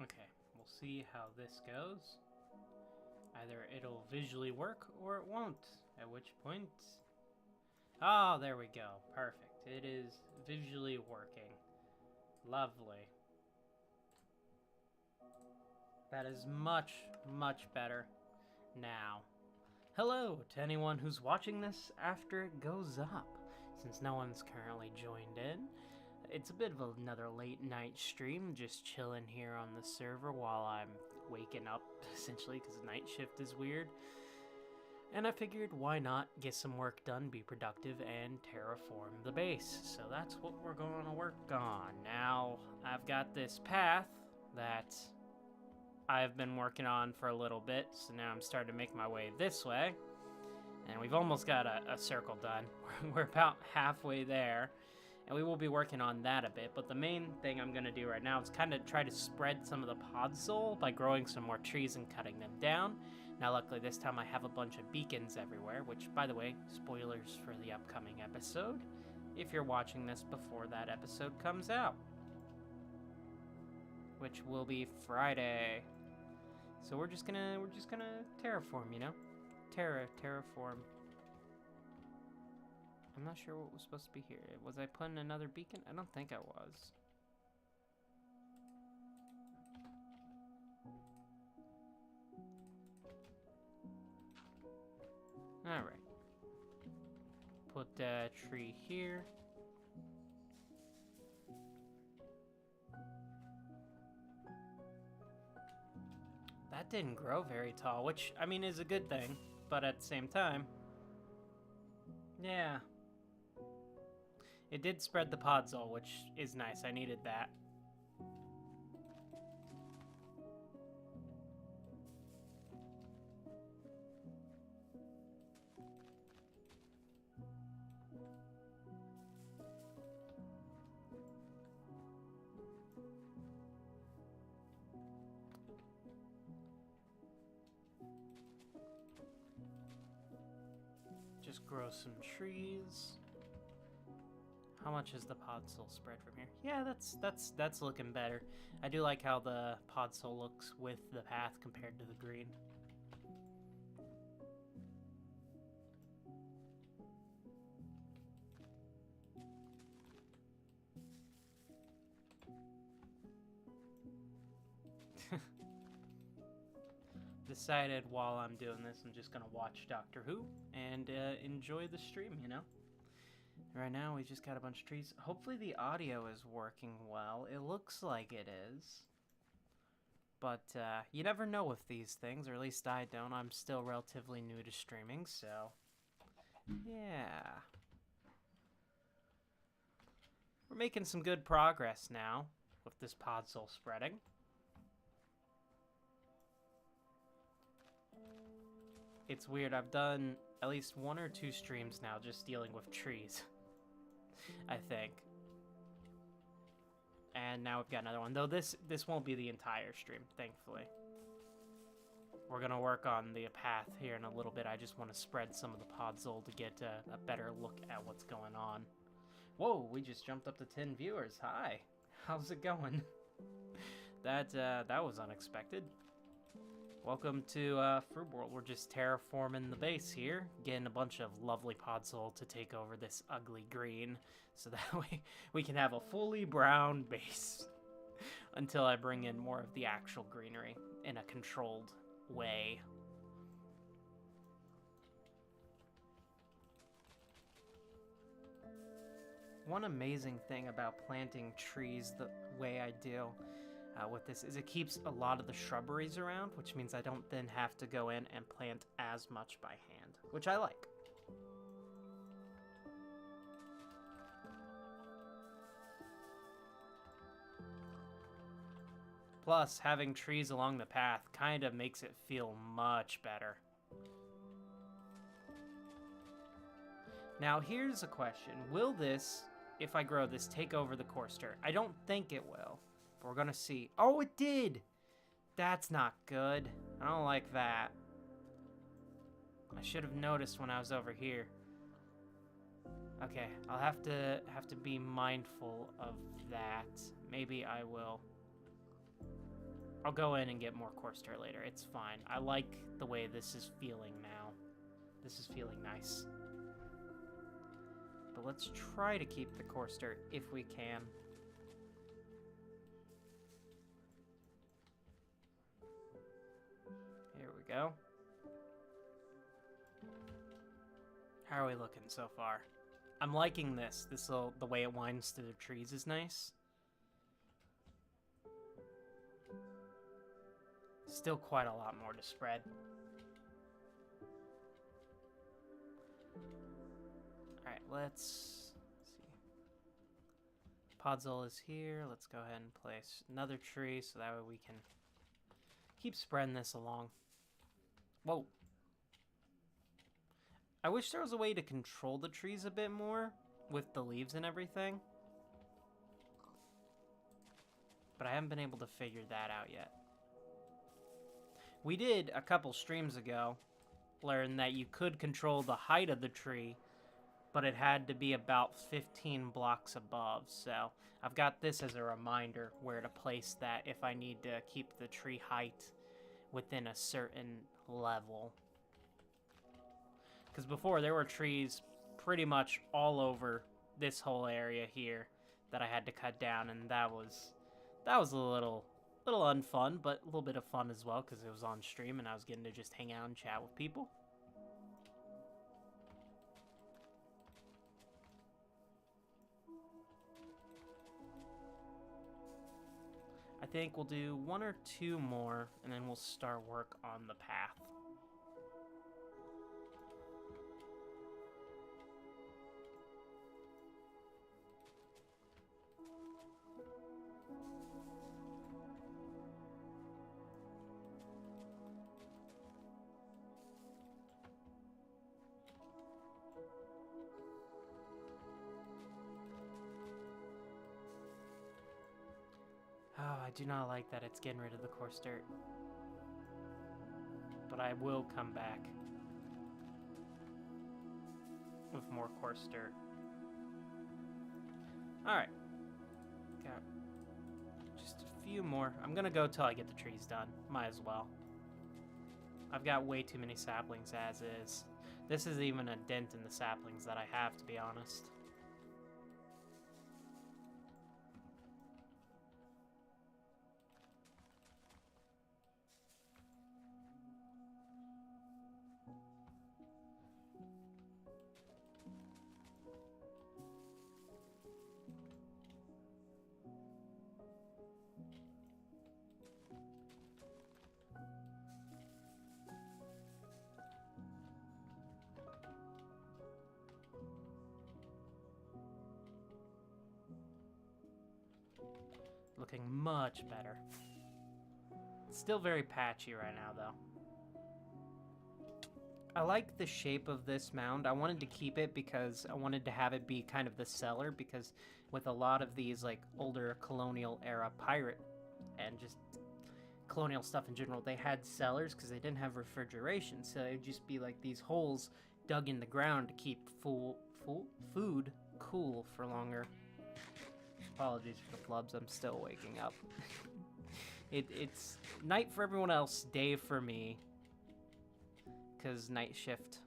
Okay, we'll see how this goes. Either it'll visually work or it won't. At which point... Oh, there we go. Perfect. It is visually working. Lovely. That is much, much better now. Hello to anyone who's watching this after it goes up. Since no one's currently joined in, it's a bit of another late night stream, just chilling here on the server while I'm waking up, essentially, because night shift is weird. And I figured, why not get some work done, be productive, and terraform the base. So that's what we're going to work on. Now, I've got this path that I've been working on for a little bit, so now I'm starting to make my way this way. And we've almost got a circle done. We're about halfway there. And we will be working on that a bit, but the main thing I'm going to do right now is kind of try to spread some of the podzol by growing some more trees and cutting them down. Now luckily this time I have a bunch of beacons everywhere, which, by the way, spoilers for the upcoming episode, if you're watching this before that episode comes out, which will be Friday. So we're just gonna terraform, you know? Terraform. I'm not sure what was supposed to be here. Was I putting another beacon? I don't think I was. Alright. Put a tree here. That didn't grow very tall, which, I mean, is a good thing. But at the same time... Yeah. It did spread the podzol, which is nice. I needed that. Just grow some trees. How much is the podzol spread from here? Yeah, that's looking better. I do like how the podzol looks with the path compared to the green. Decided while I'm doing this, I'm just gonna watch Doctor Who and enjoy the stream, you know? Right now, we just got a bunch of trees. Hopefully the audio is working well. It looks like it is. But you never know with these things, or at least I don't. I'm still relatively new to streaming, so... Yeah. We're making some good progress now with this podzol spreading. It's weird, I've done at least 1 or 2 streams now just dealing with trees. I think. And now we've got another one. Though this won't be the entire stream, thankfully. We're going to work on the path here in a little bit. I just want to spread some of the podzol to get a better look at what's going on. Whoa, we just jumped up to 10 viewers. Hi. How's it going? That was unexpected. Welcome to Fruit World. We're just terraforming the base here, getting a bunch of lovely podzol to take over this ugly green, so that way we can have a fully brown base until I bring in more of the actual greenery in a controlled way. One amazing thing about planting trees the way I do with this is it keeps a lot of the shrubberies around, which means I don't then have to go in and plant as much by hand, which I like. Plus, having trees along the path kind of makes it feel much better. Now, here's a question. Will this, if I grow this, take over the coarse dirt? I don't think it will. We're gonna see. Oh, it did! That's not good. I don't like that. I should have noticed when I was over here. Okay, I'll have to be mindful of that. Maybe I will. I'll go in and get more coarse dirt later. It's fine. I like the way this is feeling now. This is feeling nice. But let's try to keep the coarse dirt if we can. Here we go. How are we looking so far? I'm liking this. The way it winds through the trees is nice. Still quite a lot more to spread. Alright, let's see. Podzol is here. Let's go ahead and place another tree so that way we can keep spreading this along. Whoa. I wish there was a way to control the trees a bit more with the leaves and everything. But I haven't been able to figure that out yet. We did, a couple streams ago, learn that you could control the height of the tree, but it had to be about 15 blocks above. So I've got this as a reminder where to place that if I need to keep the tree height within a certain level. Because before, there were trees pretty much all over this whole area here that I had to cut down, and that was a little unfun, but a little bit of fun as well because it was on stream and I was getting to just hang out and chat with people. I think we'll do 1 or 2 more, and then we'll start work on the path. Oh, I do not like that it's getting rid of the coarse dirt. But I will come back with more coarse dirt. Alright. Got just a few more. I'm gonna go till I get the trees done. Might as well. I've got way too many saplings as is. This is even a dent in the saplings that I have, to be honest. Looking much better. Still very patchy right now, though. I like the shape of this mound. I wanted to keep it because I wanted to have it be kind of the cellar, because with a lot of these like older colonial era pirate and just colonial stuff in general, they had cellars because they didn't have refrigeration, so it'd just be like these holes dug in the ground to keep food cool for longer. Apologies for the flubs, I'm still waking up. It's night for everyone else, day for me, because night shift.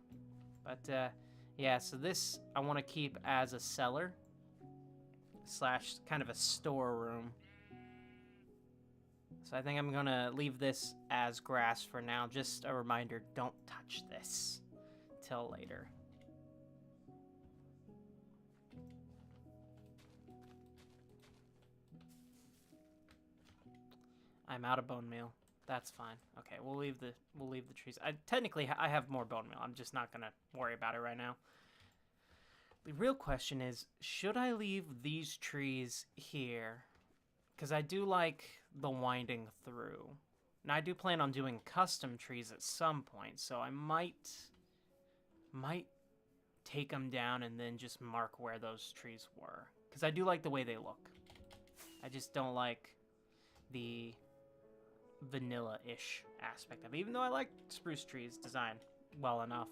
But yeah, so this I want to keep as a cellar slash kind of a storeroom. So I think I'm gonna leave this as grass for now. Just a reminder, don't touch this till later. I'm out of bone meal. That's fine. Okay, we'll leave the trees. Technically I have more bone meal. I'm just not gonna worry about it right now. The real question is, should I leave these trees here? Because I do like the winding through. Now I do plan on doing custom trees at some point, so I might take them down and then just mark where those trees were. Because I do like the way they look. I just don't like the vanilla-ish aspect of it, even though I like spruce trees design well enough.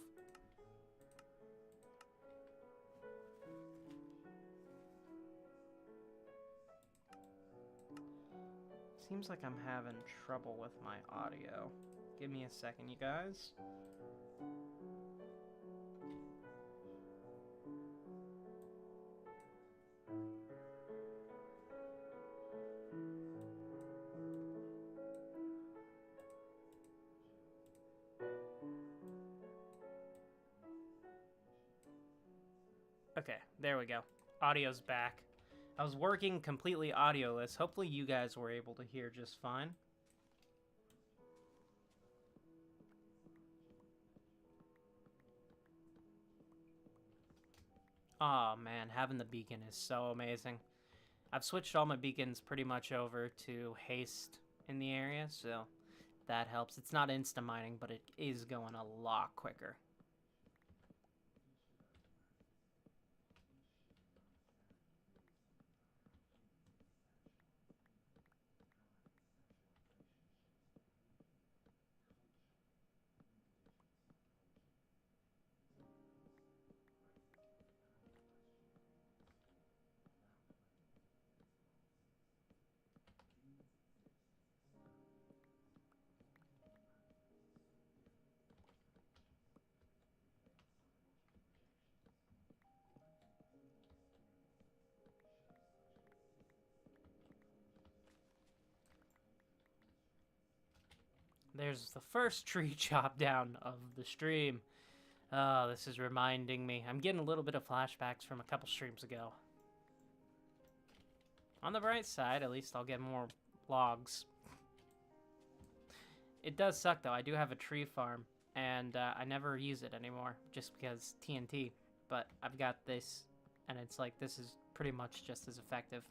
Seems like I'm having trouble with my audio. Give me a second, you guys. Okay, there we go. Audio's back. I was working completely audioless. Hopefully you guys were able to hear just fine. Oh man, having the beacon is so amazing. I've switched all my beacons pretty much over to haste in the area, so that helps. It's not insta mining, but it is going a lot quicker. There's the first tree chop down of the stream. Oh, this is reminding me. I'm getting a little bit of flashbacks from a couple streams ago. On the bright side, at least I'll get more logs. It does suck, though. I do have a tree farm, and I never use it anymore, just because TNT. But I've got this, and it's like, this is pretty much just as effective.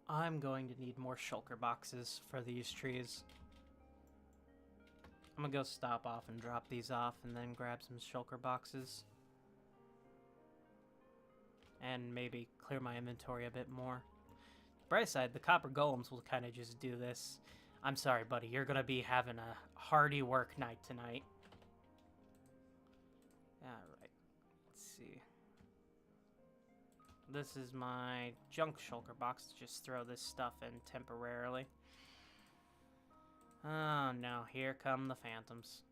I'm going to need more shulker boxes for these trees. I'm gonna go stop off and drop these off and then grab some shulker boxes. And maybe clear my inventory a bit more. Bright side, the copper golems will kind of just do this. I'm sorry, buddy, you're gonna be having a hardy work night tonight. Alright, let's see. This is my junk shulker box to just throw this stuff in temporarily. Oh no, here come the phantoms.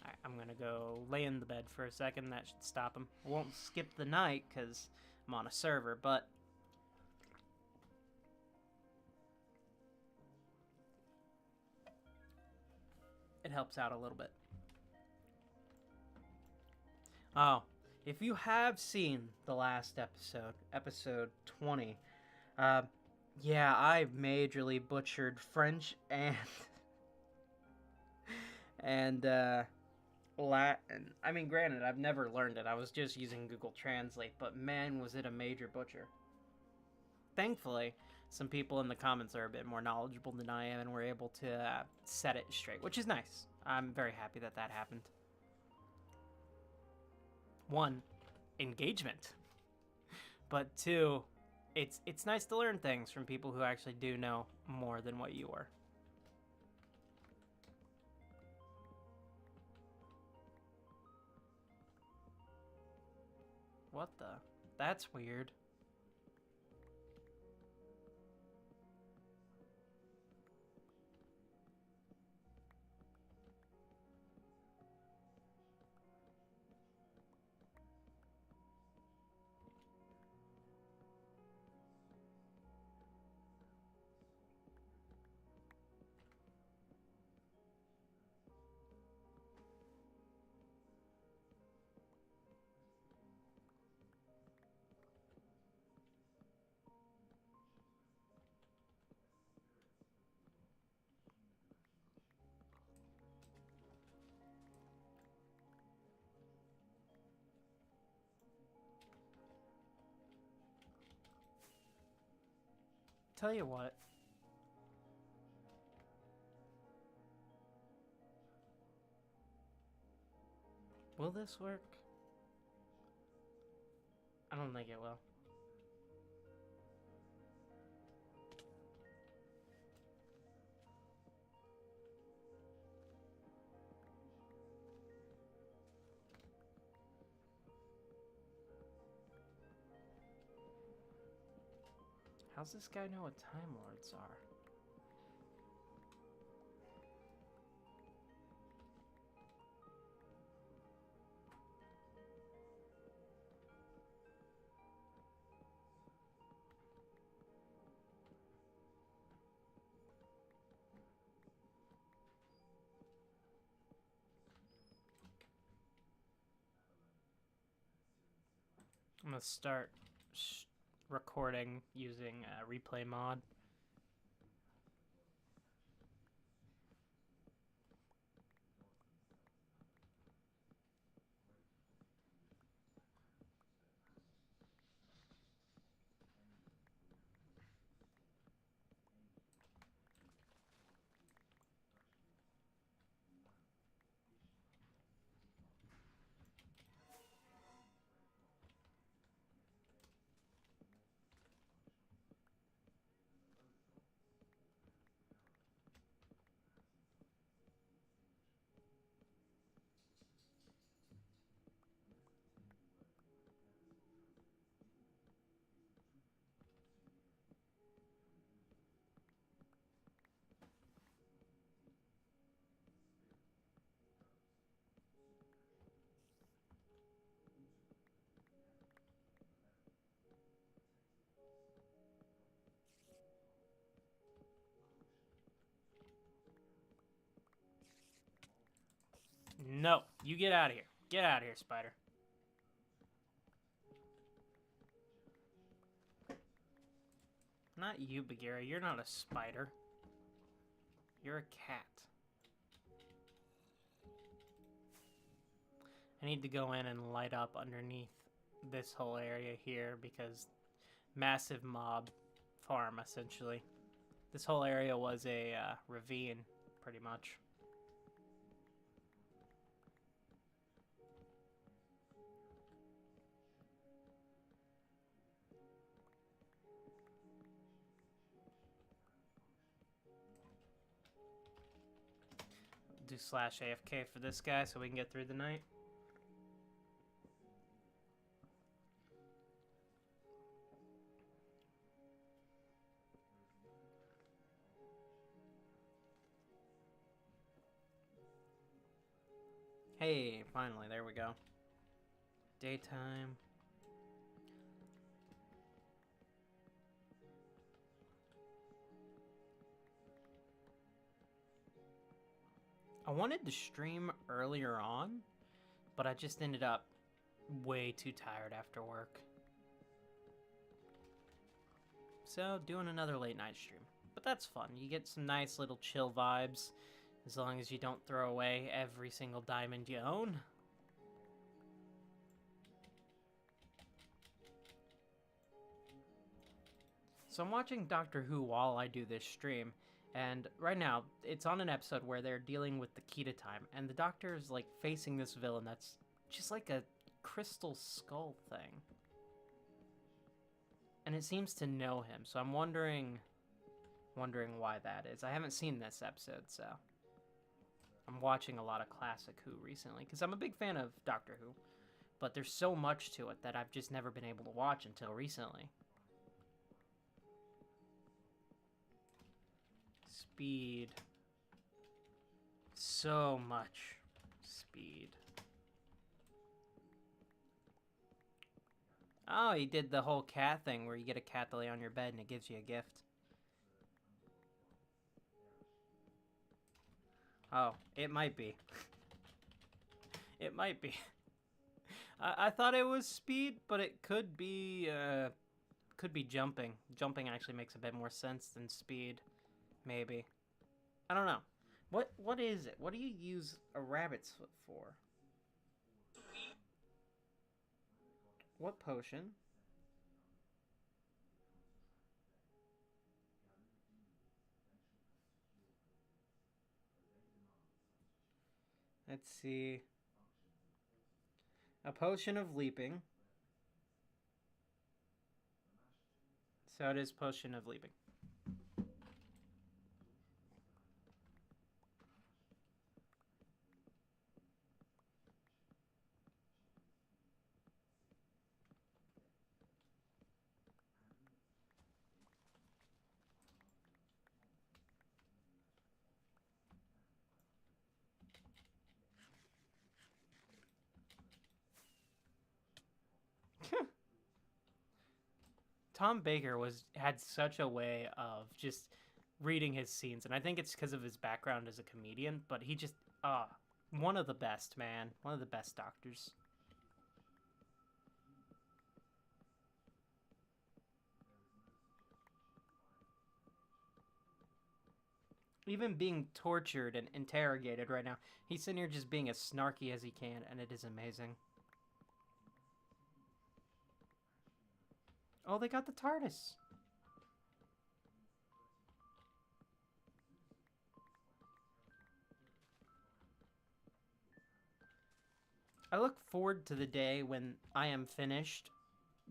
Alright, I'm gonna go lay in the bed for a second. That should stop them. I won't skip the night because I'm on a server, but it helps out a little bit. Oh, if you have seen the last episode, episode 20, yeah, I majorly butchered French and Latin. I mean, granted, I've never learned it. I was just using Google Translate, but man, was it a major butcher. Thankfully, some people in the comments are a bit more knowledgeable than I am and were able to set it straight, which is nice. I'm very happy that that happened. One, engagement. But two, it's nice to learn things from people who actually do know more than what you are. What the? That's weird. Tell you what. Will this work? I don't think it will. How's this guy know what Time Lords are? I'm gonna start recording using replay mod. No, you get out of here. Get out of here, spider. Not you, Bagheera. You're not a spider. You're a cat. I need to go in and light up underneath this whole area here because massive mob farm, essentially. This whole area was a ravine, pretty much. Do slash AFK for this guy so we can get through the night. Hey, finally, there we go. Daytime. I wanted to stream earlier on, but I just ended up way too tired after work. So, doing another late night stream. But that's fun. You get some nice little chill vibes, as long as you don't throw away every single diamond you own. So I'm watching Doctor Who while I do this stream, and right now, it's on an episode where they're dealing with the key to time, and the Doctor is, like, facing this villain that's just like a crystal skull thing. And it seems to know him, so I'm wondering why that is. I haven't seen this episode, so I'm watching a lot of classic Who recently, because I'm a big fan of Doctor Who, but there's so much to it that I've just never been able to watch until recently. Speed. So much speed. Oh, he did the whole cat thing where you get a cat to lay on your bed and it gives you a gift. Oh, it might be. It might be. I thought it was speed, but it could be jumping. Jumping actually makes a bit more sense than speed. Maybe. I don't know. What is it? What do you use a rabbit's foot for? What potion? Let's see. A potion of leaping. So it is potion of leaping. Tom Baker had such a way of just reading his scenes, and I think it's because of his background as a comedian. But he just one of the best, man, one of the best doctors. Even being tortured and interrogated right now, he's sitting here just being as snarky as he can, and it is amazing. Oh, they got the TARDIS. I look forward to the day when I am finished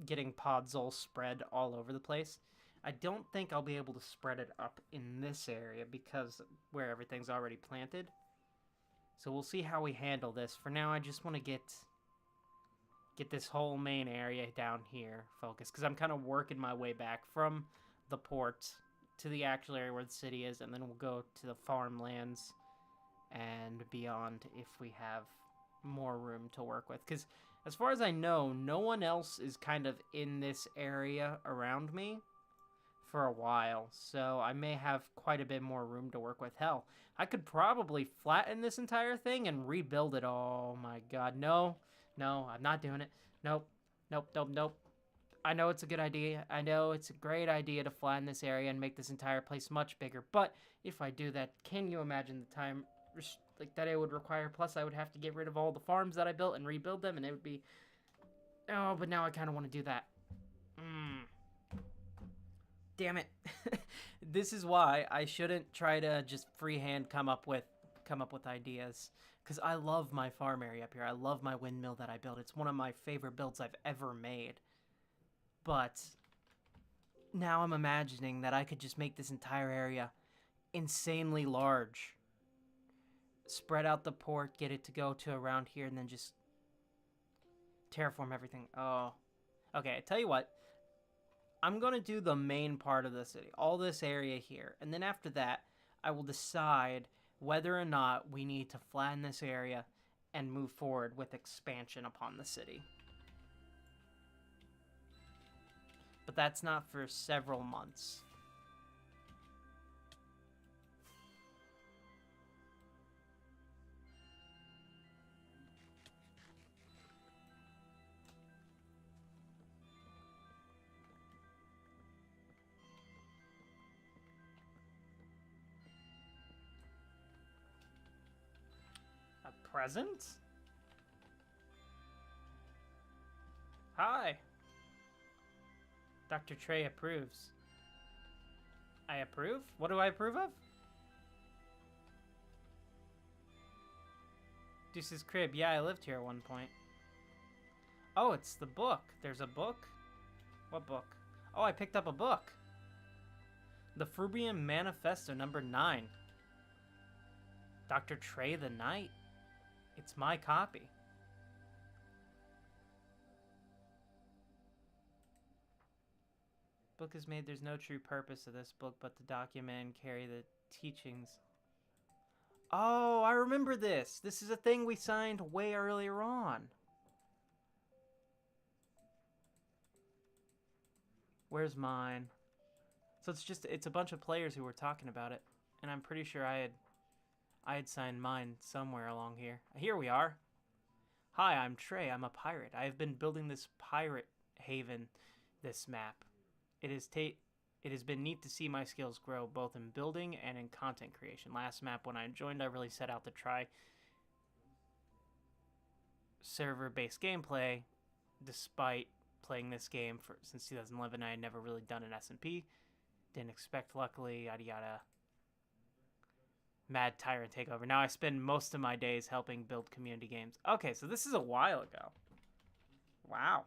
getting pods all spread all over the place. I don't think I'll be able to spread it up in this area because where everything's already planted. So we'll see how we handle this. For now, I just want to get this whole main area down here focused, because I'm kind of working my way back from the port to the actual area where the city is, and then we'll go to the farmlands and beyond if we have more room to work with. Because as far as I know, no one else is kind of in this area around me for a while, so I may have quite a bit more room to work with. Hell, I could probably flatten this entire thing and rebuild it. Oh my god, no, I'm not doing it. Nope. I know it's a good idea. I know it's a great idea to flatten this area and make this entire place much bigger, but if I do that, can you imagine the time that it would require? Plus, I would have to get rid of all the farms that I built and rebuild them, and it would be... Oh, but now I kind of want to do that. Damn it. This is why I shouldn't try to just freehand come up with ideas, because I love my farm area up here. I love my windmill that I built. It's one of my favorite builds I've ever made. But now I'm imagining that I could just make this entire area insanely large. Spread out the port, get it to go to around here, and then just terraform everything. Oh. Okay, I tell you what. I'm going to do the main part of the city, all this area here. And then after that, I will decide whether or not we need to flatten this area and move forward with expansion upon the city. But that's not for several months. A present? Hi. Dr. Trey approves. I approve? What do I approve of? Deuce's crib. Yeah, I lived here at one point. Oh, it's the book. There's a book? What book? Oh, I picked up a book. The Frubian Manifesto, number 9. Dr. Trey the Knight. It's my copy. Book is made. There's no true purpose of this book but to document and carry the teachings. Oh, I remember this. This is a thing we signed way earlier on. Where's mine? So it's a bunch of players who were talking about it, and I'm pretty sure I had signed mine somewhere along here. Here we are. Hi, I'm Trey. I'm a pirate. I have been building this pirate haven, this map. It has been neat to see my skills grow both in building and in content creation. Last map when I joined, I really set out to try server-based gameplay. Despite playing this game since 2011, I had never really done an SMP. Didn't expect, luckily, yada yada. Mad Tyrant Takeover. Now I spend most of my days helping build community games. Okay, so this is a while ago. Wow.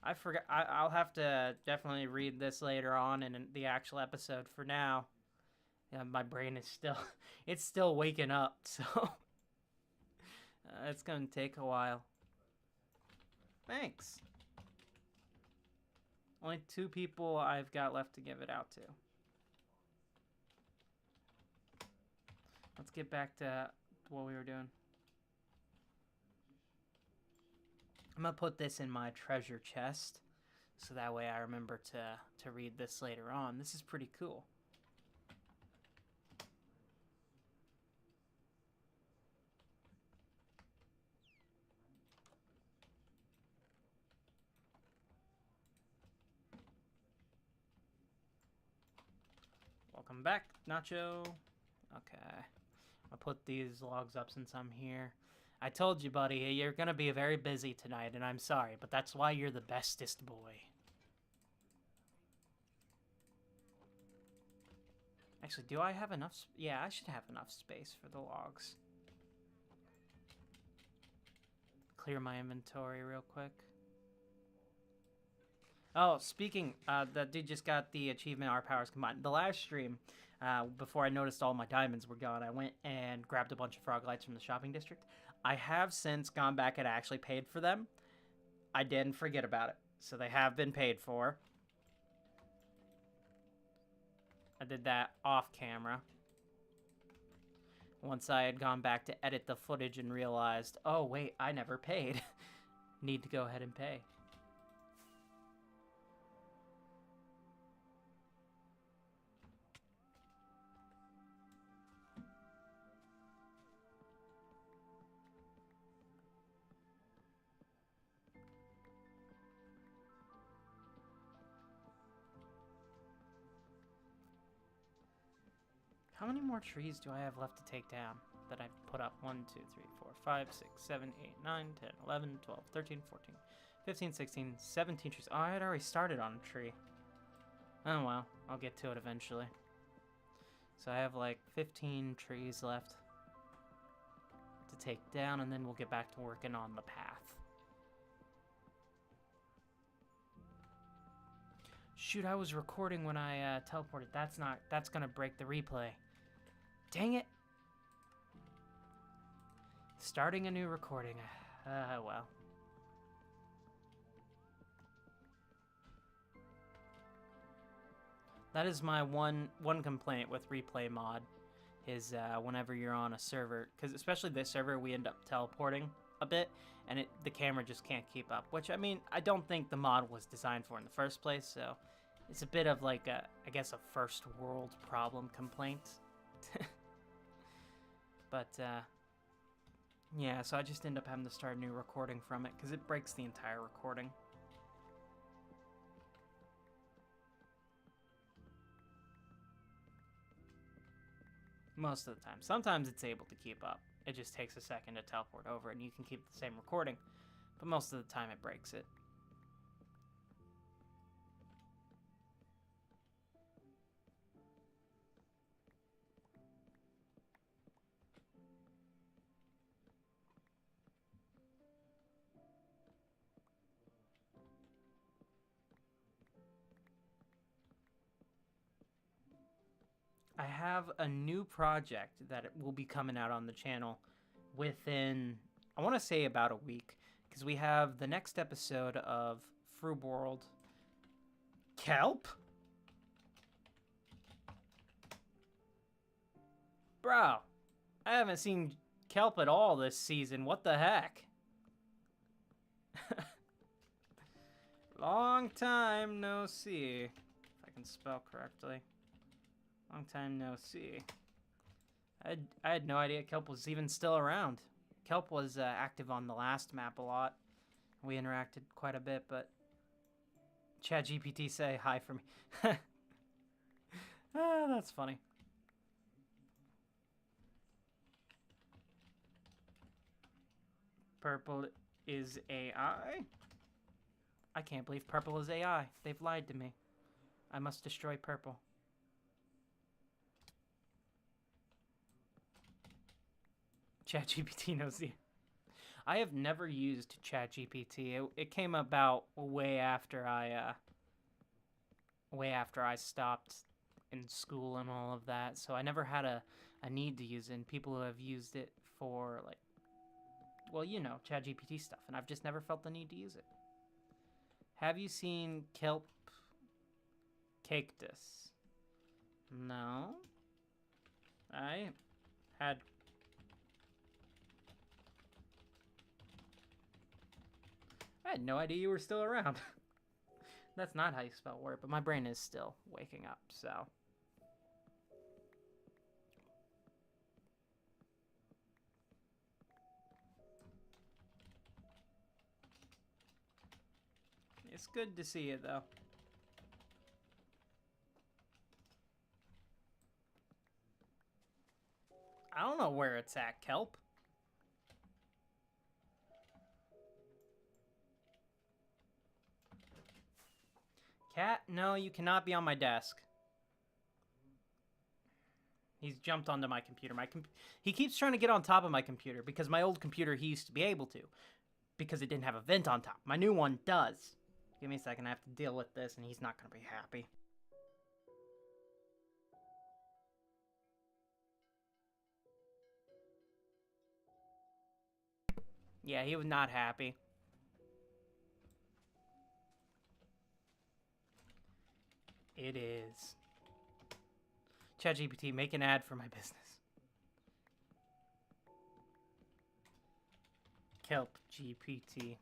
I forgot. I'll have to definitely read this later on in the actual episode. For now, yeah, my brain is still, it's still waking up, so it's gonna take a while. Thanks. Only 2 people I've got left to give it out to. Let's get back to what we were doing. I'm gonna put this in my treasure chest, so that way I remember to read this later on. This is pretty cool. Welcome back, Nacho. Okay. I'll put these logs up since I'm here. I told you, buddy, you're gonna be very busy tonight, and I'm sorry, but that's why you're the bestest boy. Actually, do I have enough? Yeah, I should have enough space for the logs. Clear my inventory real quick. Oh, speaking, that dude just got the achievement, Our Powers Combined. The last stream, before I noticed all my diamonds were gone, I went and grabbed a bunch of frog lights from the shopping district. I have since gone back and actually paid for them. I didn't forget about it, so they have been paid for. I did that off camera. Once I had gone back to edit the footage and realized, oh wait, I never paid. Need to go ahead and pay. How many more trees do I have left to take down that I've put up? 1, 2, 3, 4, 5, 6, 7, 8, 9, 10, 11, 12, 13, 14, 15, 16, 17 trees. Oh, I had already started on a tree. Oh well, I'll get to it eventually. So I have like 15 trees left to take down, and then we'll get back to working on the path. Shoot, I was recording when I teleported. That's gonna break the replay. Dang it. Starting a new recording. Well. That is my one complaint with replay mod, is whenever you're on a server, because especially this server, we end up teleporting a bit, and the camera just can't keep up, which, I mean, I don't think the mod was designed for in the first place, so it's a bit of like I guess a first world problem complaint. But yeah, so I just end up having to start a new recording from it because it breaks the entire recording. Most of the time. Sometimes it's able to keep up. It just takes a second to teleport over and you can keep the same recording. But most of the time it breaks it. I have a new project that will be coming out on the channel within, I want to say, about a week, because we have the next episode of Frub World. Kelp? Bro, I haven't seen Kelp at all this season. What the heck? Long time no see. If I can spell correctly. Long time no see. I had no idea Kelp was even still around. Kelp was active on the last map a lot. We interacted quite a bit, but ChatGPT say hi for me. Ah, that's funny. Purple is AI? I can't believe Purple is AI. They've lied to me. I must destroy Purple. ChatGPT knows the... I have never used ChatGPT. It came about way after I stopped in school and all of that. So I never had a need to use it. And people who have used it for, like, well, you know, ChatGPT stuff. And I've just never felt the need to use it. Have you seen Kelp Cactus? No. I had... I had no idea you were still around. That's not how you spell word, but my brain is still waking up, so. It's good to see you, though. I don't know where it's at, Kelp. Cat, no, you cannot be on my desk. He's jumped onto my computer. He keeps trying to get on top of my computer because my old computer he used to be able to because it didn't have a vent on top. My new one does. Give me a second. I have to deal with this, and he's not going to be happy. Yeah, he was not happy. It is. ChatGPT, make an ad for my business. Kelp GPT.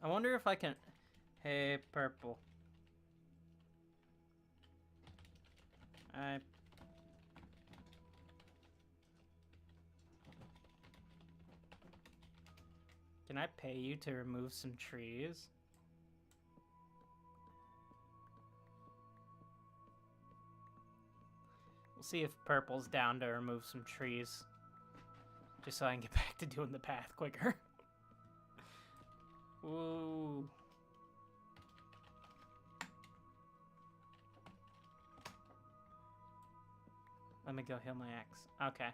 I wonder if I can... Hey, Purple. Can I pay you to remove some trees? We'll see if Purple's down to remove some trees. Just so I can get back to doing the path quicker. Ooh. Let me go heal my axe. Okay.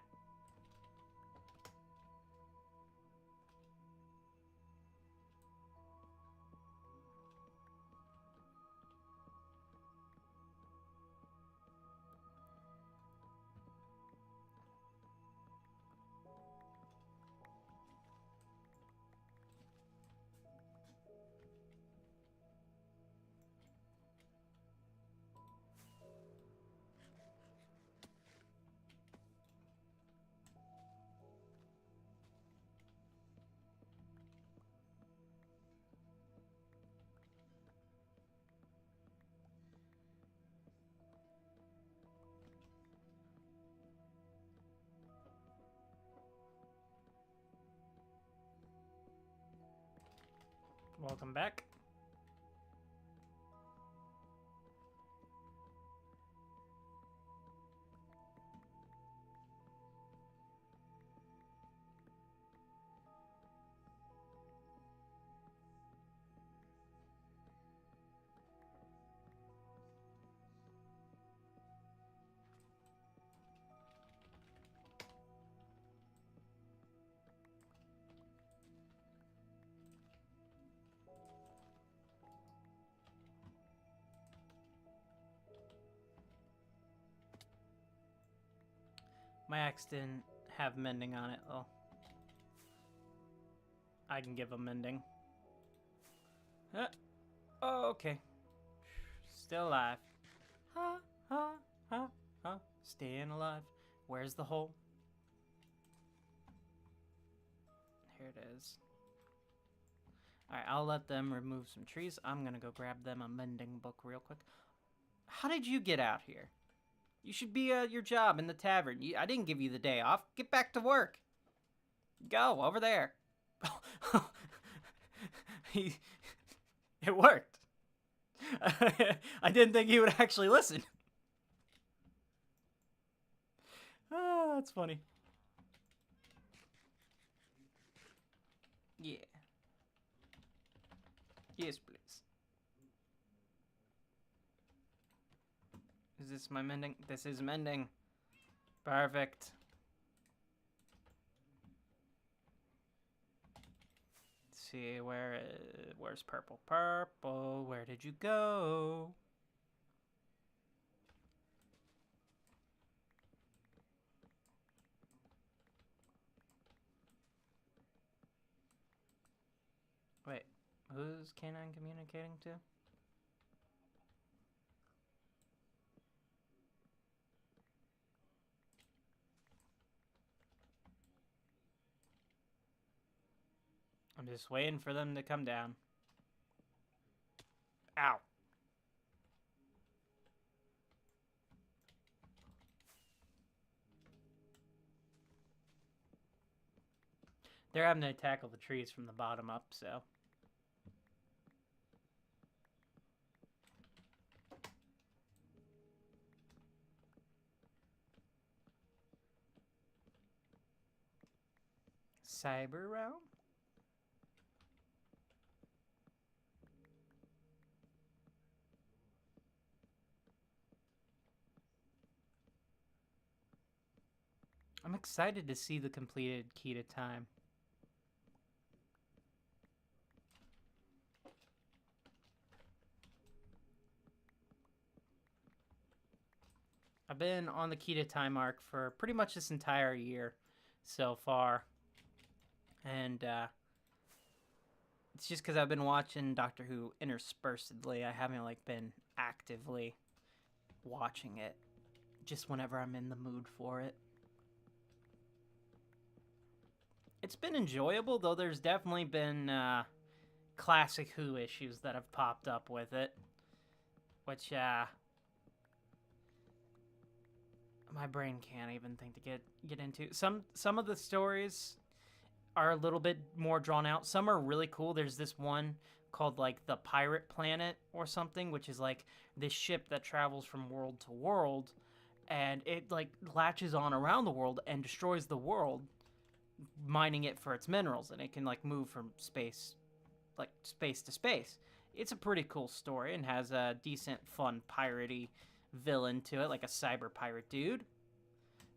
Welcome back. My axe didn't have mending on it, though. I can give a mending. Oh, okay. Still alive. Ha, ha, ha, ha. Staying alive. Where's the hole? Here it is. Alright, I'll let them remove some trees. I'm gonna go grab them a mending book real quick. How did you get out here? You should be at your job in the tavern. I didn't give you the day off. Get back to work. Go, over there. It worked. I didn't think he would actually listen. Oh, that's funny. Yeah. Yes, please. Is this my mending? This is mending. Perfect. Let's see, where's purple? Purple, where did you go? Wait, who's Canine communicating to? I'm just waiting for them to come down. Ow. They're having to tackle the trees from the bottom up, so. Cyber realm? I'm excited to see the completed Key to Time. I've been on the Key to Time arc for pretty much this entire year so far. And it's just because I've been watching Doctor Who interspersedly. I haven't like been actively watching it, just whenever I'm in the mood for it. It's been enjoyable, though there's definitely been classic Who issues that have popped up with it, which my brain can't even think to get into. Some of the stories are a little bit more drawn out. Some are really cool. There's this one called like the Pirate Planet or something, which is like this ship that travels from world to world, and it like latches on around the world and destroys the world, mining it for its minerals, and it can like move from space to space. It's a pretty cool story and has a decent, fun, piratey villain to it, like a cyber pirate dude.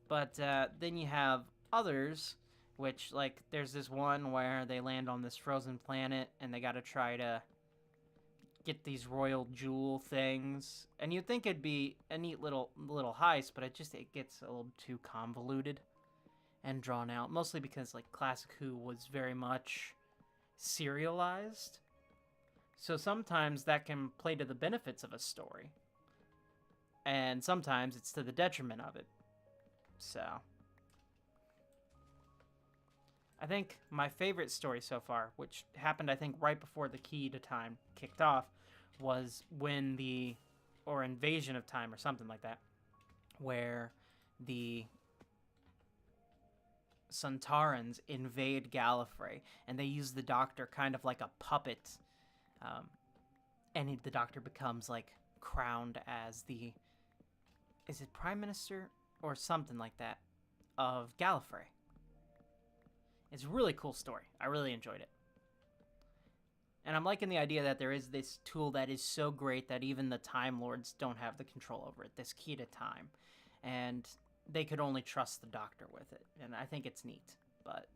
But then you have others, which, like, there's this one where they land on this frozen planet and they gotta try to get these royal jewel things. And you'd think it'd be a neat little heist, but it gets a little too convoluted and drawn out. Mostly because, like, Classic Who was very much serialized. So sometimes that can play to the benefits of a story. And sometimes it's to the detriment of it. So I think my favorite story so far, which happened I think right before the Key to Time kicked off, was when or Invasion of Time or something like that, where the Sontarans invade Gallifrey and they use the Doctor kind of like a puppet, and the Doctor becomes like crowned as is it Prime Minister or something like that of Gallifrey. It's a really cool story. I really enjoyed it. And I'm liking the idea that there is this tool that is so great that even the Time Lords don't have the control over it, this Key to Time. And they could only trust the Doctor with it. And I think it's neat. But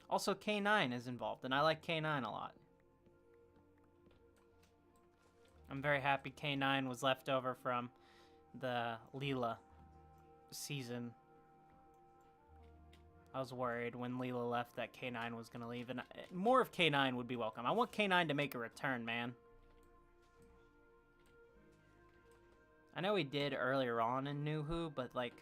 also, K9 is involved, and I like K9 a lot. I'm very happy K9 was left over from the Leela season. I was worried when Leela left that K9 was going to leave, and more of K9 would be welcome. I want K9 to make a return, man. I know he did earlier on in New Who, but, like,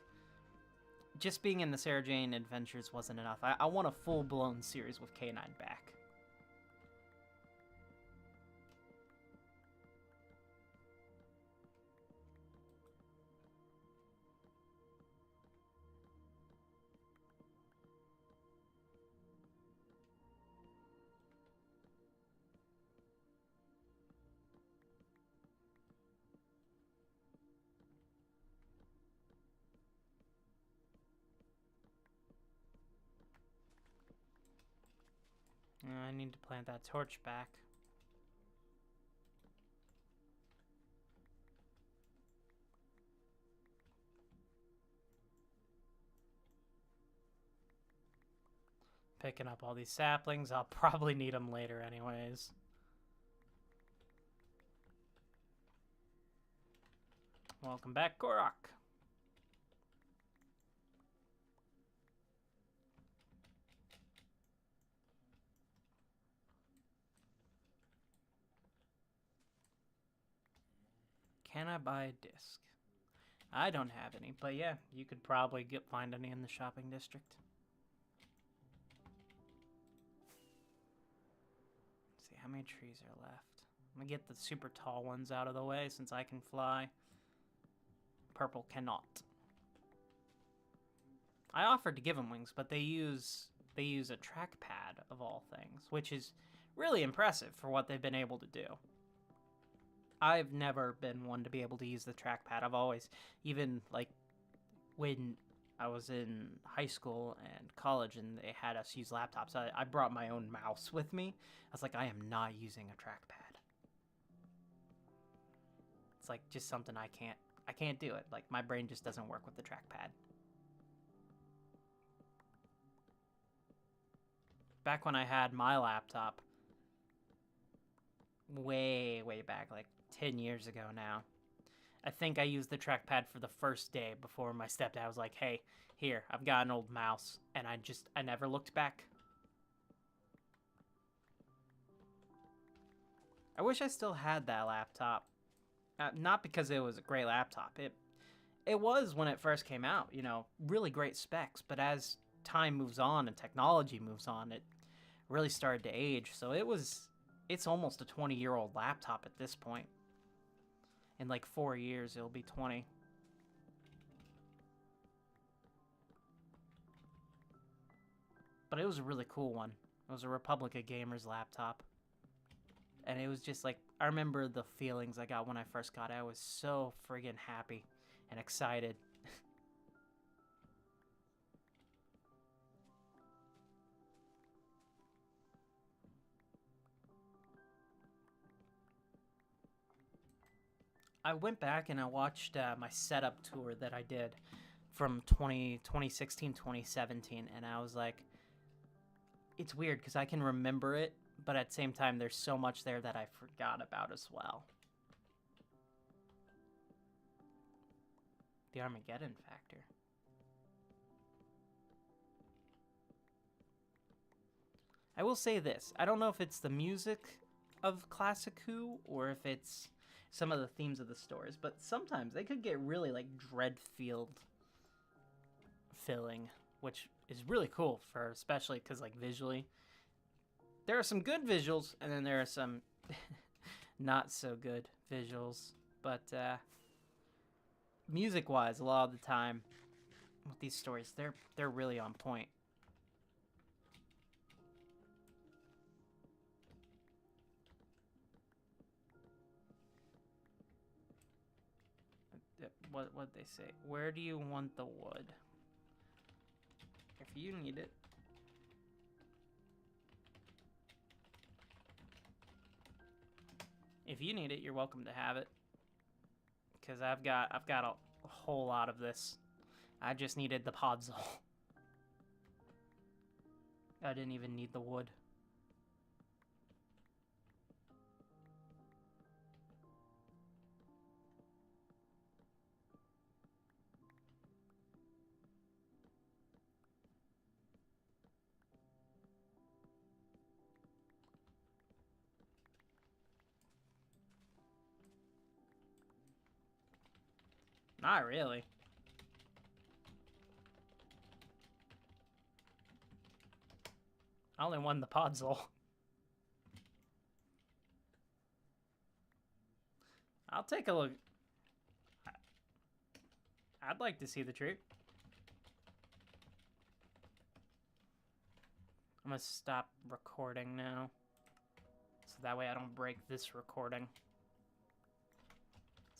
just being in the Sarah Jane Adventures wasn't enough. I want a full-blown series with K9 back. I need to plant that torch back. Picking up all these saplings. I'll probably need them later anyways. Welcome back, Korok. Can I buy a disc? I don't have any, but yeah, you could probably find any in the shopping district. Let's see, how many trees are left? I'm gonna get the super tall ones out of the way since I can fly. Purple cannot. I offered to give them wings, but they use a trackpad of all things, which is really impressive for what they've been able to do. I've never been one to be able to use the trackpad. I've always, even like when I was in high school and college and they had us use laptops, I brought my own mouse with me. I was like, I am not using a trackpad. It's like just something I can't do it. Like my brain just doesn't work with the trackpad. Back when I had my laptop, way back, like 10 years ago now, I think I used the trackpad for the first day before my stepdad was like, hey, here, I've got an old mouse, and I never looked back. I wish I still had that laptop. Not because it was a great laptop. It was when it first came out, you know, really great specs, but as time moves on and technology moves on, it really started to age. So it's almost a 20-year-old laptop at this point. In like 4 years, it'll be 20. But it was a really cool one. It was a Republic of Gamers laptop. And it was just like, I remember the feelings I got when I first got it. I was so friggin' happy and excited. I went back and I watched my setup tour that I did from 2016, 2017, and I was like, it's weird because I can remember it, but at the same time, there's so much there that I forgot about as well. The Armageddon factor. I will say this. I don't know if it's the music of Classic Who or if it's some of the themes of the stories, but sometimes they could get really like dread-filled filling, which is really cool for especially because like visually there are some good visuals and then there are some not so good visuals, but music wise a lot of the time with these stories they're really on point. What they say? Where do you want the wood? If you need it. If you need it, you're welcome to have it. Because I've got a whole lot of this. I just needed the podzol. I didn't even need the wood. Not really. I only won the podzol. I'll take a look. I'd like to see the tree. I'm gonna stop recording now. So that way I don't break this recording.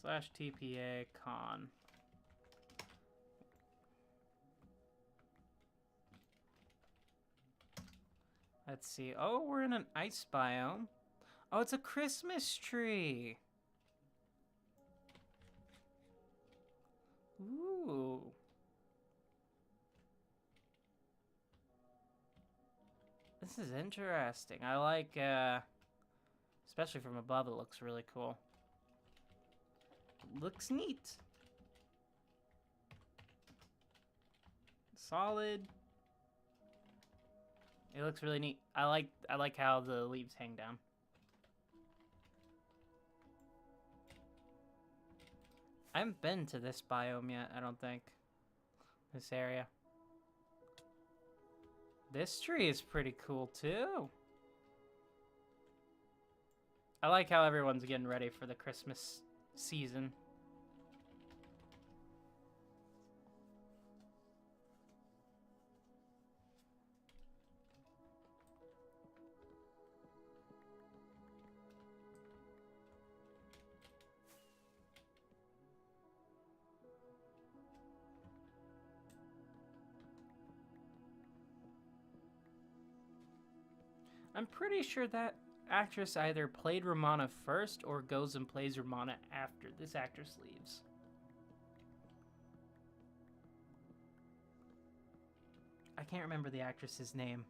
/TPA con. Let's see. Oh, we're in an ice biome. Oh, it's a Christmas tree. Ooh. This is interesting. I like, especially from above, it looks really cool. Looks neat. Solid. It looks really neat. I like how the leaves hang down. I haven't been to this biome yet, I don't think. This area. This tree is pretty cool too. I like how everyone's getting ready for the Christmas season. I'm pretty sure that actress either played Romana first or goes and plays Romana after this actress leaves. I can't remember the actress's name.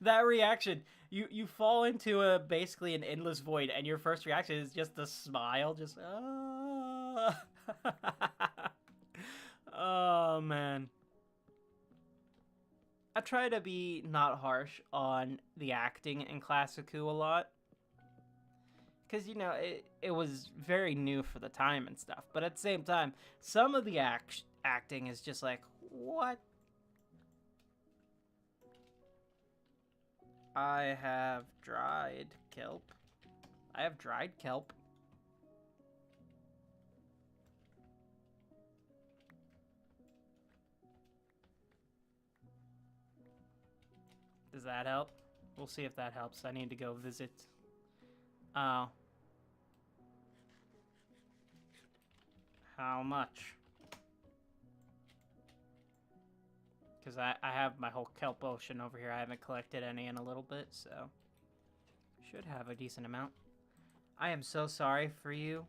That reaction, you fall into a basically an endless void, and your first reaction is just a smile, just oh man. I try to be not harsh on the acting in Classicu a lot, because you know it was very new for the time and stuff, but at the same time some of the acting is just like, what? I have dried kelp. I have dried kelp. Does that help? We'll see if that helps. I need to go visit. Oh. How much? Because I have my whole kelp ocean over here. I haven't collected any in a little bit, so should have a decent amount. I am so sorry for you.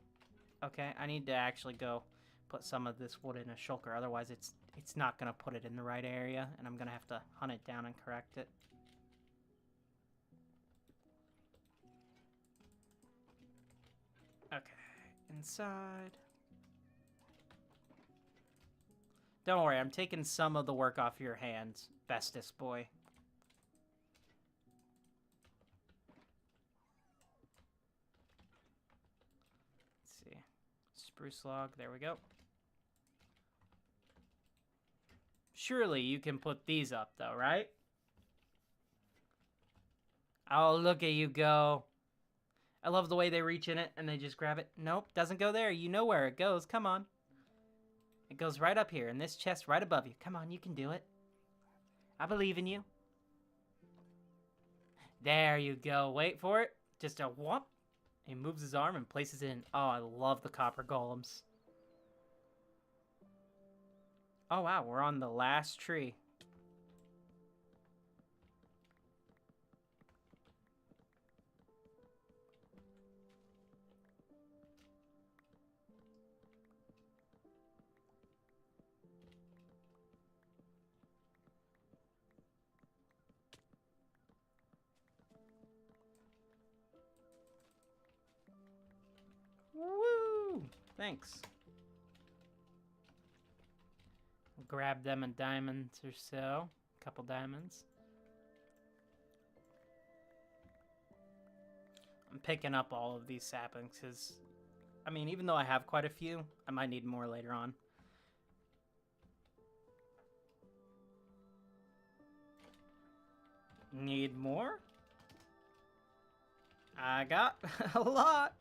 Okay, I need to actually go put some of this wood in a shulker. Otherwise, it's not going to put it in the right area, and I'm going to have to hunt it down and correct it. Okay, inside. Don't worry, I'm taking some of the work off your hands, bestest boy. Let's see. Spruce log, there we go. Surely you can put these up, though, right? Oh, look at you go. I love the way they reach in it and they just grab it. Nope, doesn't go there. You know where it goes. Come on. It goes right up here in this chest right above you. Come on, you can do it. I believe in you. There you go. Wait for it. Just a whoop. He moves his arm and places it in. Oh, I love the copper golems. Oh, wow. We're on the last tree. Woo! Thanks. We'll grab them in diamonds or so. A couple diamonds. I'm picking up all of these saplings because, I mean, even though I have quite a few, I might need more later on. Need more? I got a lot.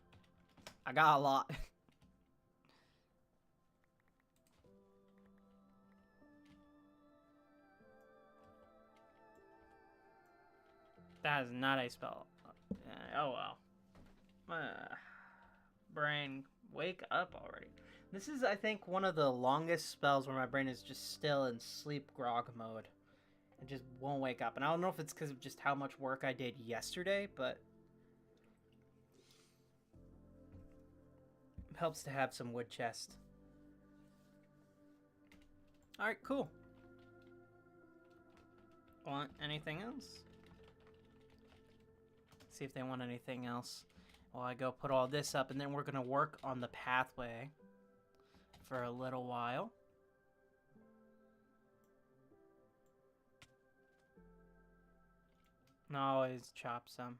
I got a lot. That is not a spell. Oh well. Brain, wake up already. This is, I think, one of the longest spells where my brain is just still in sleep grog mode. It just won't wake up. And I don't know if it's because of just how much work I did yesterday, but it helps to have some wood chest. Alright, cool. Want anything else? See if they want anything else. Well, I go put all this up, and then we're going to work on the pathway for a little while. And I'll always chop some.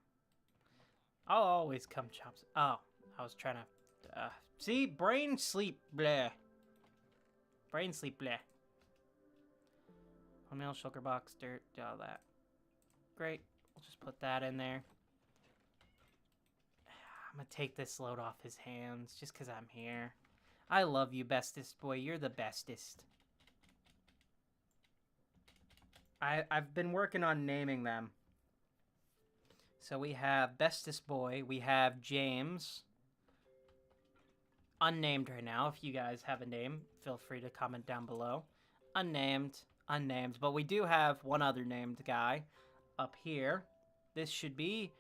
I'll always come chop some. Oh, I was trying to... see? Brain sleep, bleh. Brain sleep, bleh. Meal, shulker box, dirt, do all that. Great. We'll just put that in there. I'm gonna take this load off his hands just because I'm here. I love you, bestest boy. You're the bestest. I've been working on naming them. So we have bestest boy. We have James. Unnamed right now. If you guys have a name, feel free to comment down below. Unnamed. But we do have one other named guy up here. This should be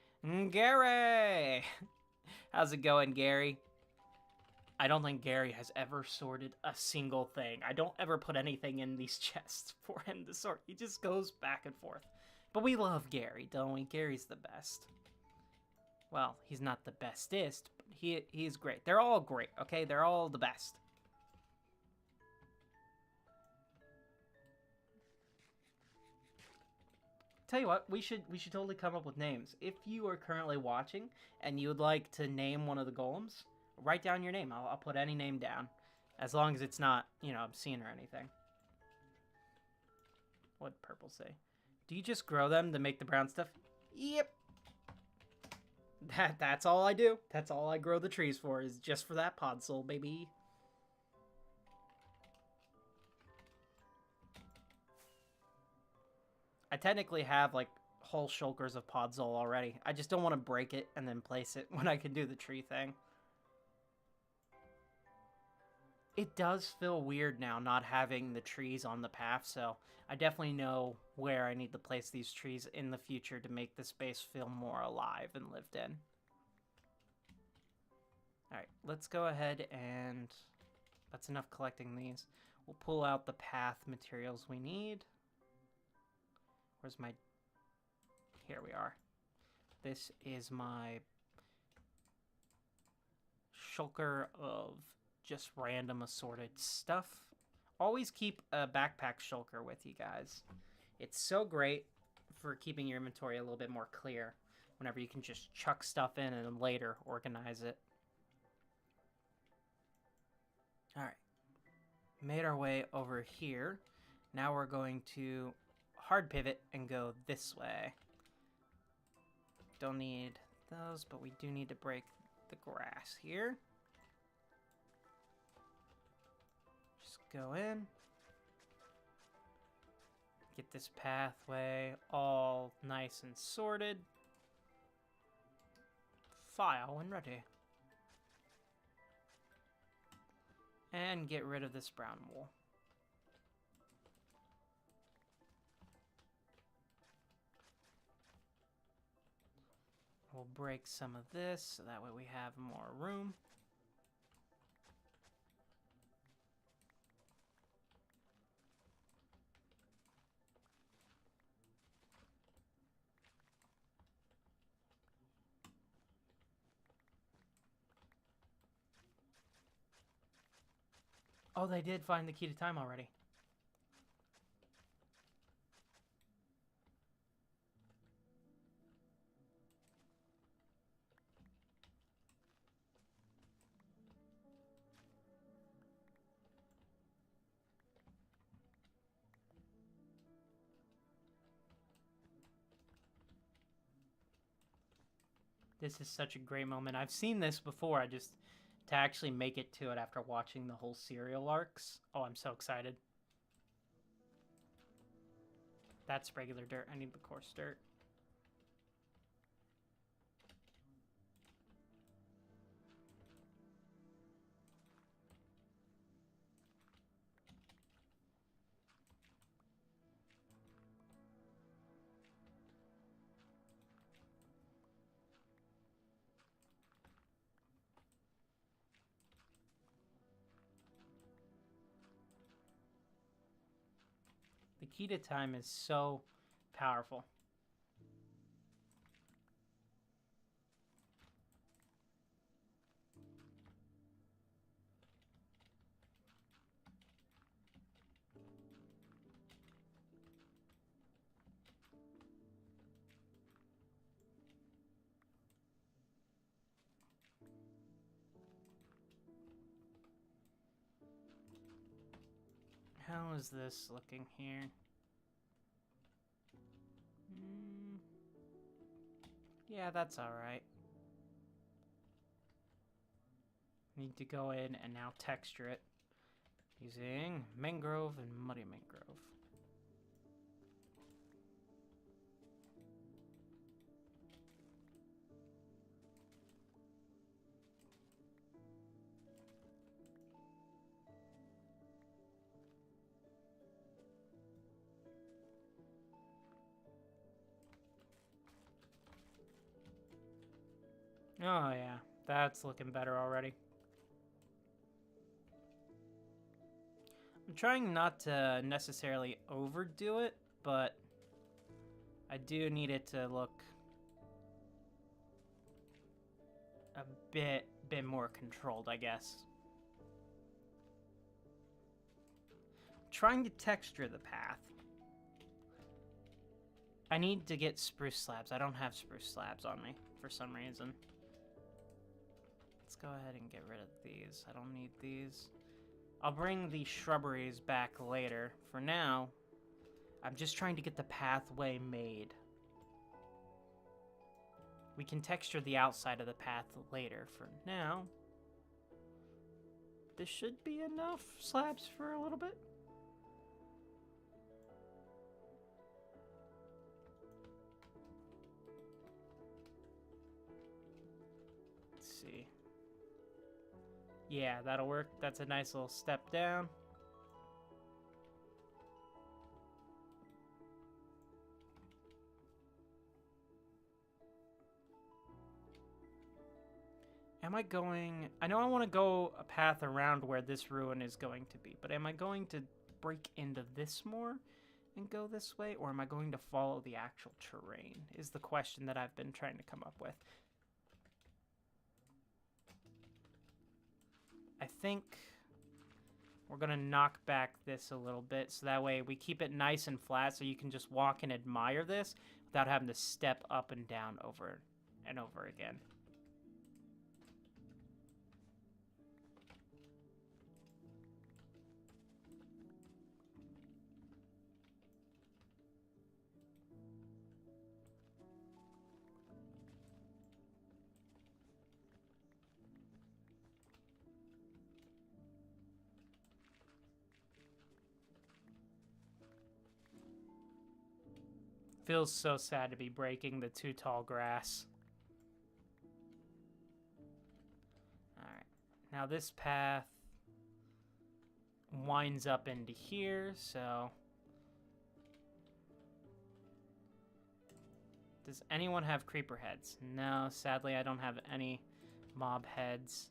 Gary. How's it going, Gary? I don't think Gary has ever sorted a single thing. I don't ever put anything in these chests for him to sort. He just goes back and forth. But we love Gary, don't we? Gary's the best. Well, he's not the bestest, but he's great. They're all great, okay? They're all the best. Tell you what, we should totally come up with names. If you are currently watching and you would like to name one of the golems, write down your name. I'll put any name down, as long as it's not, you know, obscene or anything. What'd purple say? Do you just grow them to make the brown stuff? Yep. That's all I do. That's all I grow the trees for, is just for that pod soul, baby. I technically have, like, whole shulkers of Podzol already. I just don't want to break it and then place it when I can do the tree thing. It does feel weird now not having the trees on the path, so I definitely know where I need to place these trees in the future to make the space feel more alive and lived in. Alright, let's go ahead and... that's enough collecting these. We'll pull out the path materials we need. Where's my... here we are. This is my shulker of just random assorted stuff. Always keep a backpack shulker with you guys. It's so great for keeping your inventory a little bit more clear whenever you can just chuck stuff in and then later organize it. Alright. Made our way over here. Now we're going to hard pivot and go this way. Don't need those, but we do need to break the grass here. Just go in. Get this pathway all nice and sorted. File when ready. And get rid of this brown wool. We'll break some of this, so that way we have more room. Oh, they did find the key to time already. This is such a great moment. I've seen this before. To actually make it to it after watching the whole serial arcs. Oh, I'm so excited. That's regular dirt. I need the coarse dirt. key to time is so powerful. How is this looking here? Yeah, that's alright. Need to go in and now texture it using mangrove and muddy mangrove. Oh yeah, that's looking better already. I'm trying not to necessarily overdo it, but I do need it to look a bit more controlled, I guess. I'm trying to texture the path. I need to get spruce slabs. I don't have spruce slabs on me for some reason. Let's go ahead and get rid of these. I don't need these. I'll bring the shrubberies back later. For now, I'm just trying to get the pathway made. We can texture the outside of the path later. For now, this should be enough slabs for a little bit. Let's see. Yeah, that'll work. That's a nice little step down. Am I going... I know I want to go a path around where this ruin is going to be, but am I going to break into this more and go this way, or am I going to follow the actual terrain, is the question that I've been trying to come up with. I think we're going to knock back this a little bit, so that way we keep it nice and flat so you can just walk and admire this without having to step up and down over and over again. Feels so sad to be breaking the too tall grass. Alright. Now this path winds up into here, so... Does anyone have creeper heads? No, sadly I don't have any mob heads.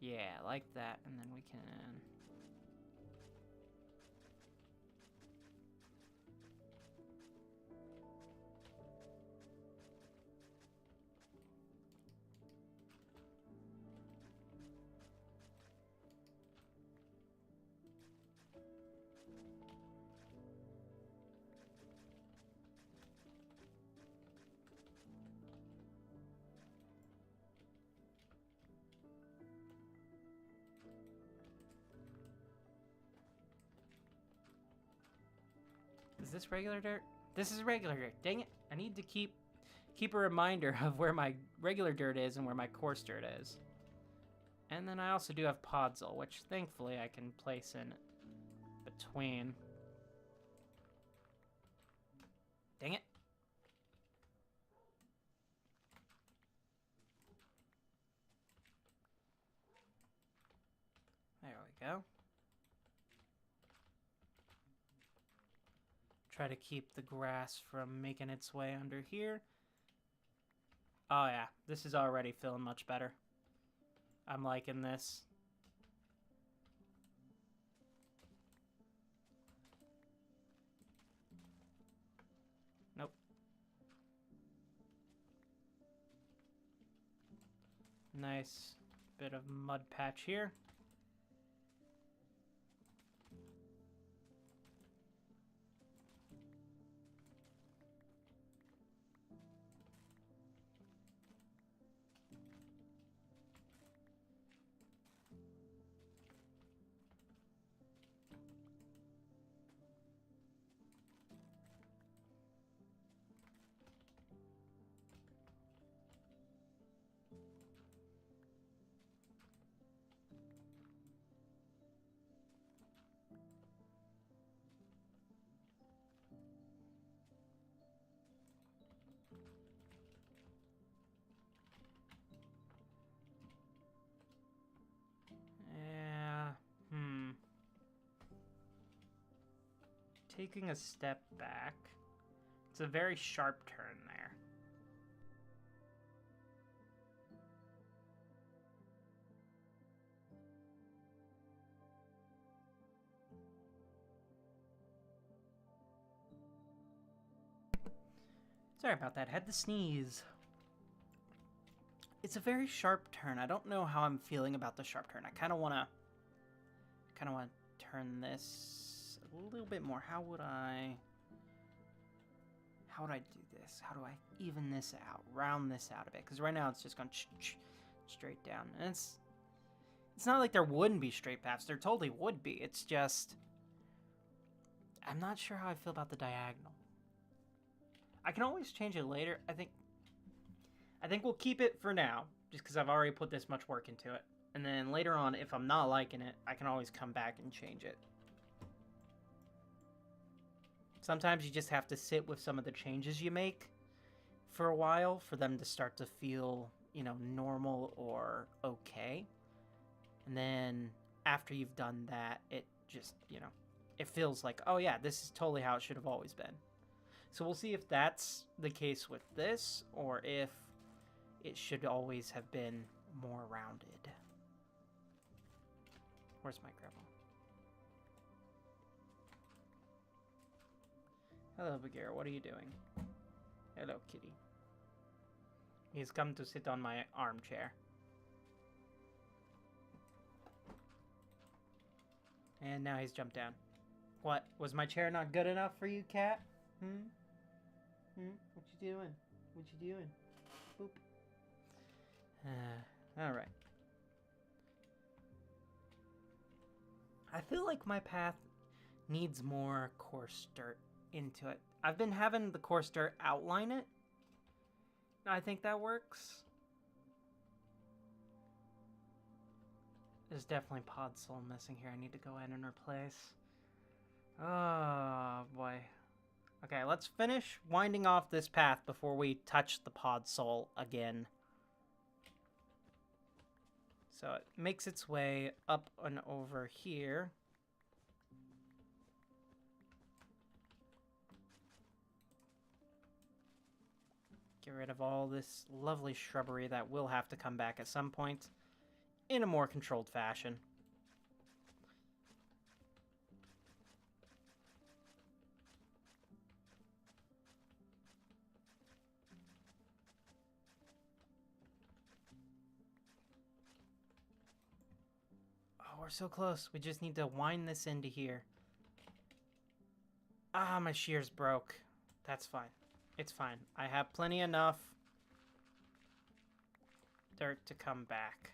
Yeah, like that, and then we can... Is this regular dirt? This is regular dirt. Dang it. I need to keep a reminder of where my regular dirt is and where my coarse dirt is. And then I also do have podzol, which thankfully I can place in between. Dang it. There we go. Try to keep the grass from making its way under here. Oh yeah, this is already feeling much better. I'm liking this. nice bit of mud patch here. Taking a step back. It's a very sharp turn there. Sorry about that. Had to sneeze. It's a very sharp turn. I don't know how I'm feeling about the sharp turn. I kind of want to turn this a little bit more. How would I do this? How do I even this out? Round this out a bit? Because right now it's just going straight down. And it's not like there wouldn't be straight paths. There totally would be. It's just I'm not sure how I feel about the diagonal. I can always change it later. I think we'll keep it for now, just because I've already put this much work into it. And then later on, if I'm not liking it, I can always come back and change it. Sometimes you just have to sit with some of the changes you make for a while for them to start to feel, normal or okay. And then after you've done that, it just, it feels like, oh yeah, this is totally how it should have always been. So we'll see if that's the case with this, or if it should always have been more rounded. Where's my grandma? Hello, Bagheera. What are you doing? Hello, kitty. He's come to sit on my armchair. And now he's jumped down. What? Was my chair not good enough for you, cat? What you doing? What you doing? Boop. Alright. I feel like my path needs more coarse dirt into it. I've been having the coarse dirt outline it. I think that works. There's definitely pod soul missing here. I need to go in and replace. Oh boy. Okay, let's finish winding off this path before we touch the pod soul again. So it makes its way up and over here. Get rid of all this lovely shrubbery that will have to come back at some point in a more controlled fashion. We're so close. We just need to wind this into here. Ah, my shears broke. That's fine. It's fine. I have plenty enough dirt to come back.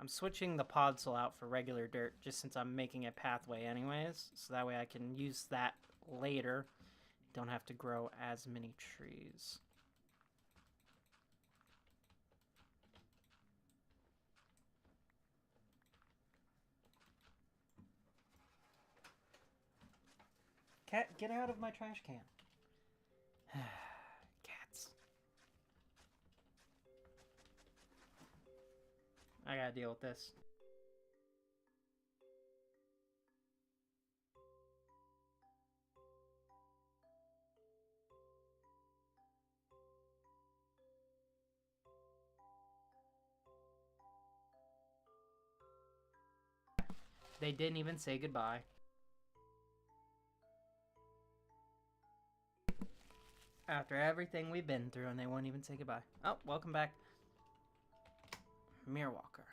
I'm switching the podzol out for regular dirt just since I'm making a pathway anyways. So that way I can use that later. Don't have to grow as many trees. Cat, get out of my trash can. Cats. I gotta deal with this. They didn't even say goodbye. After everything we've been through, and they won't even say goodbye. Oh, welcome back. Mirror Walker.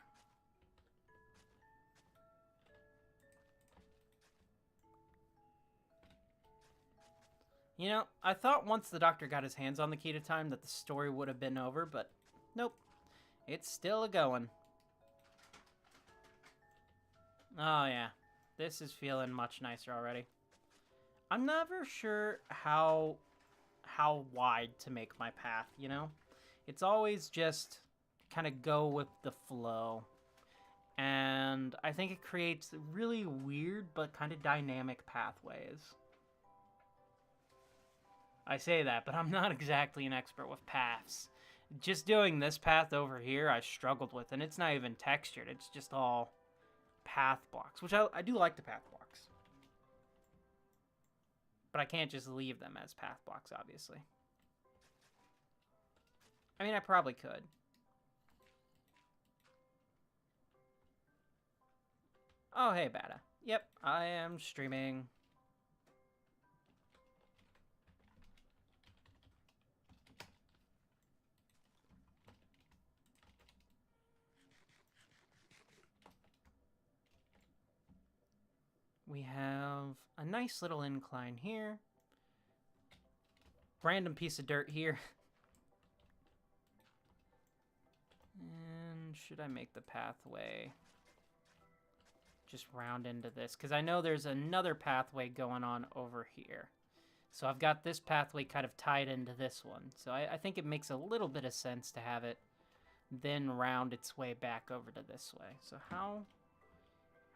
You know, I thought once the doctor got his hands on the key to time that the story would have been over, but nope. It's still a-going. Oh, yeah. This is feeling much nicer already. I'm never sure how wide to make my path, you know? It's always just kind of go with the flow. And I think it creates really weird but kind of dynamic pathways. I say that, but I'm not exactly an expert with paths. Just doing this path over here, I struggled with, and it's not even textured. It's just all path blocks, which I do like the path blocks. But I can't just leave them as path blocks, obviously. I mean, I probably could. Oh, hey, Bada. Yep, I am streaming. We have a nice little incline here. Random piece of dirt here. And should I make the pathway just round into this? Because I know there's another pathway going on over here. So I've got this pathway kind of tied into this one. So I think it makes a little bit of sense to have it then round its way back over to this way. So how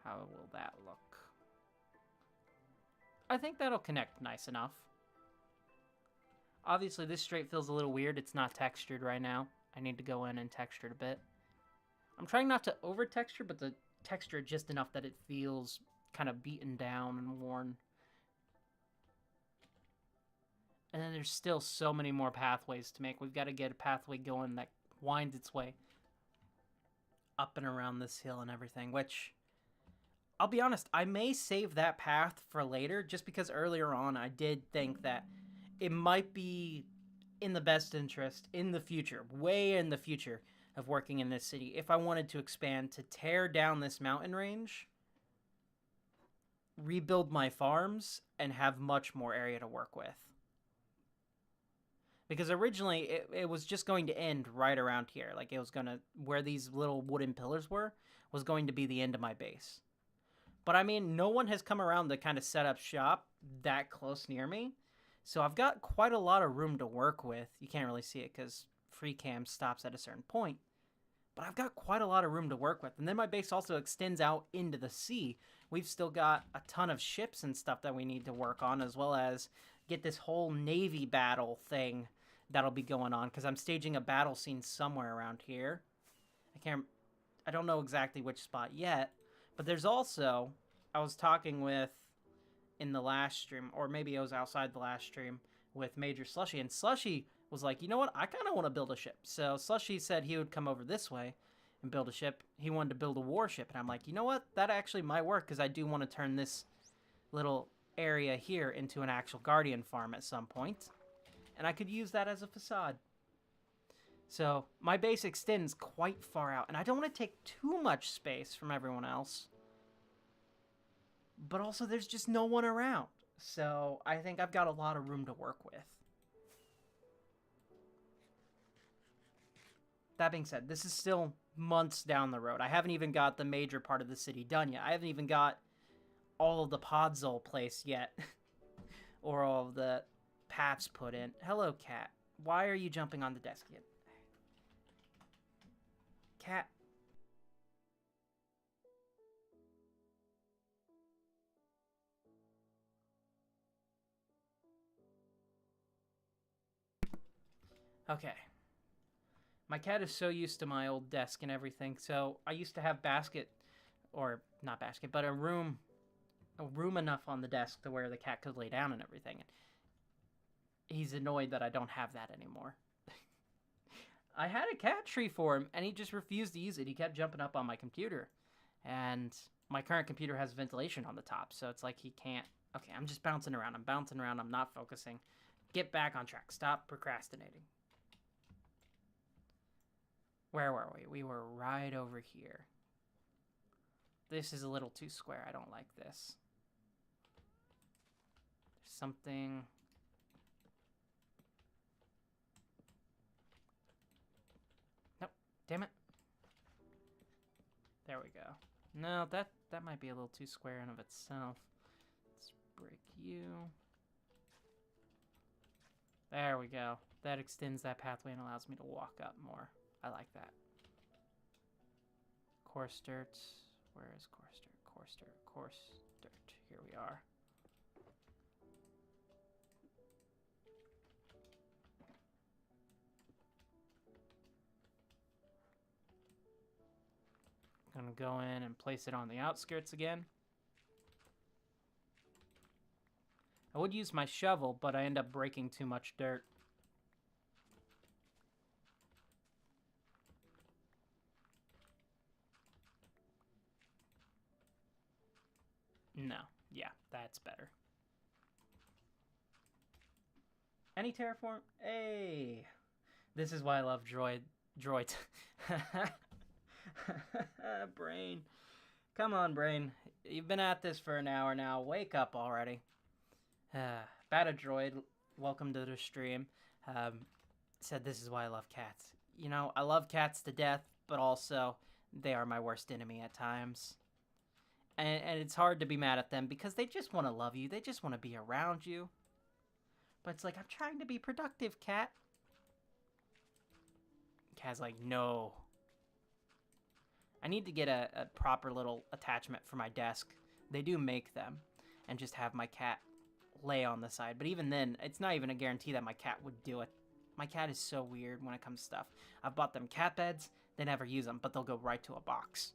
will that look? I think that'll connect nice enough. Obviously, this straight feels a little weird. It's not textured right now. I need to go in and texture it a bit. I'm trying not to over-texture, but to texture it just enough that it feels kind of beaten down and worn. And then there's still so many more pathways to make. We've got to get a pathway going that winds its way up and around this hill and everything, which, I'll be honest, I may save that path for later, just because earlier on I did think that it might be in the best interest in the future, way in the future, of working in this city, if I wanted to expand, to tear down this mountain range, rebuild my farms, and have much more area to work with. Because originally, it was just going to end right around here. Like, it was going to, where these little wooden pillars were, was going to be the end of my base. But I mean, no one has come around to kind of set up shop that close near me. So I've got quite a lot of room to work with. You can't really see it because free cam stops at a certain point. But I've got quite a lot of room to work with. And then my base also extends out into the sea. We've still got a ton of ships and stuff that we need to work on, as well as get this whole Navy battle thing that'll be going on, because I'm staging a battle scene somewhere around here. I don't know exactly which spot yet, but there's also, I was talking with, in the last stream, or maybe it was outside the last stream, with Major Slushy, and Slushy was like, you know what, I kind of want to build a ship. So Slushy said he would come over this way and build a ship. He wanted to build a warship, and I'm like, you know what, that actually might work, because I do want to turn this little area here into an actual Guardian farm at some point. And I could use that as a facade. So my base extends quite far out, and I don't want to take too much space from everyone else. But also, there's just no one around. So I think I've got a lot of room to work with. That being said, this is still months down the road. I haven't even got the major part of the city done yet. I haven't even got all of the podzol placed yet. Or all of the paths put in. Hello, cat. Why are you jumping on the desk yet? Cat. Okay. My cat is so used to my old desk and everything, so I used to have basket, or not basket, but a room enough on the desk to where the cat could lay down and everything. He's annoyed that I don't have that anymore. I had a cat tree for him, and he just refused to use it. He kept jumping up on my computer, and my current computer has ventilation on the top, so it's like he can't. Okay, I'm just bouncing around. I'm not focusing. Get back on track. Stop procrastinating. Where were we? We were right over here. This is a little too square. I don't like this. There's something... Nope. Damn it. There we go. No, that might be a little too square in of itself. Let's break you. There we go. That extends that pathway and allows me to walk up more. I like that. Coarse dirt. Where is coarse dirt? Coarse dirt. Coarse dirt. Here we are. I'm gonna go in and place it on the outskirts again. I would use my shovel, but I end up breaking too much dirt. No. Yeah, that's better. Any terraform? Hey! This is why I love droids. Brain. Come on, brain. You've been at this for an hour now. Wake up already. Bata Droid, welcome to the stream. Said this is why I love cats. You know, I love cats to death, but also they are my worst enemy at times. And it's hard to be mad at them because they just want to love you. They just want to be around you. But it's like, I'm trying to be productive, cat. Cat's like, no. I need to get a proper little attachment for my desk. They do make them. And just have my cat lay on the side. But even then, it's not even a guarantee that my cat would do it. My cat is so weird when it comes to stuff. I've bought them cat beds. They never use them, but they'll go right to a box.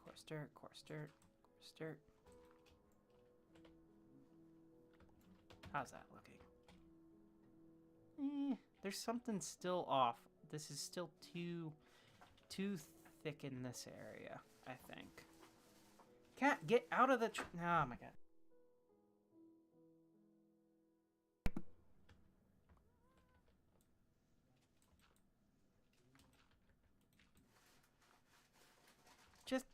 Coarse dirt, coarse dirt, coarse dirt. How's that looking? There's something still off. This is still too thick in this area, I think. Cat, get out of the... oh my god. Just...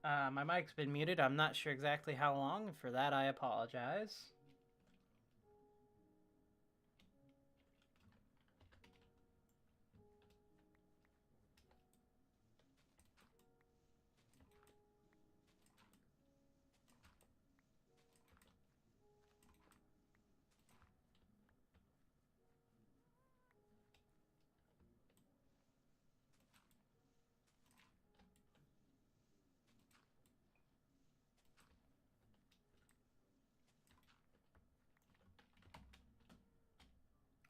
My mic's been muted. I'm not sure exactly how long. For that, I apologize.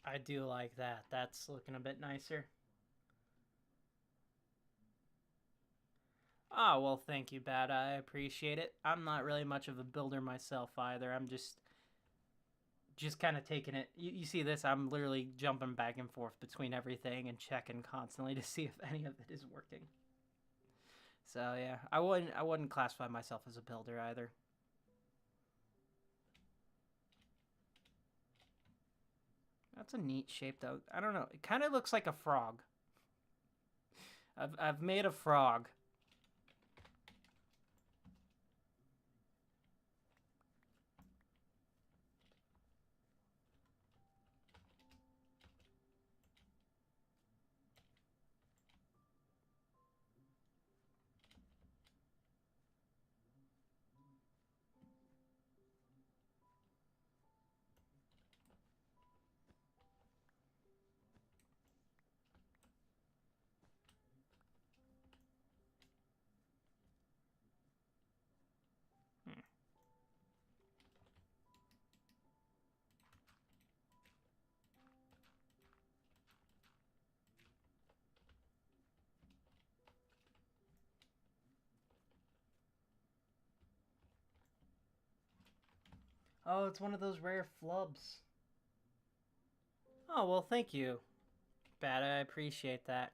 I do like that. That's looking a bit nicer. Oh, well, thank you, Bad. I appreciate it. I'm not really much of a builder myself either. I'm just kind of taking it. You see this? I'm literally jumping back and forth between everything and checking constantly to see if any of it is working. So yeah, I wouldn't classify myself as a builder either. That's a neat shape though. I don't know. It kind of looks like a frog. I've made a frog. Hmm. Oh, it's one of those rare flubs. Oh, well, thank you, Bad. I appreciate that.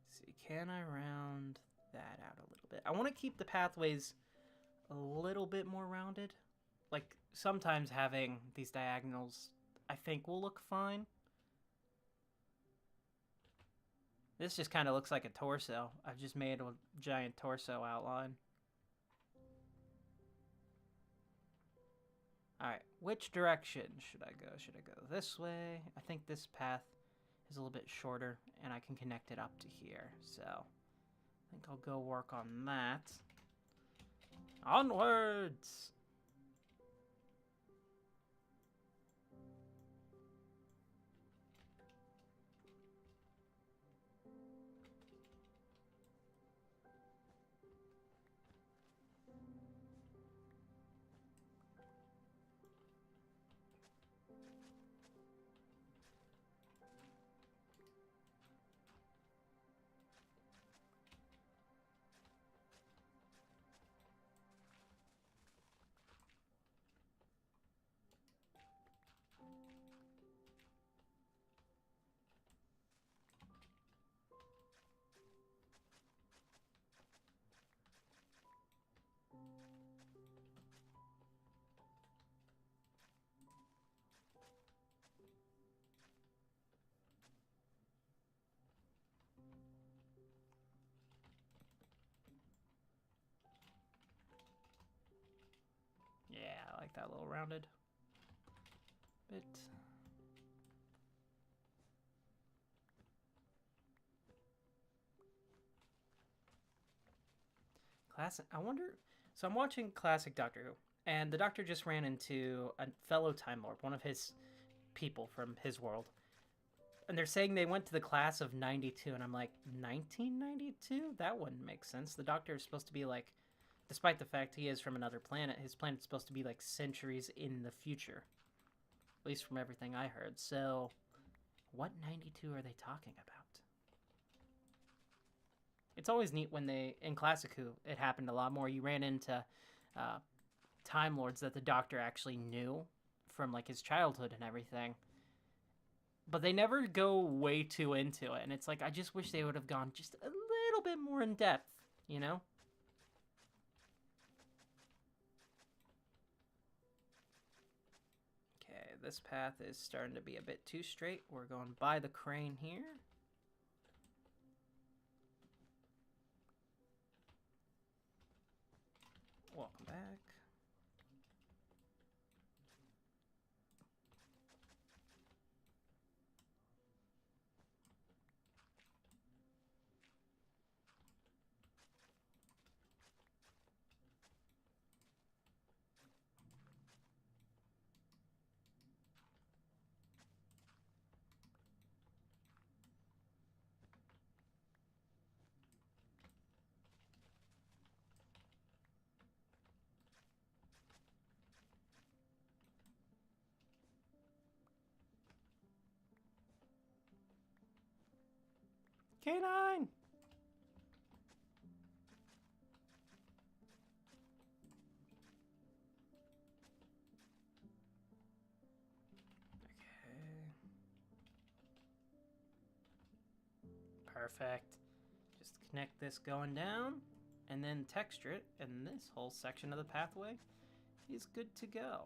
Let's see, can I round that out a little bit? I want to keep the pathways a little bit more rounded. Like, sometimes having these diagonals, I think, will look fine. This just kind of looks like a torso. I've just made a giant torso outline. Alright, which direction should I go? Should I go this way? I think this path is a little bit shorter, and I can connect it up to here. So, I think I'll go work on that. Onwards! Yeah, I like that little rounded bit. Classic. I wonder. So I'm watching classic Doctor Who, and the Doctor just ran into a fellow Time Lord, one of his people from his world, and they're saying they went to the class of '92, and I'm like, 1992? That wouldn't make sense. The Doctor is supposed to be like, despite the fact he is from another planet, his planet's supposed to be like centuries in the future, at least from everything I heard. So, what '92 are they talking about? It's always neat when they, in Classic Who, it happened a lot more. You ran into Time Lords that the Doctor actually knew from like his childhood and everything. But they never go way too into it. And it's like, I just wish they would have gone just a little bit more in depth, you know? Okay, this path is starting to be a bit too straight. We're going by the crane here. Welcome back. Canine! Okay. Perfect. Just connect this going down, and then texture it, and this whole section of the pathway is good to go.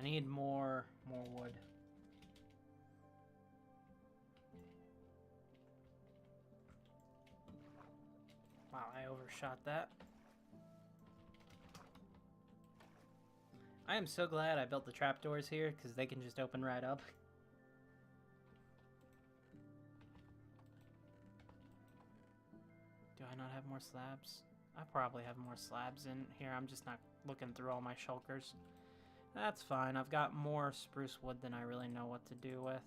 I need more wood. Wow, I overshot that. I am so glad I built the trapdoors here, because they can just open right up. Do I not have more slabs? I probably have more slabs in here. I'm just not looking through all my shulkers. That's fine. I've got more spruce wood than I really know what to do with.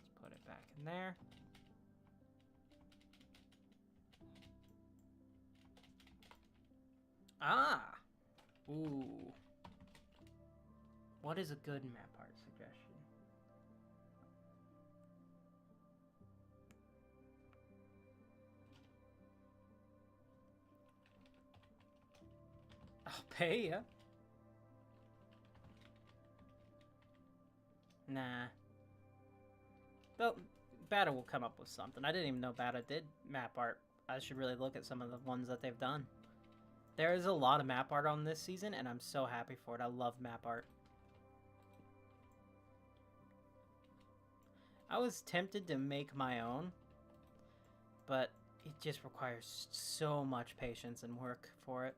Let's put it back in there. Ah! Ooh. What is a good map art suggestion? I'll pay ya. Nah. Though, Bata will come up with something. I didn't even know Bata did map art. I should really look at some of the ones that they've done. There is a lot of map art on this season, and I'm so happy for it. I love map art. I was tempted to make my own, but it just requires so much patience and work for it.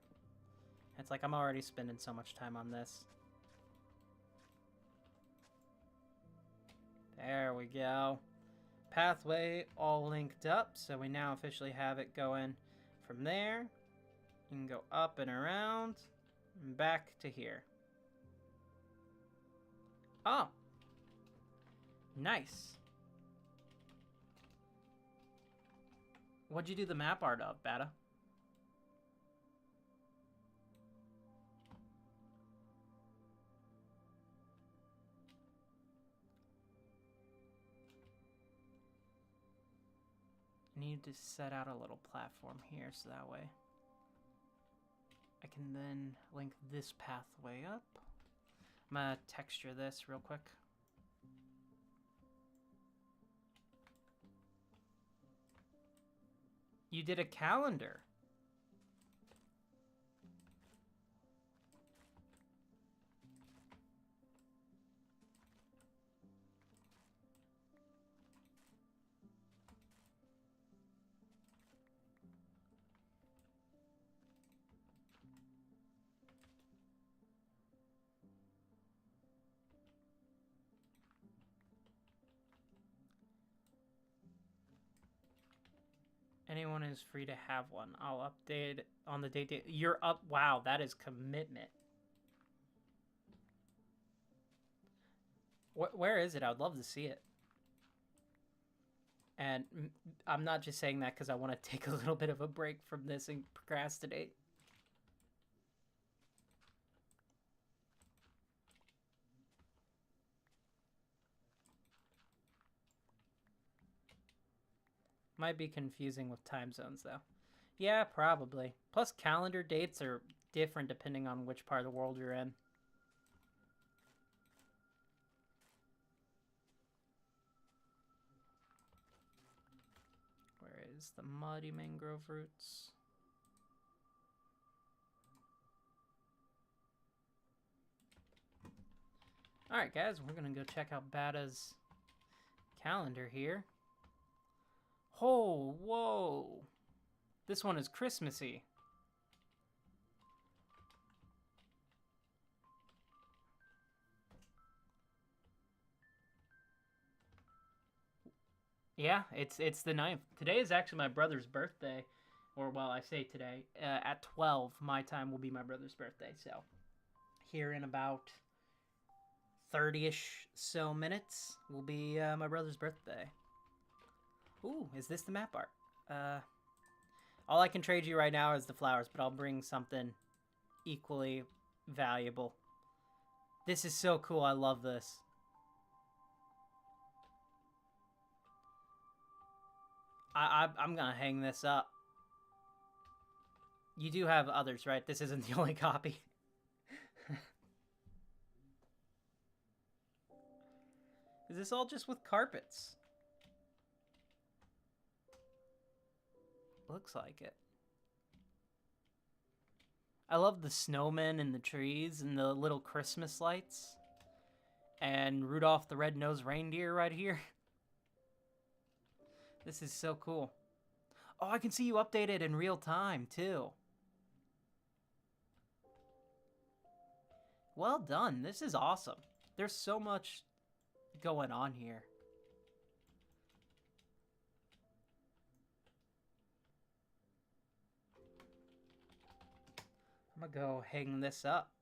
It's like I'm already spending so much time on this. There we go. Pathway all linked up, so we now officially have it going from there. You can go up and around, and back to here. Oh! Nice. What'd you do the map art of, Bata? I need to set out a little platform here so that way I can then link this pathway up. I'm gonna texture this real quick. You did a calendar. Anyone is free to have one. I'll update on the date. You're up. Wow, that is commitment. Where is it? I would love to see it. And I'm not just saying that because I want to take a little bit of a break from this and procrastinate. Might be confusing with time zones, though. Yeah, probably. Plus, calendar dates are different depending on which part of the world you're in. Where is the muddy mangrove roots? Alright, guys, we're gonna go check out Bada's calendar here. Oh, whoa! This one is Christmassy. Yeah, it's the 9th. Today is actually my brother's birthday. Or, well, I say today. At 12, my time will be my brother's birthday. So, here in about 30-ish so minutes will be my brother's birthday. Ooh, is this the map art? All I can trade you right now is the flowers, but I'll bring something equally valuable. This is so cool. I love this. I'm gonna hang this up. You do have others, right? This isn't the only copy. Is this all just with carpets? Looks like it. I love the snowmen and the trees and the little Christmas lights. And Rudolph the Red-Nosed Reindeer right here. This is so cool. Oh, I can see you updated in real time, too. Well done. This is awesome. There's so much going on here. I'm gonna go hang this up.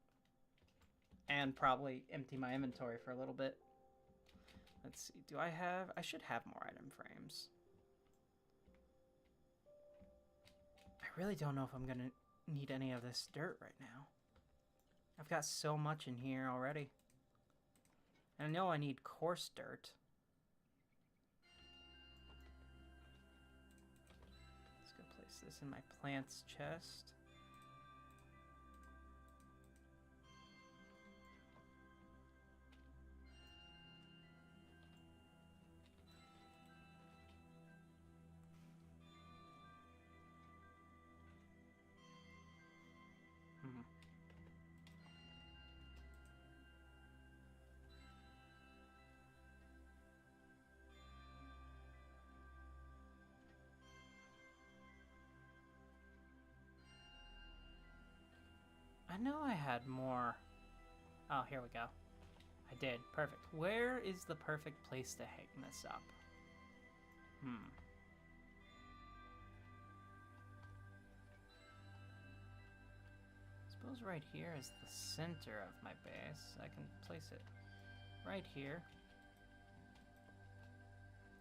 And probably empty my inventory for a little bit. Let's see. Do I have... I should have more item frames. I really don't know if I'm gonna need any of this dirt right now. I've got so much in here already. And I know I need coarse dirt. Let's go place this in my plants chest. I know I had more. Oh, here we go. I did. Perfect. Where is the perfect place to hang this up? Suppose right here is the center of my base. I can place it right here.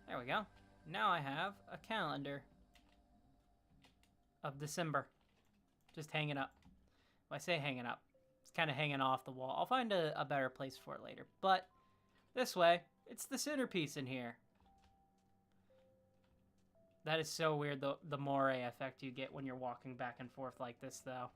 There we go. Now I have a calendar of December. Just hanging up. Well, I say hanging up. It's kind of hanging off the wall. I'll find a better place for it later. But this way, it's the centerpiece in here. That is so weird, the moire effect you get when you're walking back and forth like this, though.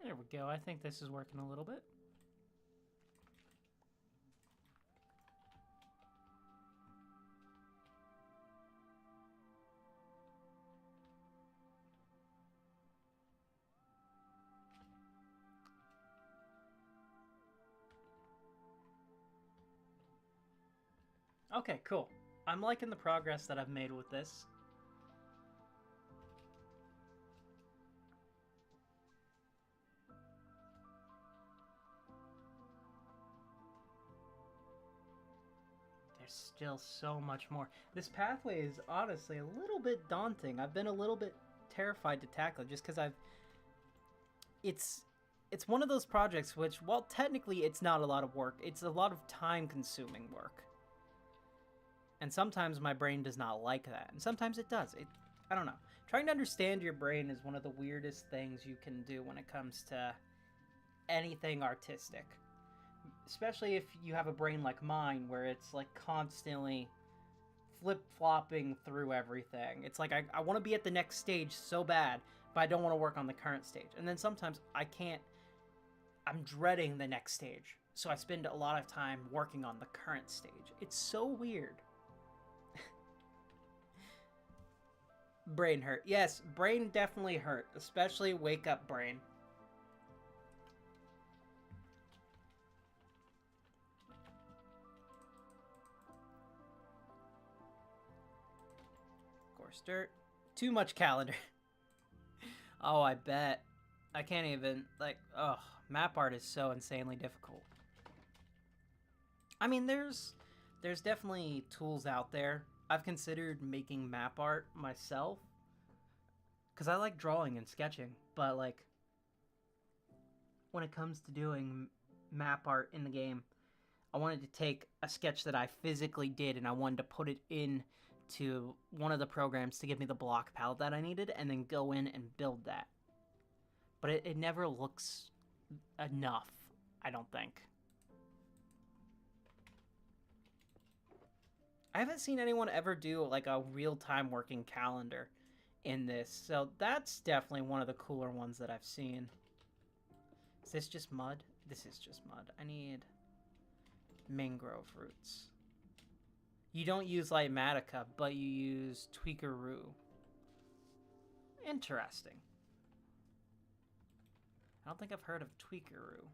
There we go. I think this is working a little bit. Okay, cool. I'm liking the progress that I've made with this. There's still so much more. This pathway is honestly a little bit daunting. I've been a little bit terrified to tackle it just because it's one of those projects which, while technically it's not a lot of work, it's a lot of time-consuming work. And sometimes my brain does not like that, and sometimes it does. I don't know. Trying to understand your brain is one of the weirdest things you can do when it comes to anything artistic. Especially if you have a brain like mine, where it's like constantly flip-flopping through everything. It's like I want to be at the next stage so bad, but I don't want to work on the current stage. And then sometimes I can't. I'm dreading the next stage, so I spend a lot of time working on the current stage. It's so weird. Brain hurt. Yes, brain definitely hurt, especially wake up brain. Coarse dirt. Too much calendar. Oh, I bet. I can't even, like, ugh, map art is so insanely difficult. I mean, there's definitely tools out there. I've considered making map art myself because I like drawing and sketching, but like when it comes to doing map art in the game, I wanted to take a sketch that I physically did and I wanted to put it in to one of the programs to give me the block palette that I needed and then go in and build that. But it never looks enough, I don't think. I haven't seen anyone ever do like a real-time working calendar in this, so that's definitely one of the cooler ones that I've seen. Is this just mud? This is just mud. I need mangrove roots. You don't use Lightmatica, but you use Tweakeroo. Interesting. I don't think I've heard of Tweakeroo.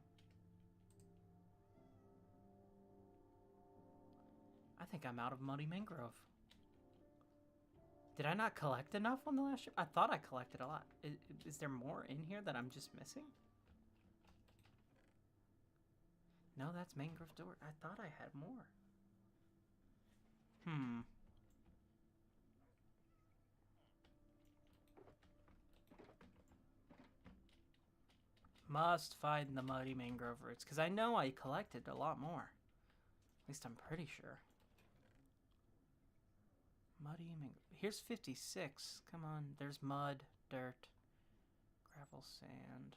I think I'm out of muddy mangrove. Did I not collect enough on the last trip? I thought I collected a lot. Is there more in here that I'm just missing? No, that's mangrove door. I thought I had more. Must find the muddy mangrove roots, because I know I collected a lot more. At least I'm pretty sure. Muddy mangrove. Here's 56. Come on, there's mud, dirt, gravel, sand.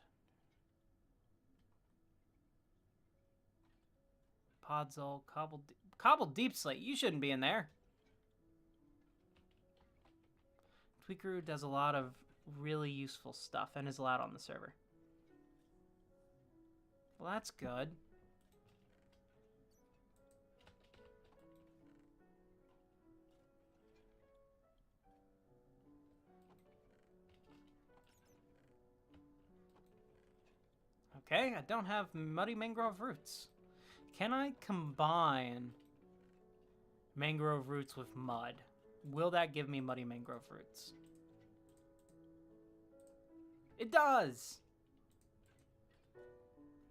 Podzol, cobbled deep slate. You shouldn't be in there. Tweakeroo does a lot of really useful stuff and is allowed on the server. Well, that's good. Okay, I don't have muddy mangrove roots. Can I combine mangrove roots with mud? Will that give me muddy mangrove roots? It does!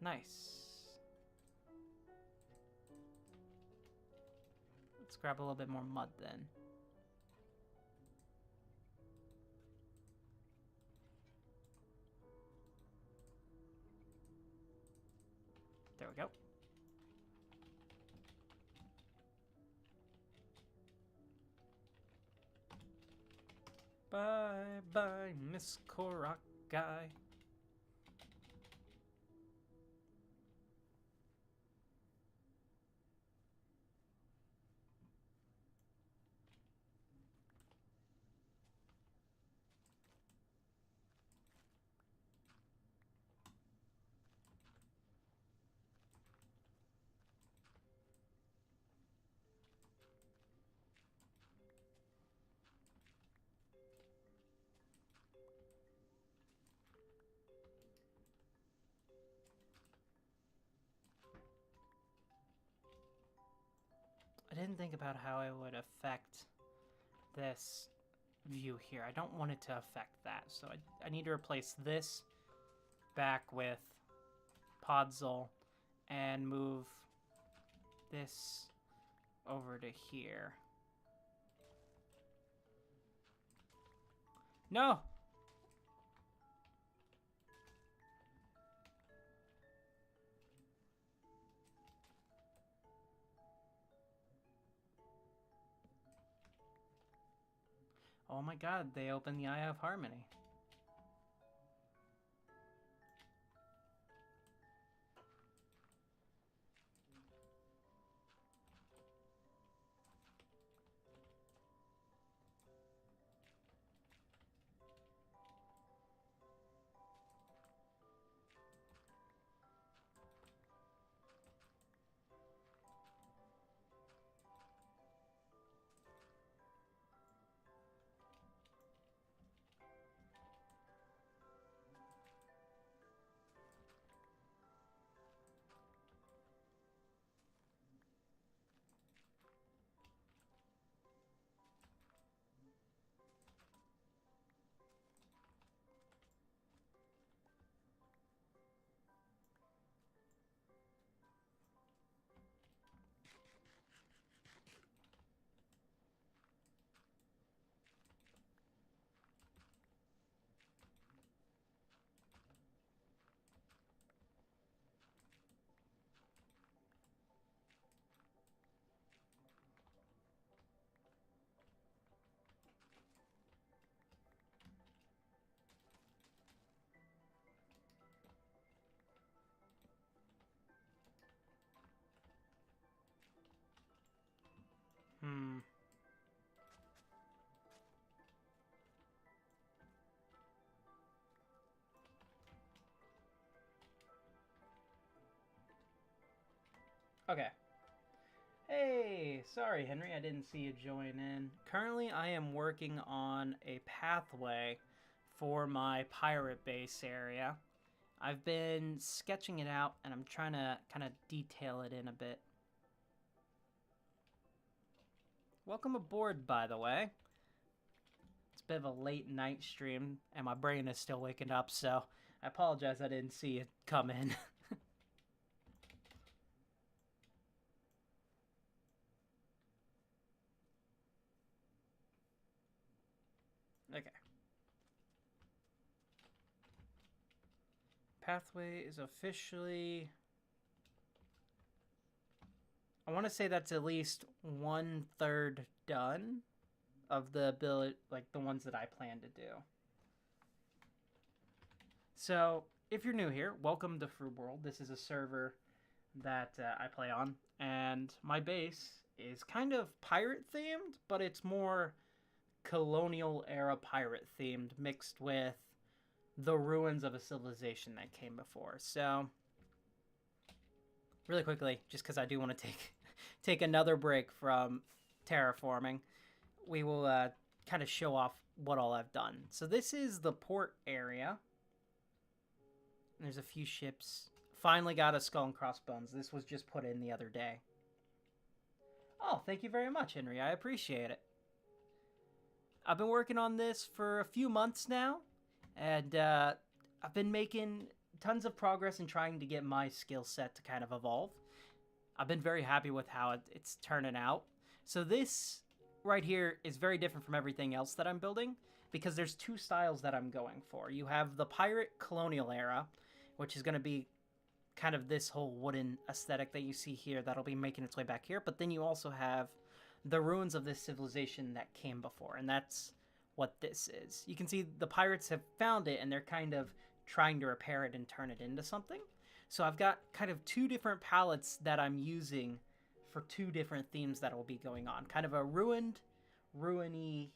Nice. Let's grab a little bit more mud then. There we go. Bye-bye, Miss Korok guy. didn't think about how it would affect this view here. I don't want it to affect that, so I need to replace this back with Podzol and move this over to here. No! Oh my god, they opened the Eye of Harmony. Okay. Hey, sorry, Henry, I didn't see you join in. Currently, I am working on a pathway for my pirate base area. I've been sketching it out, and I'm trying to kind of detail it in a bit. Welcome aboard, by the way. It's a bit of a late night stream, and my brain is still waking up, so I apologize I didn't see it come in. Okay. Pathway is officially... I want to say that's at least 1/3 done of the ability, like the ones that I plan to do. So, if you're new here, welcome to Fruit World. This is a server that I play on, and my base is kind of pirate themed, but it's more colonial era pirate themed mixed with the ruins of a civilization that came before. So really quickly, just because I do want to take another break from terraforming, we will kind of show off what all I've done. So this is the port area. There's a few ships. Finally got a skull and crossbones. This was just put in the other day. Oh, thank you very much, Henry. I appreciate it. I've been working on this for a few months now, and I've been making tons of progress in trying to get my skill set to kind of evolve. I've been very happy with how it's turning out. So this right here is very different from everything else that I'm building, because there's two styles that I'm going for. You have the pirate colonial era, which is going to be kind of this whole wooden aesthetic that you see here that'll be making its way back here, but then you also have the ruins of this civilization that came before, and that's what this is. You can see the pirates have found it, and they're kind of trying to repair it and turn it into something. So I've got kind of two different palettes that I'm using for two different themes that will be going on. Kind of a ruiny,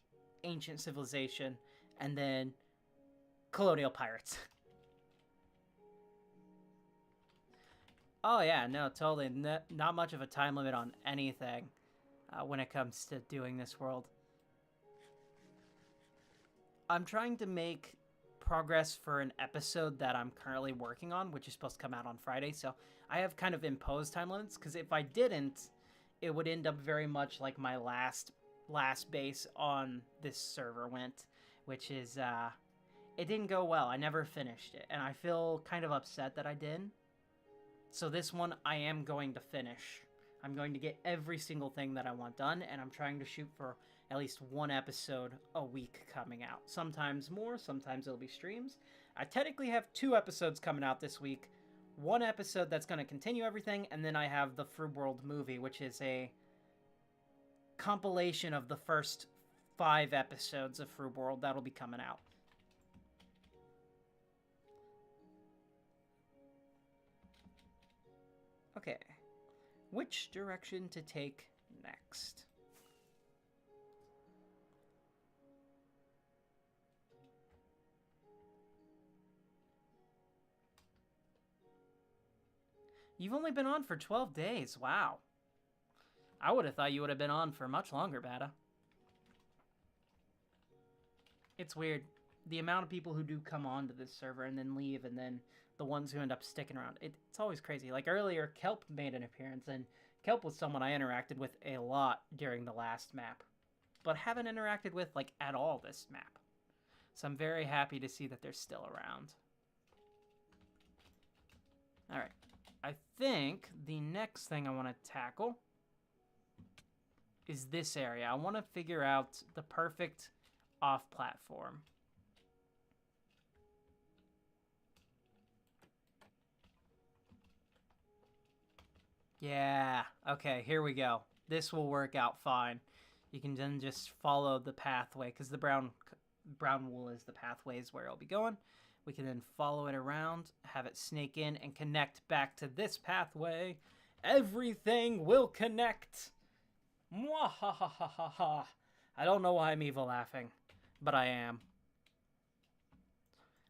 ancient civilization, and then colonial pirates. Oh yeah, no, totally. Not much of a time limit on anything. When it comes to doing this world. I'm trying to make progress for an episode that I'm currently working on, which is supposed to come out on Friday, so I have kind of imposed time limits, because if I didn't, it would end up very much like my last base on this server went, which is it didn't go well. I never finished it, and I feel kind of upset that I did. So this one I am going to finish. I'm going to get every single thing that I want done, and I'm trying to shoot for at least one episode a week coming out. Sometimes more, sometimes it'll be streams. I technically have 2 episodes coming out this week. One episode that's going to continue everything, and then I have the Fruit World movie, which is a compilation of the first 5 episodes of Fruit World that'll be coming out. Okay, which direction to take next? You've only been on for 12 days, wow. I would have thought you would have been on for much longer, Bada. It's weird. The amount of people who do come on to this server and then leave, and then the ones who end up sticking around. It's always crazy. Like earlier, Kelp made an appearance, and Kelp was someone I interacted with a lot during the last map, but haven't interacted with, like, at all this map. So I'm very happy to see that they're still around. Alright. I think the next thing I want to tackle is this area. I want to figure out the perfect off-platform. Yeah, okay, here we go. This will work out fine. You can then just follow the pathway, because the brown wool is the pathways where it'll be going. We can then follow it around, have it snake in, and connect back to this pathway. Everything will connect! Mwahahaha. I don't know why I'm evil laughing, but I am.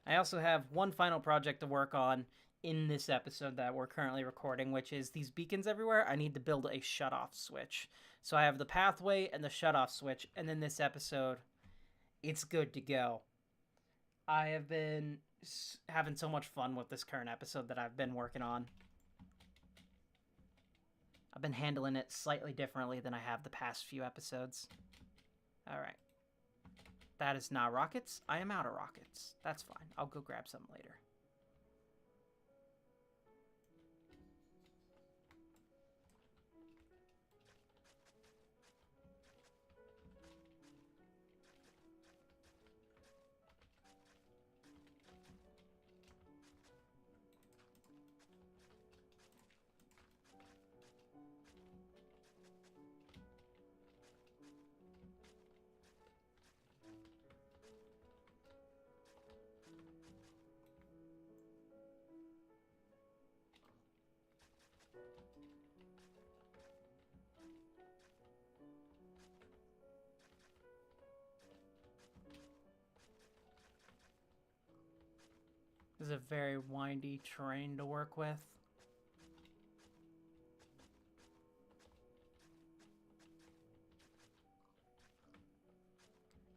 I also have one final project to work on in this episode that we're currently recording, which is these beacons everywhere. I need to build a shutoff switch. So I have the pathway and the shutoff switch, and then this episode, it's good to go. I have been having so much fun with this current episode that I've been working on. I've been handling it slightly differently than I have the past few episodes. Alright. That is not rockets. I am out of rockets. That's fine. I'll go grab some later. This is a very windy terrain to work with.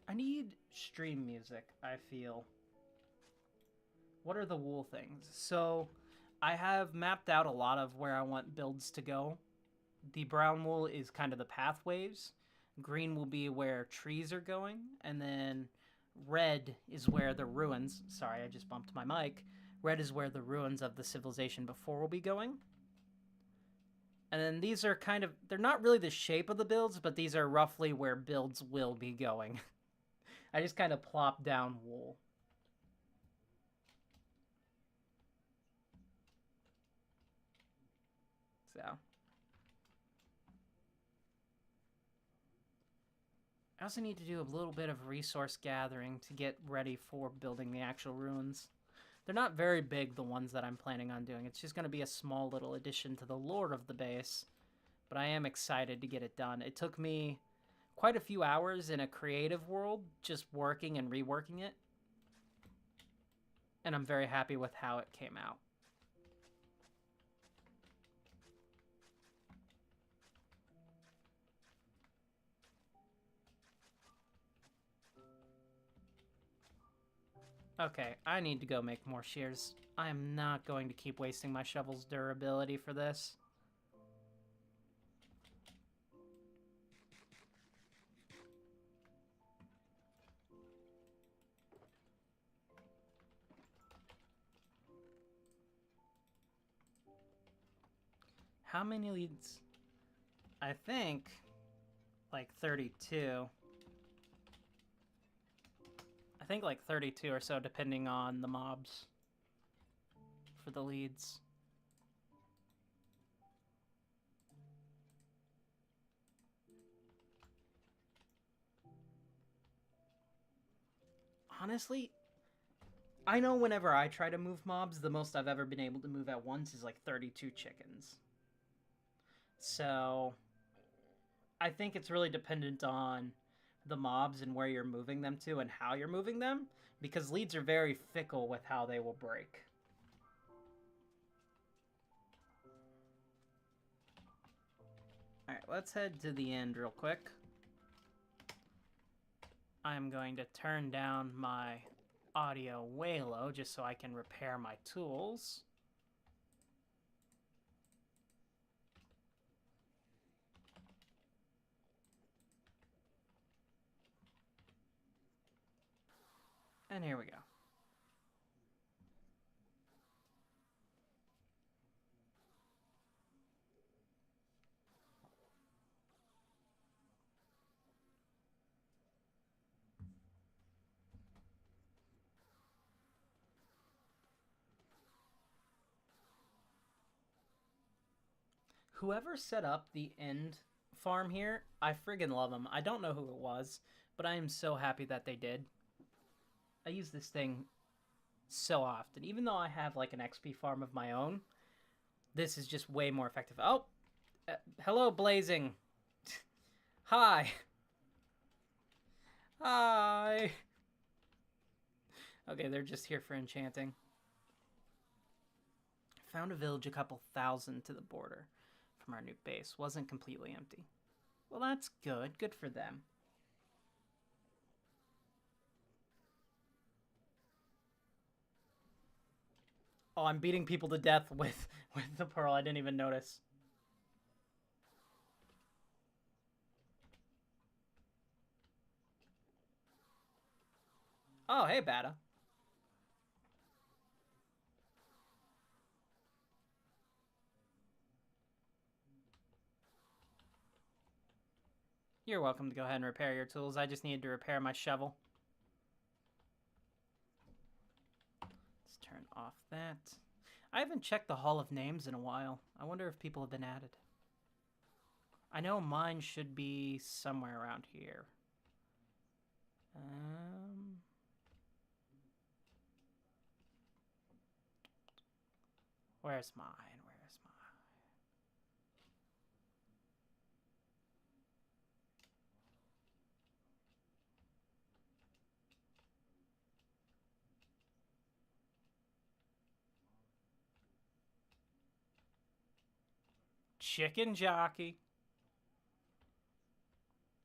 I need stream music, I feel. What are the wool things? So, I have mapped out a lot of where I want builds to go. The brown wool is kind of the pathways. Green will be where trees are going. And then red is where the ruins... Sorry, I just bumped my mic. Red is where the ruins of the civilization before will be going. And then these are kind of... They're not really the shape of the builds, but these are roughly where builds will be going. I just kind of plop down wool. So. I also need to do a little bit of resource gathering to get ready for building the actual ruins. They're not very big, the ones that I'm planning on doing. It's just going to be a small little addition to the lore of the base. But I am excited to get it done. It took me quite a few hours in a creative world just working and reworking it. And I'm very happy with how it came out. Okay, I need to go make more shears. I am not going to keep wasting my shovel's durability for this. How many leads? I think like 32. I think like 32 or so, depending on the mobs for the leads. Honestly, I know whenever I try to move mobs, the most I've ever been able to move at once is like 32 chickens. So I think it's really dependent on the mobs and where you're moving them to and how you're moving them, because leads are very fickle with how they will break. Alright, let's head to the end real quick. I'm going to turn down my audio way low just so I can repair my tools. And here we go. Whoever set up the end farm here, I friggin' love them. I don't know who it was, but I am so happy that they did. I use this thing so often. Even though I have like an XP farm of my own, this is just way more effective. Oh, hello, Blazing. Hi. Hi. Okay, they're just here for enchanting. Found a village a couple thousand to the border from our new base. Wasn't completely empty. Well, that's good. Good for them. Oh, I'm beating people to death with the pearl. I didn't even notice. Oh, hey, Bada. You're welcome to go ahead and repair your tools. I just needed to repair my shovel. Let's turn off that. I haven't checked the Hall of Names in a while. I wonder if people have been added. I know mine should be somewhere around here. Where's mine? Where's mine? Chicken jockey.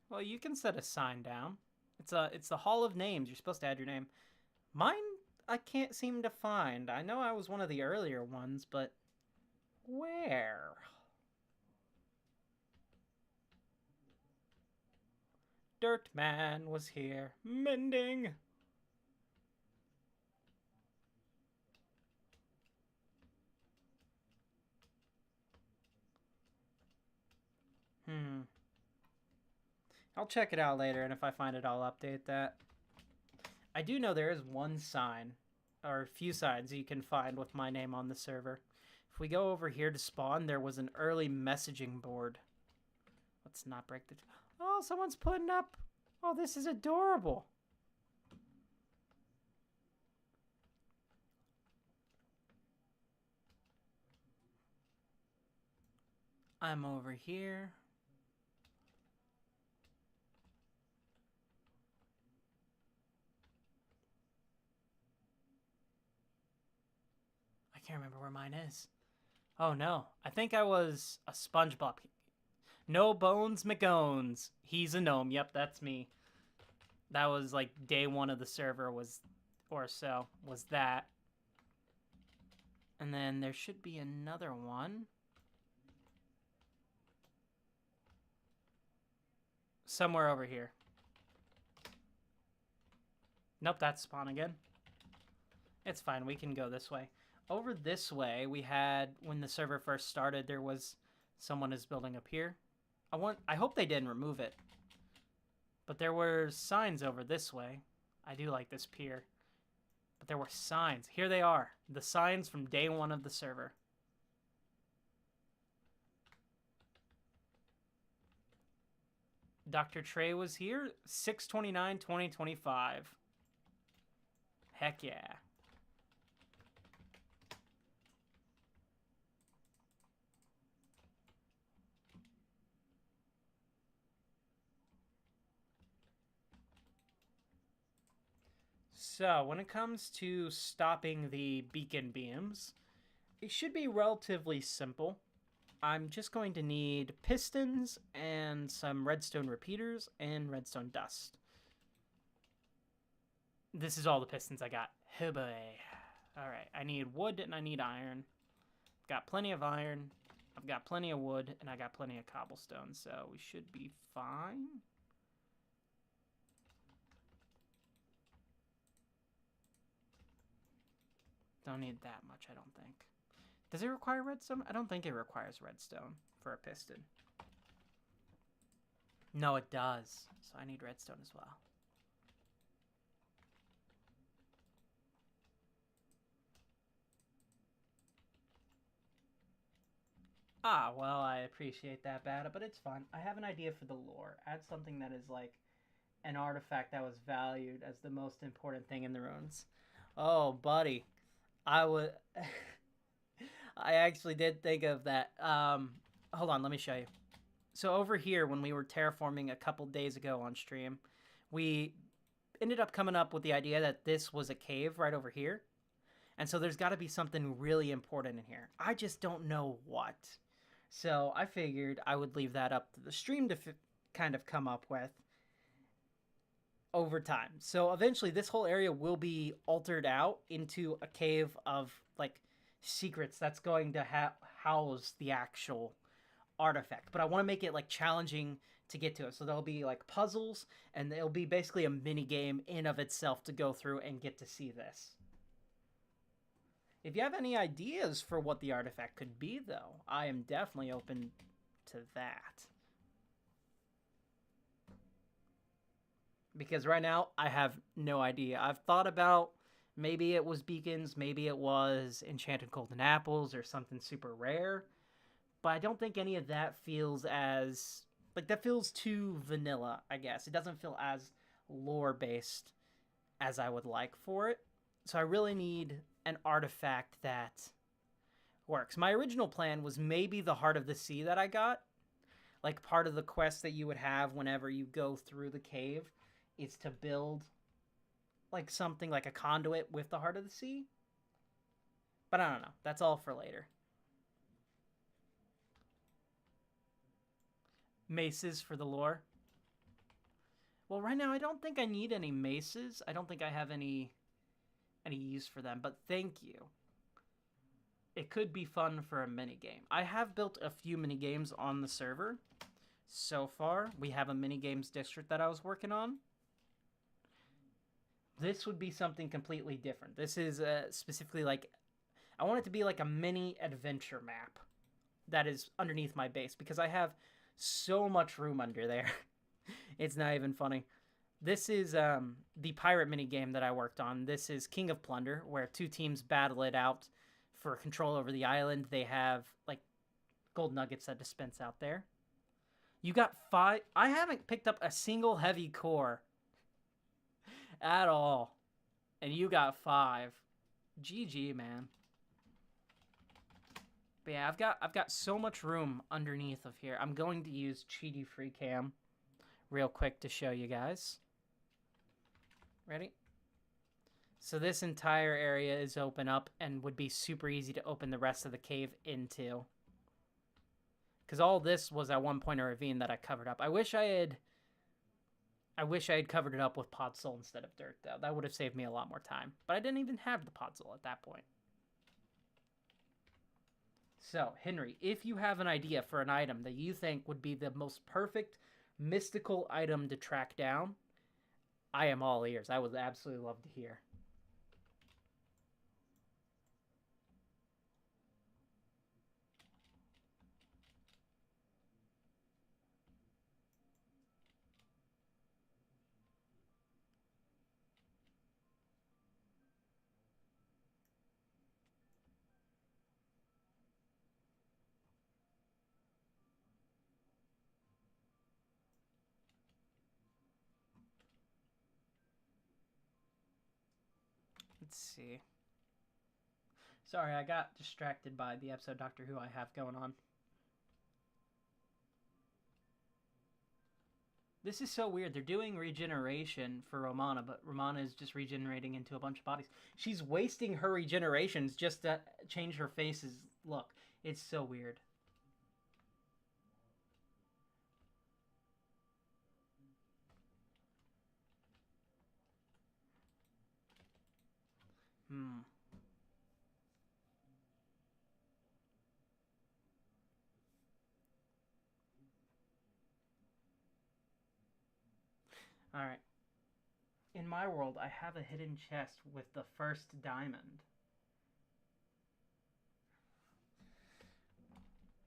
Well, you can set a sign down. It's the Hall of Names. You're supposed to add your name. Mine, I can't seem to find. I know I was one of the earlier ones, but where? Dirt Man was here, mending. I'll check it out later, and if I find it, I'll update that. I do know there is one sign, or a few signs you can find with my name on the server. If we go over here to spawn, there was an early messaging board. Let's not break the... Oh, someone's putting up... Oh, this is adorable. I'm over here. I can't remember where mine is. Oh, no. I think I was a SpongeBob. No Bones McGones. He's a gnome. Yep, that's me. That was like day one of the server was that. And then there should be another one. Somewhere over here. Nope, that's spawn again. It's fine, we can go this way. Over this way, we had, when the server first started, there was Someone is building up here. I hope they didn't remove it. But there were signs over this way. I do like this pier. But there were signs. Here they are. The signs from day one of the server. Dr. Trey was here. 6/29/2025. Heck yeah. So, when it comes to stopping the beacon beams, it should be relatively simple. I'm just going to need pistons and some redstone repeaters and redstone dust. This is all the pistons I got. Oh boy. Alright, I need wood and I need iron. Got plenty of iron. I've got plenty of wood and I got plenty of cobblestone, so we should be fine. Don't need that much, I don't think. Does it require redstone? I don't think it requires redstone for a piston. No, it does. So I need redstone as well. Ah, well, I appreciate that, Bada, but it's fun. I have an idea for the lore. Add something that is like an artifact that was valued as the most important thing in the ruins. Oh, buddy. I would... I actually did think of that. Hold on, let me show you. So over here, when we were terraforming a couple days ago on stream, we ended up coming up with the idea that this was a cave right over here. And so there's got to be something really important in here. I just don't know what. So I figured I would leave that up to the stream to kind of come up with over time. So eventually this whole area will be altered out into a cave of like secrets that's going to house the actual artifact. But I want to make it like challenging to get to it. So there'll be like puzzles and it'll be basically a mini game in of itself to go through and get to see this. If you have any ideas for what the artifact could be, though, I am definitely open to that. Because right now, I have no idea. I've thought about maybe it was beacons, maybe it was enchanted golden apples or something super rare. But I don't think any of that feels as... like, that feels too vanilla, I guess. It doesn't feel as lore-based as I would like for it. So I really need an artifact that works. My original plan was maybe the Heart of the Sea that I got. Like, part of the quest that you would have whenever you go through the cave is to build, like, something like a conduit with the Heart of the Sea. But I don't know. That's all for later. Maces for the lore. Well, right now I don't think I need any maces. I don't think I have any use for them, but thank you. It could be fun for a minigame. I have built a few minigames on the server so far. We have a minigames district that I was working on. This would be something completely different. This is specifically like, I want it to be like a mini adventure map that is underneath my base because I have so much room under there. It's not even funny. This is the pirate minigame that I worked on. This is King of Plunder, where two teams battle it out for control over the island. They have, like, gold nuggets that dispense out there. You got 5... I haven't picked up a single heavy core at all. And you got 5. GG, man. But yeah, I've got so much room underneath of here. I'm going to use Cheaty Free Cam real quick to show you guys. Ready? So this entire area is open up and would be super easy to open the rest of the cave into. Because all this was at one point a ravine that I covered up. I wish I had covered it up with podzol instead of dirt, though. That would have saved me a lot more time. But I didn't even have the podzol at that point. So, Henry, if you have an idea for an item that you think would be the most perfect mystical item to track down, I am all ears. I would absolutely love to hear. Let's see. Sorry, I got distracted by the episode Doctor Who I have going on. This is so weird. They're doing regeneration for Romana, but Romana is just regenerating into a bunch of bodies. She's wasting her regenerations just to change her face's look. It's so weird. Alright. In my world, I have a hidden chest with the first diamond.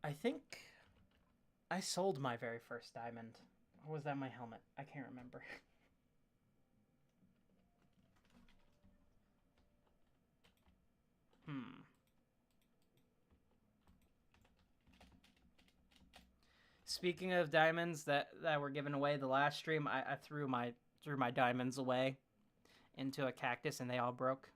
I think I sold my very first diamond. Or was that my helmet? I can't remember. Speaking of diamonds that were given away the last stream, I threw my diamonds away into a cactus and they all broke.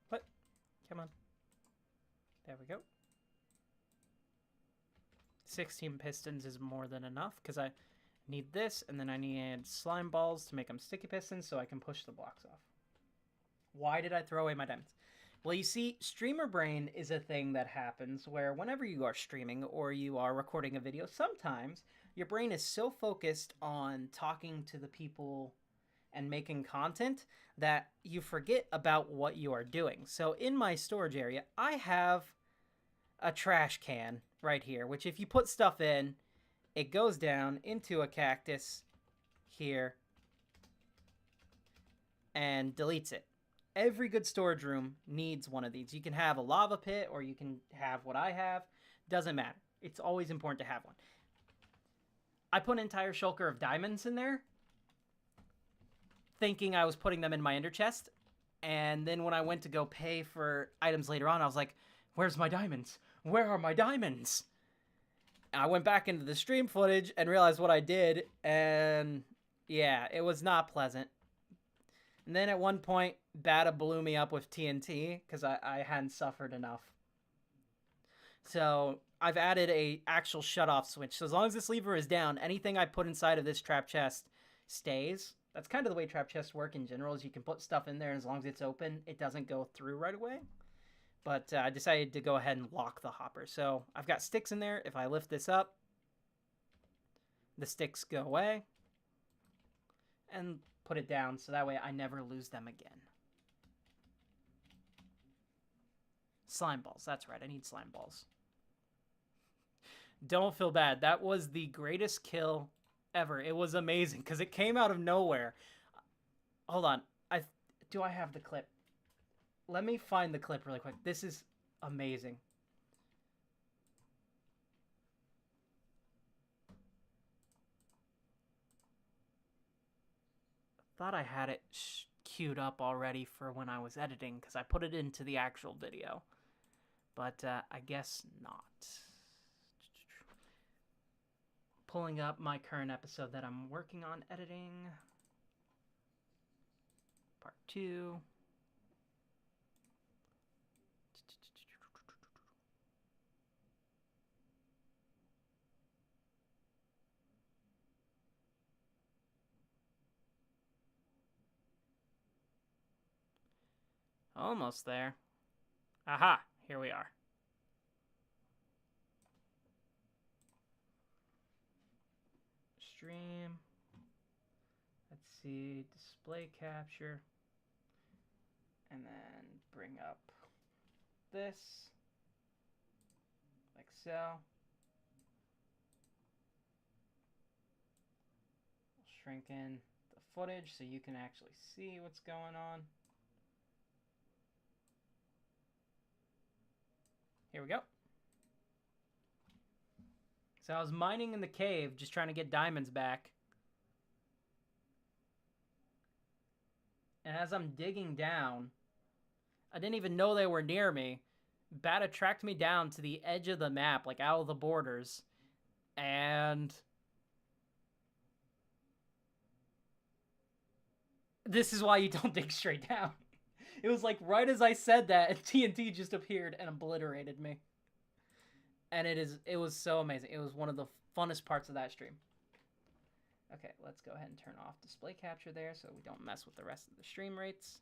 What? Come on. There we go. 16 pistons is more than enough because I need this, and then I need slime balls to make them sticky pistons so I can push the blocks off. Why did I throw away my diamonds? Well, you see, streamer brain is a thing that happens where whenever you are streaming or you are recording a video, sometimes your brain is so focused on talking to the people and making content that you forget about what you are doing. So in my storage area, I have a trash can right here, which if you put stuff in, it goes down into a cactus here and deletes it. Every good storage room needs one of these. You can have a lava pit or you can have what I have. Doesn't matter. It's always important to have one. I put an entire shulker of diamonds in there, thinking I was putting them in my ender chest. And then when I went to go pay for items later on, I was like, where's my diamonds? Where are my diamonds? I went back into the stream footage and realized what I did. And yeah, it was not pleasant. And then at one point, Bata blew me up with TNT because I hadn't suffered enough. So I've added a actual shut-off switch. So as long as this lever is down, anything I put inside of this trap chest stays. That's kind of the way trap chests work in general, is you can put stuff in there, and as long as it's open, it doesn't go through right away. But I decided to go ahead and lock the hopper. So I've got sticks in there. If I lift this up, the sticks go away. And put it down so that way I never lose them again. Slime balls. That's right. I need slime balls. Don't feel bad. That was the greatest kill ever. It was amazing because it came out of nowhere. Hold on. Do I have the clip? Let me find the clip really quick. This is amazing. Thought I had it queued up already for when I was editing because I put it into the actual video. But I guess not. Pulling up my current episode that I'm working on editing. Part 2. Almost there. Aha! Here we are. Stream. Let's see. Display capture. And then bring up this. Like so. I'll shrink in the footage so you can actually see what's going on. Here we go. So I was mining in the cave, just trying to get diamonds back. And as I'm digging down, I didn't even know they were near me. Bata tracked me down to the edge of the map, like out of the borders. And this is why you don't dig straight down. It was like right as I said that, TNT just appeared and obliterated me. And it was so amazing. It was one of the funnest parts of that stream. Okay, let's go ahead and turn off display capture there so we don't mess with the rest of the stream rates.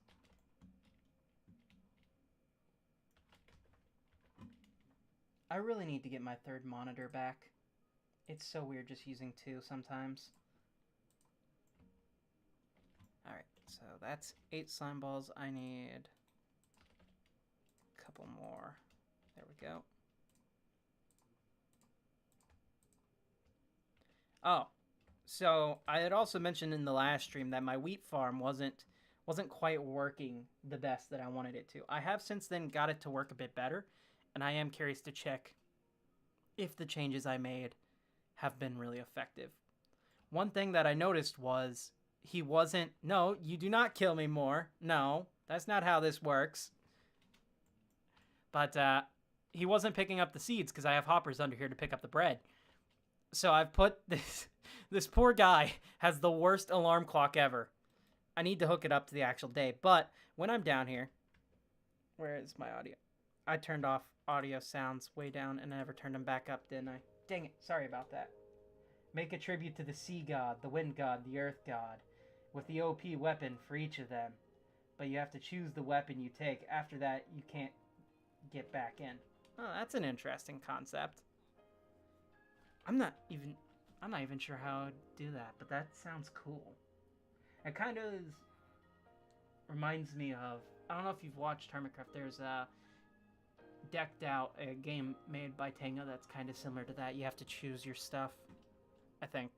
I really need to get my third monitor back. It's so weird just using two sometimes. Alright, so that's 8 slime balls. I need a couple more. There we go. Oh, so I had also mentioned in the last stream that my wheat farm wasn't quite working the best that I wanted it to. I have since then got it to work a bit better, and I am curious to check if the changes I made have been really effective. One thing that I noticed was he wasn't... No, you do not kill me more. No, that's not how this works. But he wasn't picking up the seeds because I have hoppers under here to pick up the bread. So I've put this... This poor guy has the worst alarm clock ever. I need to hook it up to the actual day. But when I'm down here... Where is my audio? I turned off audio sounds way down and I never turned them back up, didn't I? Dang it. Sorry about that. Make a tribute to the sea god, the wind god, the earth god, with the OP weapon for each of them. But you have to choose the weapon you take. After that, you can't get back in. Oh, that's an interesting concept. I'm not even sure how to do that, but that sounds cool. It kind of reminds me of... I don't know if you've watched Hermitcraft. There's a Decked Out, a game made by Tango that's kind of similar to that. You have to choose your stuff, I think.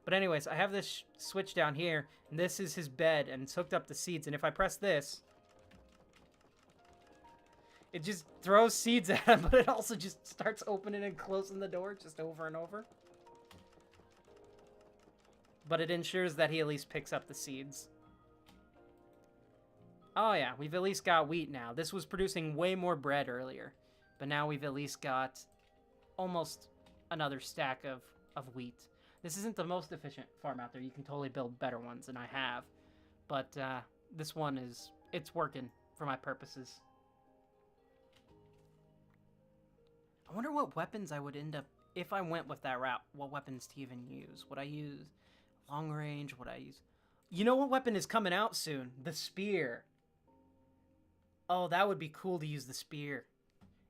But anyways, I have this switch down here, and this is his bed, and it's hooked up to seeds. And if I press this, it just throws seeds at him, but it also just starts opening and closing the door just over and over. But it ensures that he at least picks up the seeds. Oh yeah, we've at least got wheat now. This was producing way more bread earlier. But now we've at least got almost another stack of wheat. This isn't the most efficient farm out there. You can totally build better ones than I have. But this one it's working for my purposes. I wonder what weapons I would end up, if I went with that route, what weapons to even use. Would I use long range? Would I use... You know what weapon is coming out soon? The spear. Oh, that would be cool to use the spear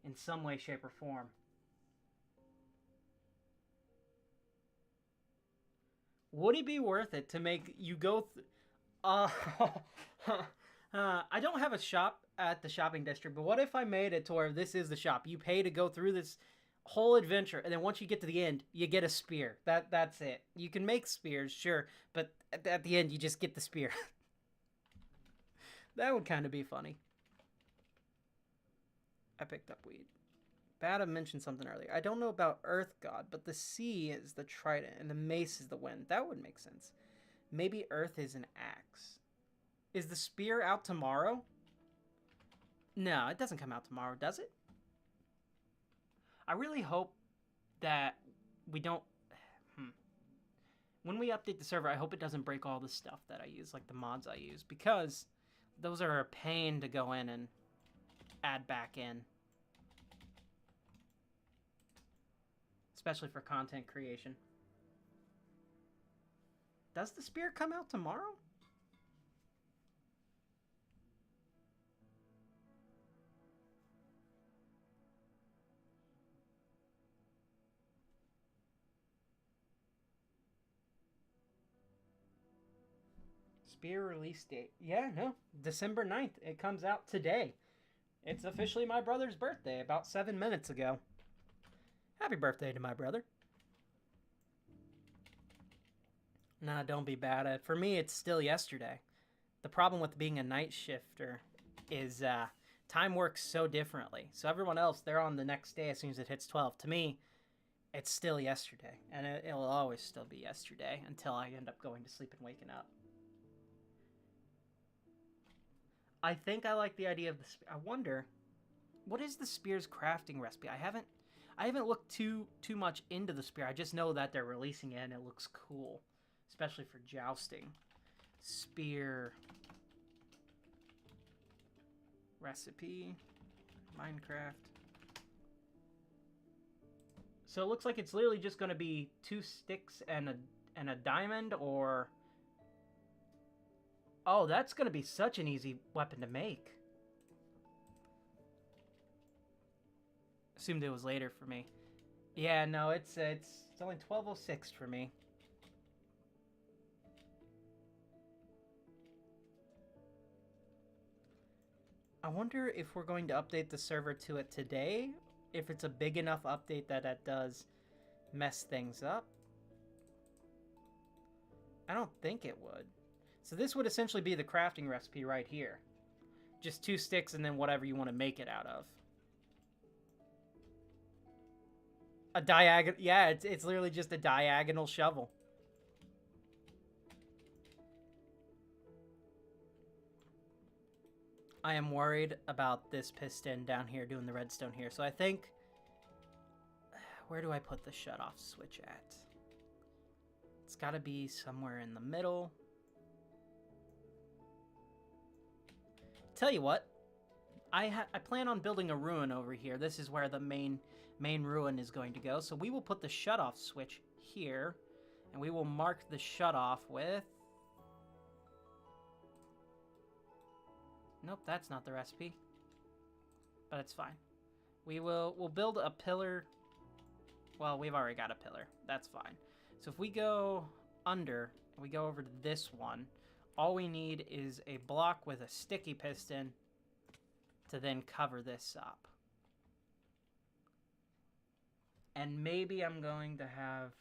in some way, shape, or form. Would it be worth it to make you go... I don't have a shop at the shopping district, but what if I made it to where this is the shop? You pay to go through this whole adventure, and then once you get to the end, you get a spear. That's it. You can make spears, sure, but at the end, you just get the spear. That would kind of be funny. I picked up weed. Bada mentioned something earlier. I don't know about Earth God, but the sea is the trident, and the mace is the wind. That would make sense. Maybe Earth is an axe. Is the spear out tomorrow? No, it doesn't come out tomorrow, does it? I really hope that we don't... When we update the server, I hope it doesn't break all the stuff that I use, like the mods I use, because those are a pain to go in and add back in. Especially for content creation. Does the spear come out tomorrow? Spear release date. Yeah, no. December 9th. It comes out today. It's officially my brother's birthday about 7 minutes ago. Happy birthday to my brother. Nah, don't be bad at it. For me, it's still yesterday. The problem with being a night shifter is Time works so differently. So everyone else, they're on the next day as soon as it hits 12. To me, it's still yesterday. And it'll always still be yesterday until I end up going to sleep and waking up. I think I like the idea of the... I wonder, what is the spear's crafting recipe? I haven't looked too much into the spear. I just know that they're releasing it and it looks cool. Especially for jousting. Spear... recipe, Minecraft. So it looks like it's literally just going to be 2 sticks and a diamond, or... Oh, that's going to be such an easy weapon to make. Assumed it was later for me. Yeah, no, it's only 12:06 for me. I wonder if we're going to update the server to it today, if it's a big enough update that it does mess things up. I don't think it would. So this would essentially be the crafting recipe right here. Just 2 sticks and then whatever you want to make it out of. A diagonal... Yeah, it's literally just a diagonal shovel. I am worried about this piston down here doing the redstone here. So I think... Where do I put the shut-off switch at? It's got to be somewhere in the middle. Tell you what. I plan on building a ruin over here. This is where the main ruin is going to go. So we will put the shut-off switch here. And we will mark the shut-off with... Nope, that's not the recipe. But it's fine. We'll build a pillar. Well, we've already got a pillar. That's fine. So if we go under, we go over to this one, all we need is a block with a sticky piston to then cover this up. And maybe I'm going to have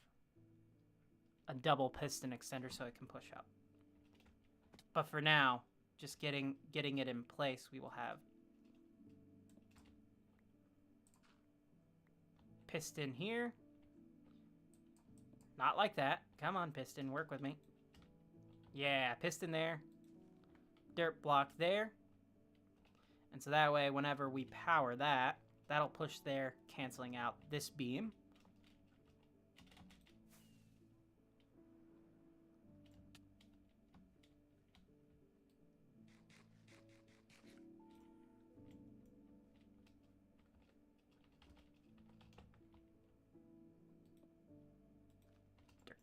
a double piston extender so it can push up. But for now, just getting it in place, we will have piston here. Not like that. Come on, piston, work with me. Yeah, piston there. Dirt block there. And so that way, whenever we power that, that'll push there, canceling out this beam.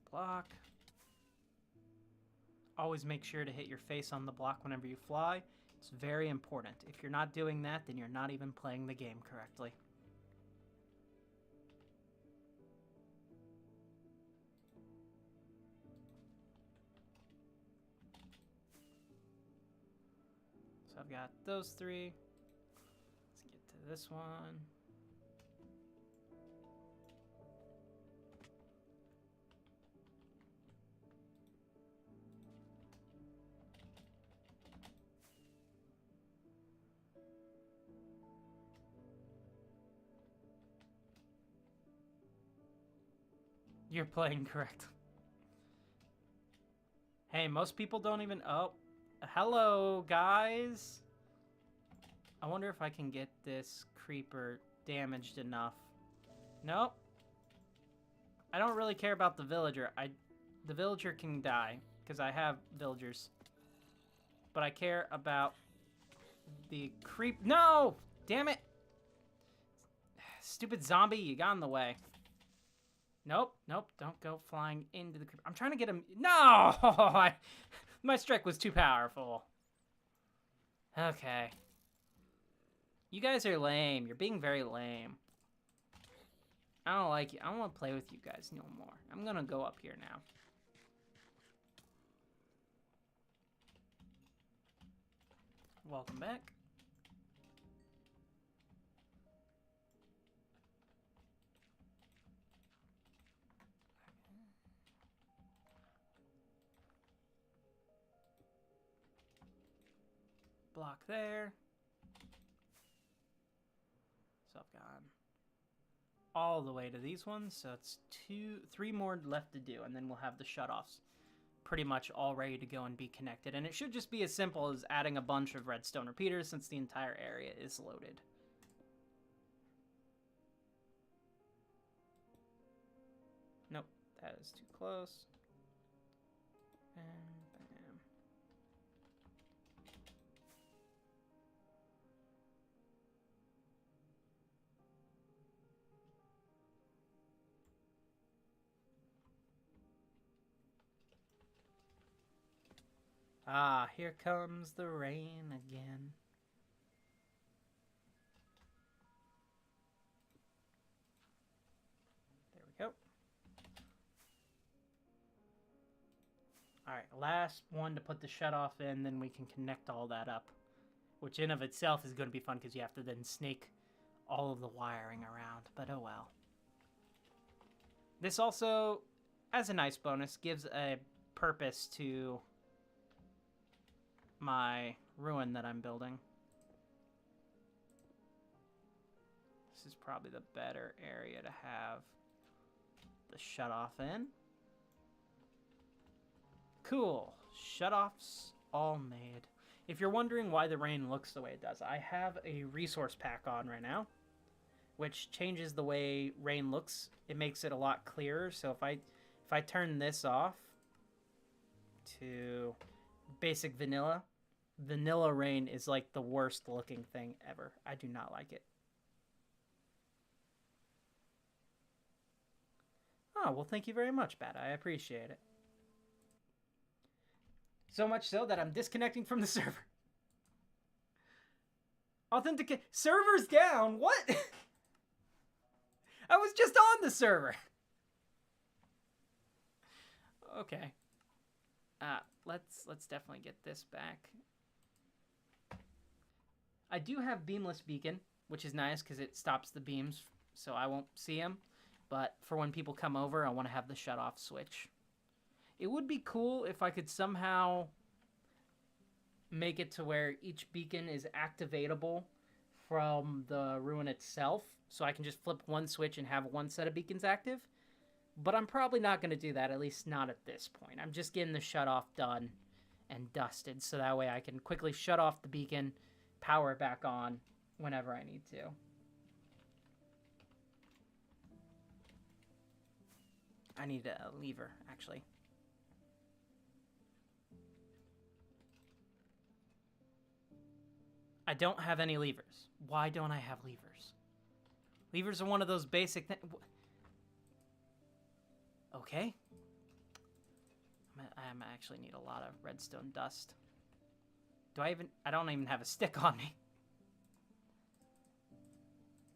Block. Always make sure to hit your face on the block whenever you fly. It's very important. If you're not doing that, then you're not even playing the game correctly. So I've got those 3. Let's get to this one. You're playing correct. Hey, most people don't even... Oh, hello, guys. I wonder if I can get this creeper damaged enough. Nope. I don't really care about the villager. The villager can die, because I have villagers. But I care about the creep... No! Damn it! Stupid zombie, you got in the way. Nope, nope, don't go flying into the creeper. I'm trying to get him... No! My strike was too powerful. Okay. You guys are lame. You're being very lame. I don't like you. I don't want to play with you guys no more. I'm gonna go up here now. Welcome back. Block there. all the way to these ones, so it's 3 more left to do, and then we'll have the shutoffs pretty much all ready to go and be connected. And it should just be as simple as adding a bunch of redstone repeaters since the entire area is loaded. Nope, that is too close. And bam. Ah, here comes the rain again. There we go. Alright, last one to put the shutoff in, then we can connect all that up. Which in of itself is going to be fun because you have to then snake all of the wiring around, but oh well. This also, as a nice bonus, gives a purpose to my ruin that I'm building. This is probably the better area to have the shutoff in. Cool. Shutoffs all made. If you're wondering why the rain looks the way it does, I have a resource pack on right now, which changes the way rain looks. It makes it a lot clearer. So if I turn this off to basic vanilla, vanilla rain is like the worst looking thing ever. I do not like it. Oh, well, thank you very much, Bat. I appreciate it. So much so that I'm disconnecting from the server. Authenticate. Server's down. What? I was just on the server. Okay. Let's definitely get this back. I do have beamless beacon, which is nice because it stops the beams, so I won't see them. But for when people come over, I want to have the shut-off switch. It would be cool if I could somehow make it to where each beacon is activatable from the ruin itself, so I can just flip one switch and have one set of beacons active. But I'm probably not going to do that, at least not at this point. I'm just getting the shut-off done and dusted, so that way I can quickly shut off the beacon, power it back on whenever I need to. I need a lever, actually. I don't have any levers. Why don't I have levers? Levers are one of those basic things. Okay. I actually need a lot of redstone dust. I don't even have a stick on me.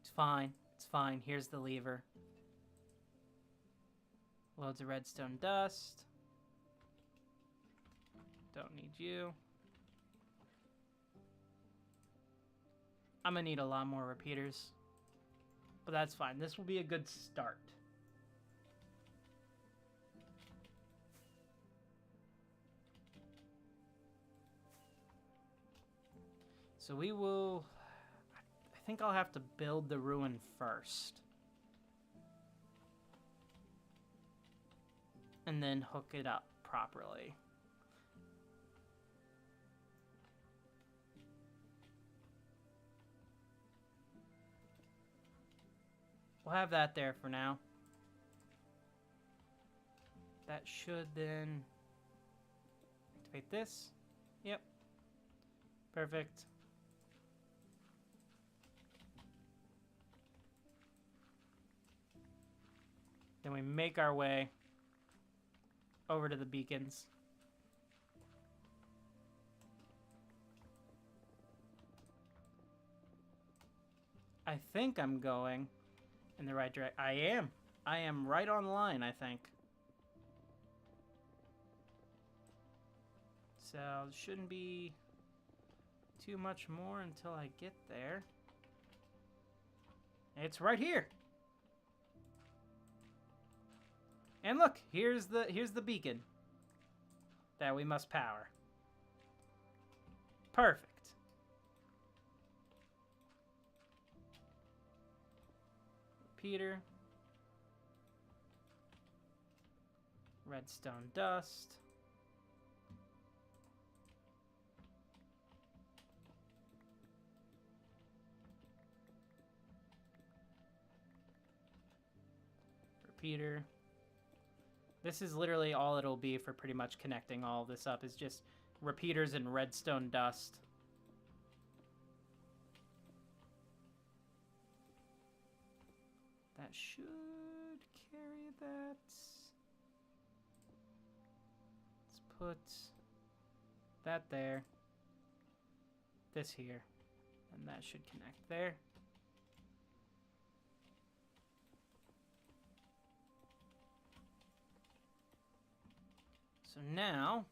It's fine. It's fine. Here's the lever. Loads of redstone dust. Don't need you. I'm gonna need a lot more repeaters. But that's fine. This will be a good start. So we will... I think I'll have to build the ruin first. And then hook it up properly. We'll have that there for now. That should then activate this. Yep. Perfect. Then we make our way over to the beacons. I think I'm going in the right direction. I am. I am right on line, I think. So it shouldn't be too much more until I get there. It's right here. And look, here's the beacon that we must power. Perfect. Repeater. Redstone dust. Repeater. This is literally all it'll be for pretty much connecting all of this up, is just repeaters and redstone dust. That should carry that. Let's put that there. This here. And that should connect there. So now,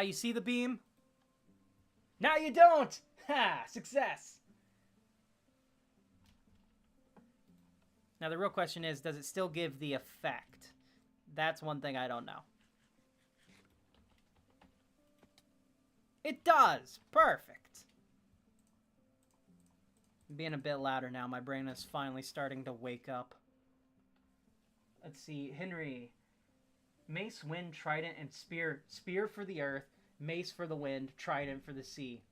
you see the beam? Now you don't! Ha! Success! Now the real question is, does it still give the effect? That's one thing I don't know. It does! Perfect! I'm being a bit louder now. My brain is finally starting to wake up. Let's see. Henry. Mace, wind, trident, and spear. Spear for the earth. Mace for the wind. Trident for the sea.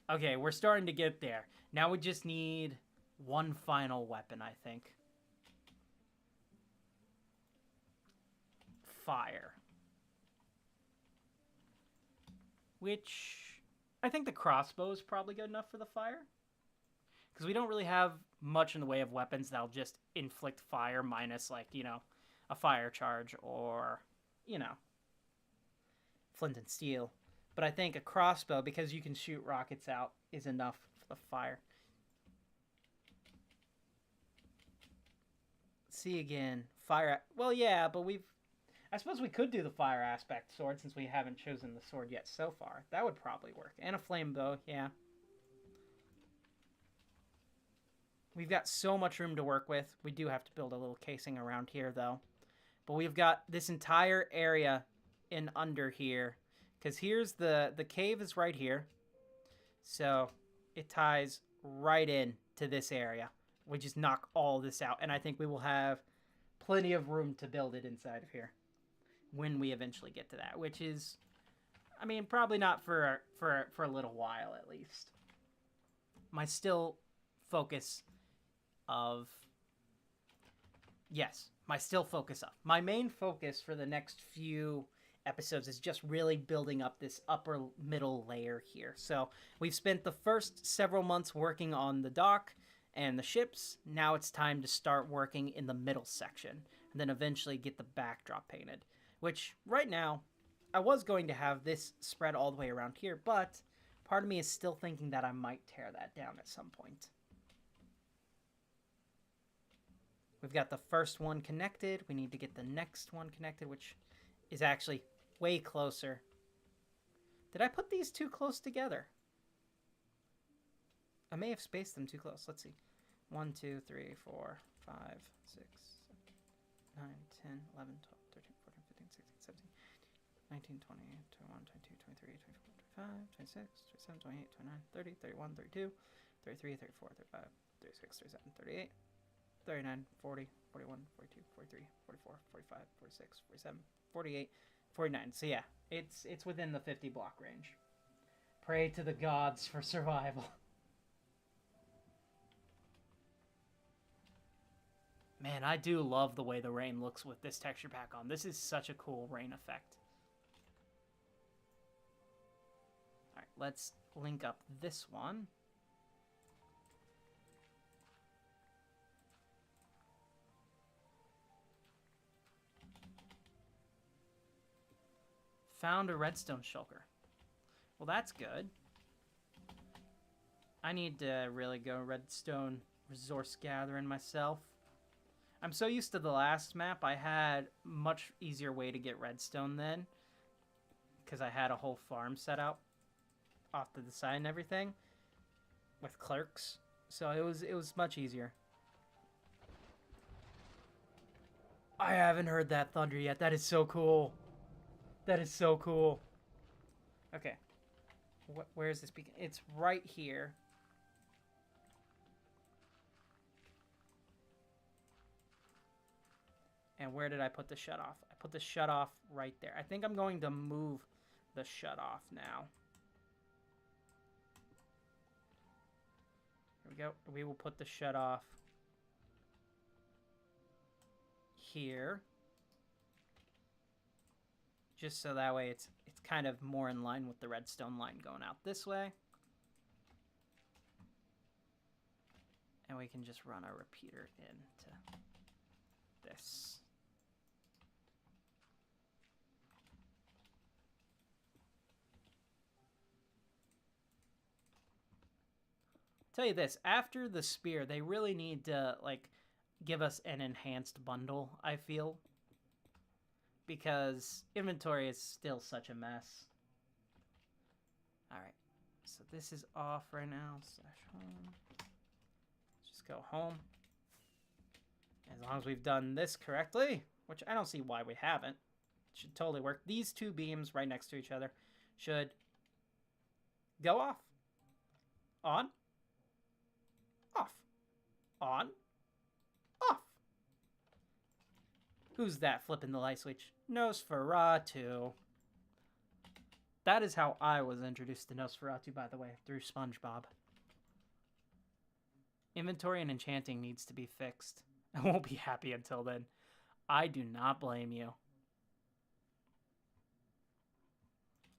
Okay, we're starting to get there. Now we just need one final weapon, I think. Fire. Which, I think the crossbow is probably good enough for the fire. Because we don't really have much in the way of weapons that'll just inflict fire minus, like, you know, a fire charge or, you know, flint and steel. But I think a crossbow, because you can shoot rockets out, is enough for the fire. Let's see again. Fire. Well, yeah, but I suppose we could do the fire aspect sword since we haven't chosen the sword yet so far. That would probably work. And a flame bow, yeah. We've got so much room to work with. We do have to build a little casing around here, though. But we've got this entire area in under here. Because here's the cave is right here. So it ties right in to this area. We just knock all this out. And I think we will have plenty of room to build it inside of here. When we eventually get to that. Which is, I mean, probably not for a little while, at least. My still focus of... Yes, my still focus of. My main focus for the next few episodes is just really building up this upper middle layer here. So we've spent the first several months working on the dock and the ships. Now it's time to start working in the middle section and then eventually get the backdrop painted, which right now I was going to have this spread all the way around here, but part of me is still thinking that I might tear that down at some point. We've got the first one connected. We need to get the next one connected, which is actually way closer. Did I put these too close together? I may have spaced them too close. Let's see. 1, 2, 3, 4, 5, 6, 7, 9, 10, 11, 12, 13, 14, 15, 16, 17, 19, 20, 21, 22, 23, 24, 25, 26, 27, 28, 29, 30, 31, 32, 33, 34, 35, 36, 37, 38, 39, 40, 41, 42, 43, 44, 45, 46, 47, 48, 49. So yeah, it's within the 50 block range. Pray to the gods for survival. Man, I do love the way the rain looks with this texture pack on. This is such a cool rain effect. Alright, let's link up this one. Found a redstone shulker. Well, that's good. I need to really go redstone resource gathering myself. I'm so used to the last map, I had much easier way to get redstone then. Because I had a whole farm set out off to the side and everything. With clerks. So it was much easier. I haven't heard that thunder yet. That is so cool. That is so cool. Okay. Where is this beacon? It's right here. And where did I put the shutoff? I put the shutoff right there. I think I'm going to move the shutoff now. Here we go. We will put the shutoff here. Just so that way it's kind of more in line with the redstone line going out this way. And we can just run our repeater into this. Tell you this, after the spear, they really need to, like, give us an enhanced bundle, I feel. Because inventory is still such a mess. Alright, so this is off right now. /home. Just go home. As long as we've done this correctly, which I don't see why we haven't. It should totally work. These two beams right next to each other should go off. On. Off. On. Off. Who's that flipping the light switch? Nosferatu. That is how I was introduced to Nosferatu, by the way, through SpongeBob. Inventory and enchanting needs to be fixed. I won't be happy until then. I do not blame you.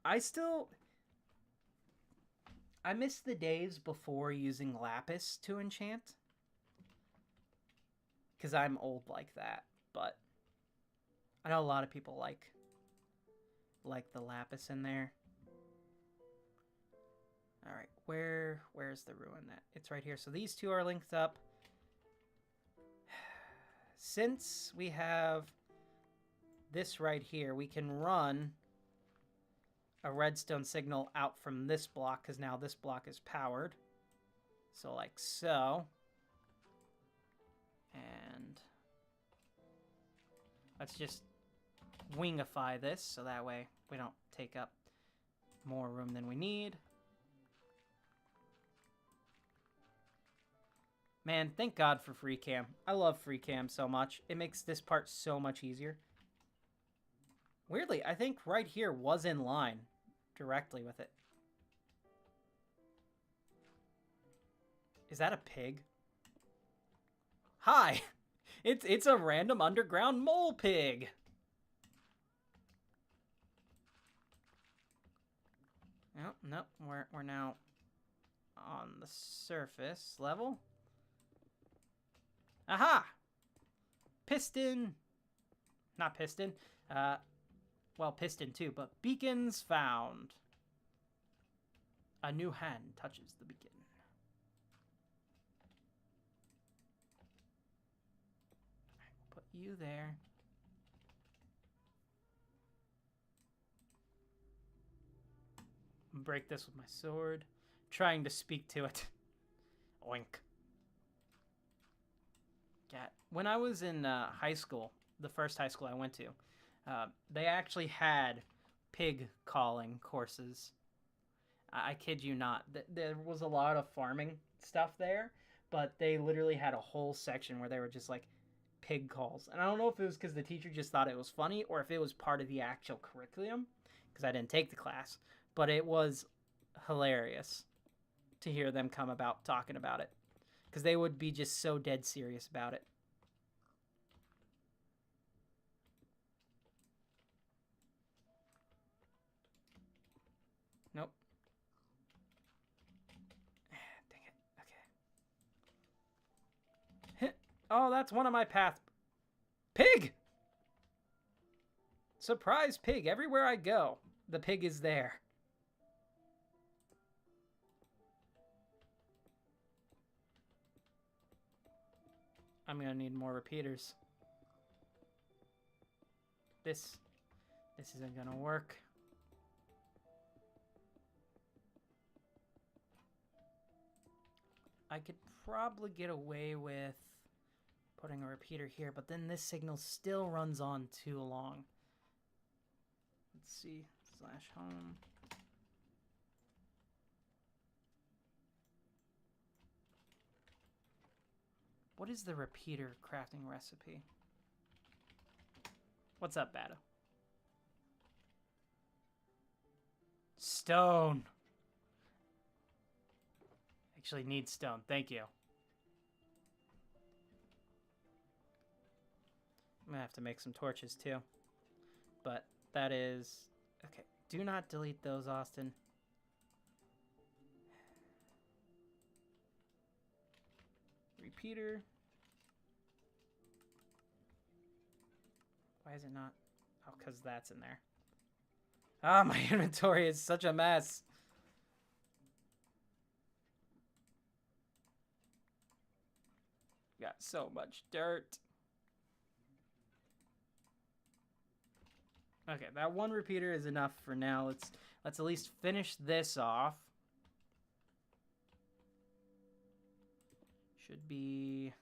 I miss the days before using lapis to enchant. Because I'm old like that, but I know a lot of people like the lapis in there. Alright, where's the ruin at? It's right here. So these two are linked up. Since we have this right here, we can run a redstone signal out from this block, because now this block is powered. So like so. And let's just wingify this so that way we don't take up more room than we need. Man, thank God for free cam. I love free cam so much. It makes this part so much easier. Weirdly, I think right here was in line directly with it. Is that a pig? Hi! It's a random underground mole pig! Nope, we're now on the surface level. Aha! Piston! Not piston. Well, piston too, but beacons found. A new hand touches the beacon. Put you there. Break this with my sword. Trying to speak to it. Oink. Cat. When I was in high school, the first high school I went to, they actually had pig calling courses. I kid you not. There was a lot of farming stuff there, but they literally had a whole section where they were just like pig calls. And I don't know if it was because the teacher just thought it was funny or if it was part of the actual curriculum, because I didn't take the class. But it was hilarious to hear them come about talking about it, because they would be just so dead serious about it. Nope. Dang it. Okay. Oh, that's one of my paths. Pig! Surprise pig. Everywhere I go, the pig is there. I'm gonna need more repeaters. This isn't gonna work. I could probably get away with putting a repeater here, but then this signal still runs on too long. Let's see, /home. What is the repeater crafting recipe? What's up, Bada? Stone. Actually need stone. Thank you. I'm gonna have to make some torches too. But that is... Okay, do not delete those, Austin. Repeater. Why is it not? Oh, because that's in there. Ah, my inventory is such a mess. Got so much dirt. Okay, that one repeater is enough for now. Let's at least finish this off. Should be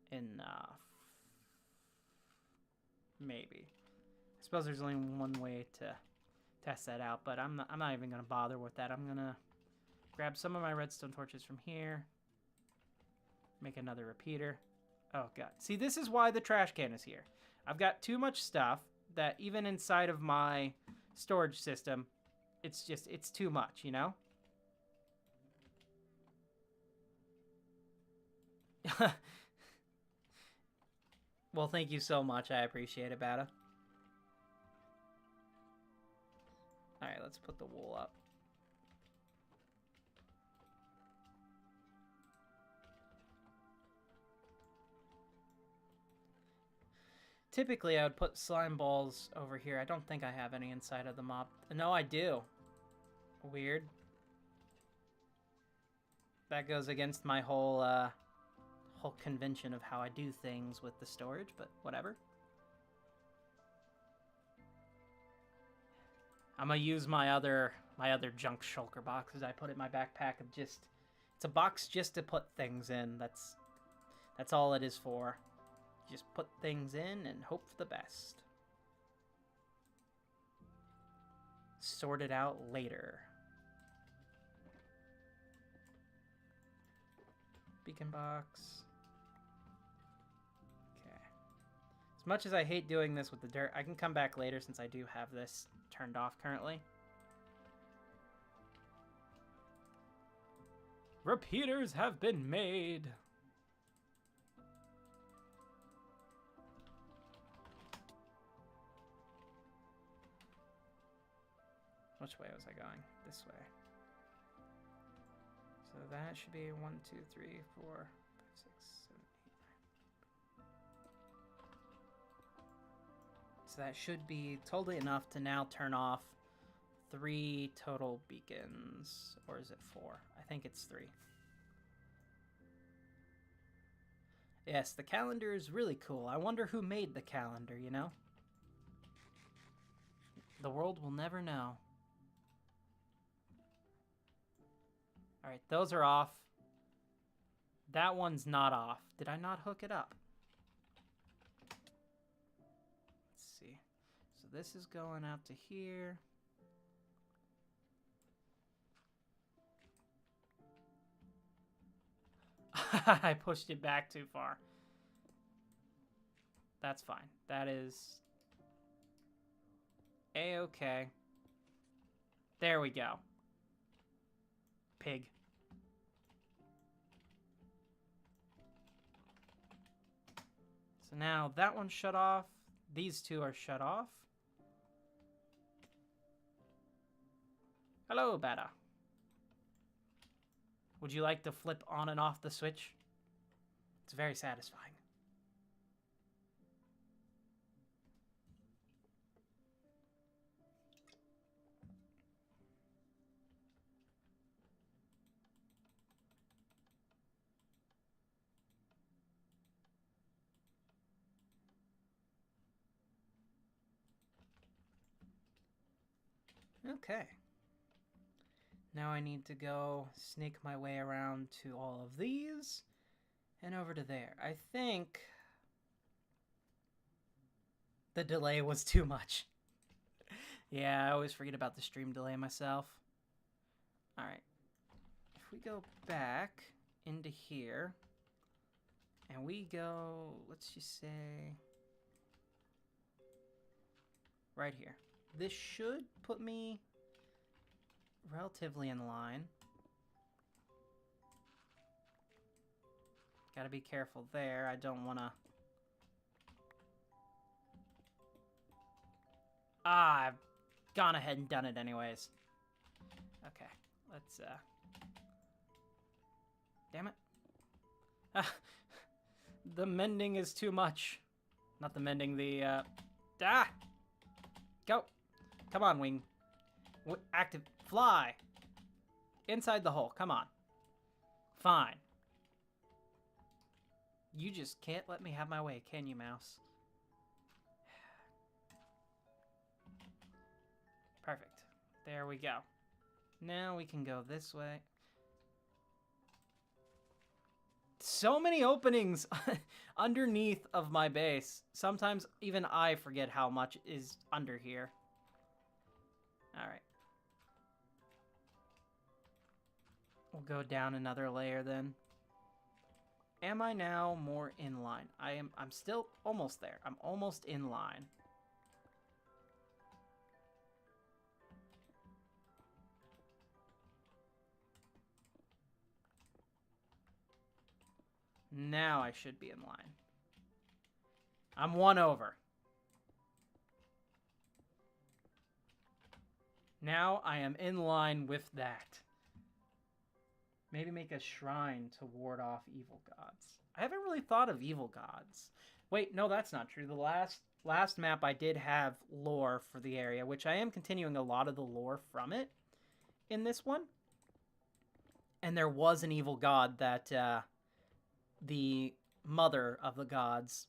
enough. Maybe. I suppose there's only one way to test that out, but I'm not even gonna bother with that. I'm gonna grab some of my redstone torches from here. Make another repeater. Oh god. See, this is why the trash can is here. I've got too much stuff that even inside of my storage system, it's too much, you know? Well, thank you so much. I appreciate it, Bada. Alright, let's put the wool up. Typically, I would put slime balls over here. I don't think I have any inside of the mob. No, I do. Weird. That goes against my whole convention of how I do things with the storage, but whatever. I'm gonna use my other junk shulker boxes I put in my backpack of just... It's a box just to put things in. That's all it is for. Just put things in and hope for the best. Sort it out later. Beacon box. Okay. As much as I hate doing this with the dirt, I can come back later since I do have this turned off currently. Repeaters have been made. Which way was I going? This way. So that should be 1, 2, 3, 4, 5, 6, 7, 8, 9. So that should be totally enough to now turn off 3 total beacons. Or is it 4? I think it's 3. Yes, the calendar is really cool. I wonder who made the calendar, you know? The world will never know. Alright, those are off. That one's not off. Did I not hook it up? Let's see. So this is going out to here. I pushed it back too far. That's fine. That is A-okay. There we go. Pig. So now that one's shut off. These two are shut off. Hello, Bada. Would you like to flip on and off the switch? It's very satisfying. Okay. Now I need to go sneak my way around to all of these and over to there. I think the delay was too much. Yeah, I always forget about the stream delay myself. Alright. If we go back into here, And we go, let's just say, right here. This should put me relatively in line. Gotta be careful there. I don't want to... I've gone ahead and done it anyways. Okay, let's, Damn it. The mending is too much. Not the mending, the, Go! Come on, wing. Active. Fly! Inside the hole. Come on. Fine. You just can't let me have my way, can you, mouse? Perfect. There we go. Now we can go this way. So many openings underneath of my base. Sometimes even I forget how much is under here. Alright. We'll go down another layer then. Am I now more in line? I'm still almost there. I'm almost in line. Now I should be in line. I'm one over. Now I am in line with that. Maybe make a shrine to ward off evil gods. I haven't really thought of evil gods. Wait, no, that's not true. The last map I did have lore for the area, which I am continuing a lot of the lore from it in this one. And there was an evil god that the mother of the gods,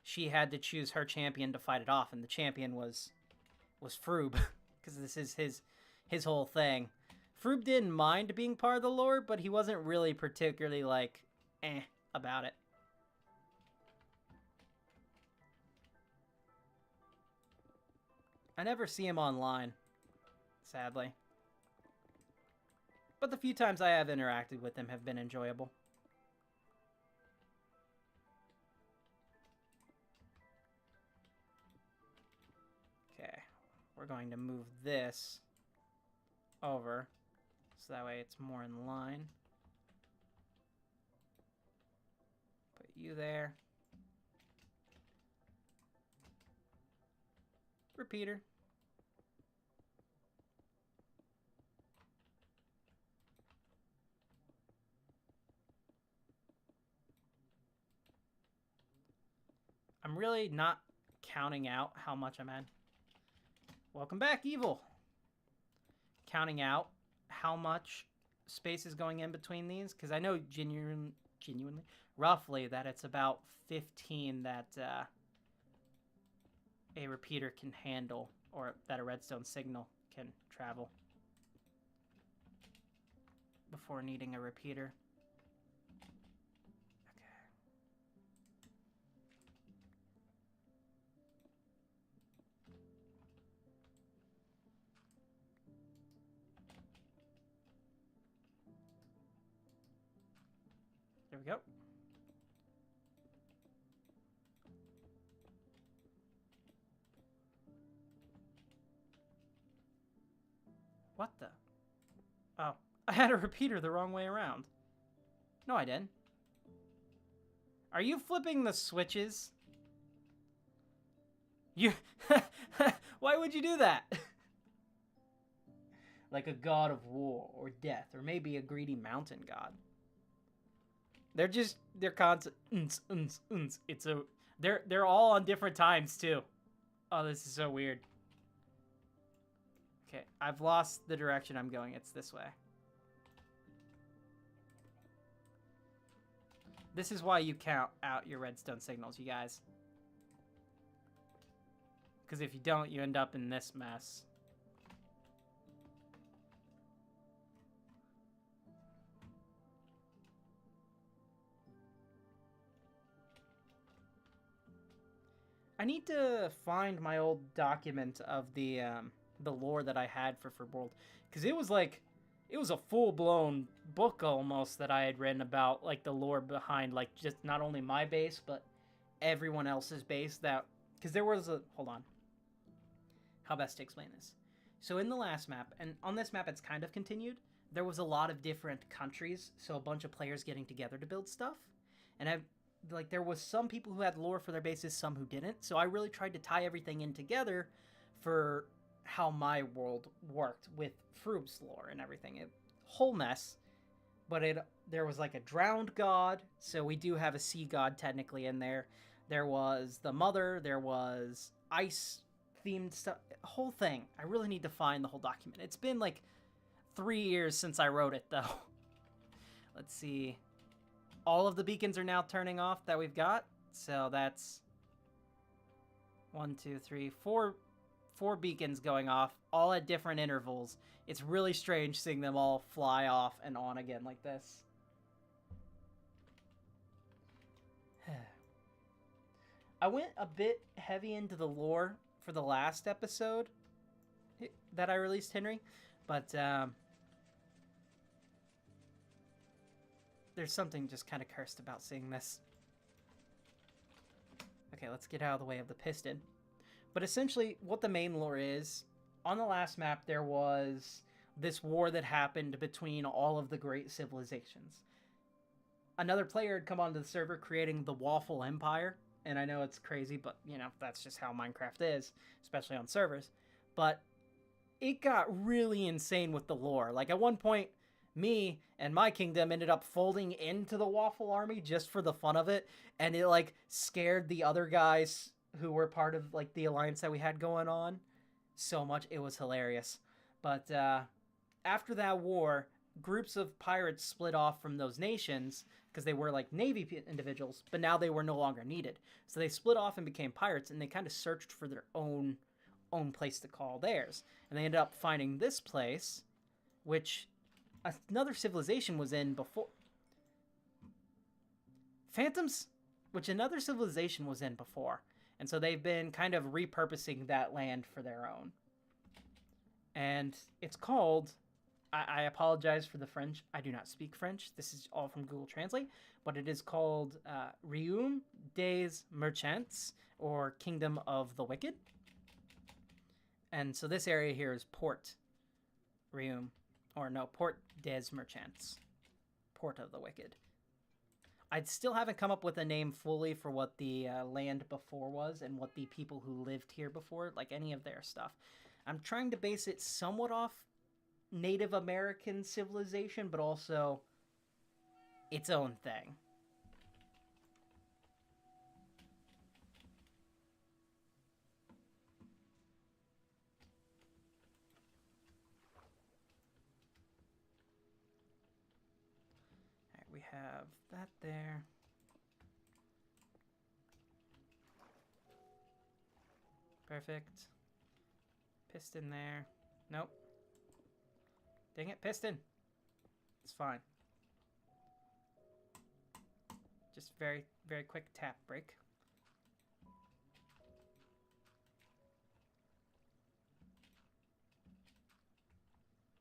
she had to choose her champion to fight it off, and the champion was Froob, because this is his whole thing. Froob didn't mind being part of the lore, but he wasn't really particularly, like, about it. I never see him online, sadly. But the few times I have interacted with him have been enjoyable. Okay, we're going to move this over, so that way it's more in line. Put you there. Repeater. I'm really not counting out how much I'm at. Welcome back, Evil. Counting out how much space is going in between these, because I know genuinely, roughly, that it's about 15 that a repeater can handle, or that a redstone signal can travel before needing a repeater. There we go. What the? Oh, I had a repeater the wrong way around. No, I didn't. Are you flipping the switches? You... Why would you do that? Like a god of war or death, or maybe a greedy mountain god. They're constant. It's a. They're all on different times too. Oh, this is so weird. Okay, I've lost the direction I'm going. It's this way. This is why you count out your redstone signals, you guys. Because if you don't, you end up in this mess. I need to find my old document of the lore that I had for World, because it was like it was a full-blown book almost that I had written about, like, the lore behind, like, just not only my base, but everyone else's base. That, because there was a, hold on, how best to explain this. So in the last map, and on this map it's kind of continued, there was a lot of different countries, so a bunch of players getting together to build stuff. And like, there was some people who had lore for their bases, some who didn't. So I really tried to tie everything in together for how my world worked with Frub's lore and everything. Whole mess. But there was like a drowned god, so we do have a sea god technically in there. There was the mother, there was ice themed stuff, whole thing. I really need to find the whole document. It's been like 3 years since I wrote it though. Let's see. All of the beacons are now turning off that we've got. So that's 1, 2, 3, 4 beacons going off, all at different intervals. It's really strange seeing them all fly off and on again like this. I went a bit heavy into the lore for the last episode that I released, Henry, but there's something just kind of cursed about seeing this. Okay, let's get out of the way of the piston. But essentially, what the main lore is, on the last map, there was this war that happened between all of the great civilizations. Another player had come onto the server creating the Waffle Empire, and I know it's crazy, but, you know, that's just how Minecraft is, especially on servers. But it got really insane with the lore. Like, at one point, me and my kingdom ended up folding into the Waffle Army just for the fun of it, and it, like, scared the other guys who were part of, like, the alliance that we had going on so much. It was hilarious. But after that war, groups of pirates split off from those nations because they were like navy individuals, but now they were no longer needed. So they split off and became pirates, and they kind of searched for their own place to call theirs. And they ended up finding this place, which another civilization was in before. Phantoms, which another civilization was in before. And so they've been kind of repurposing that land for their own. And it's called, I apologize for the French. I do not speak French. This is all from Google Translate. But it is called Royaume des Merchants, or Kingdom of the Wicked. And so this area here is Port Royaume, or no, Port des Merchants. Port of the Wicked. I still haven't come up with a name fully for what the land before was and what the people who lived here before, like any of their stuff. I'm trying to base it somewhat off Native American civilization, but also its own thing. Alright, we have that there. Perfect. Piston there. Nope. Dang it, piston. It's fine. Just very, very quick tap break.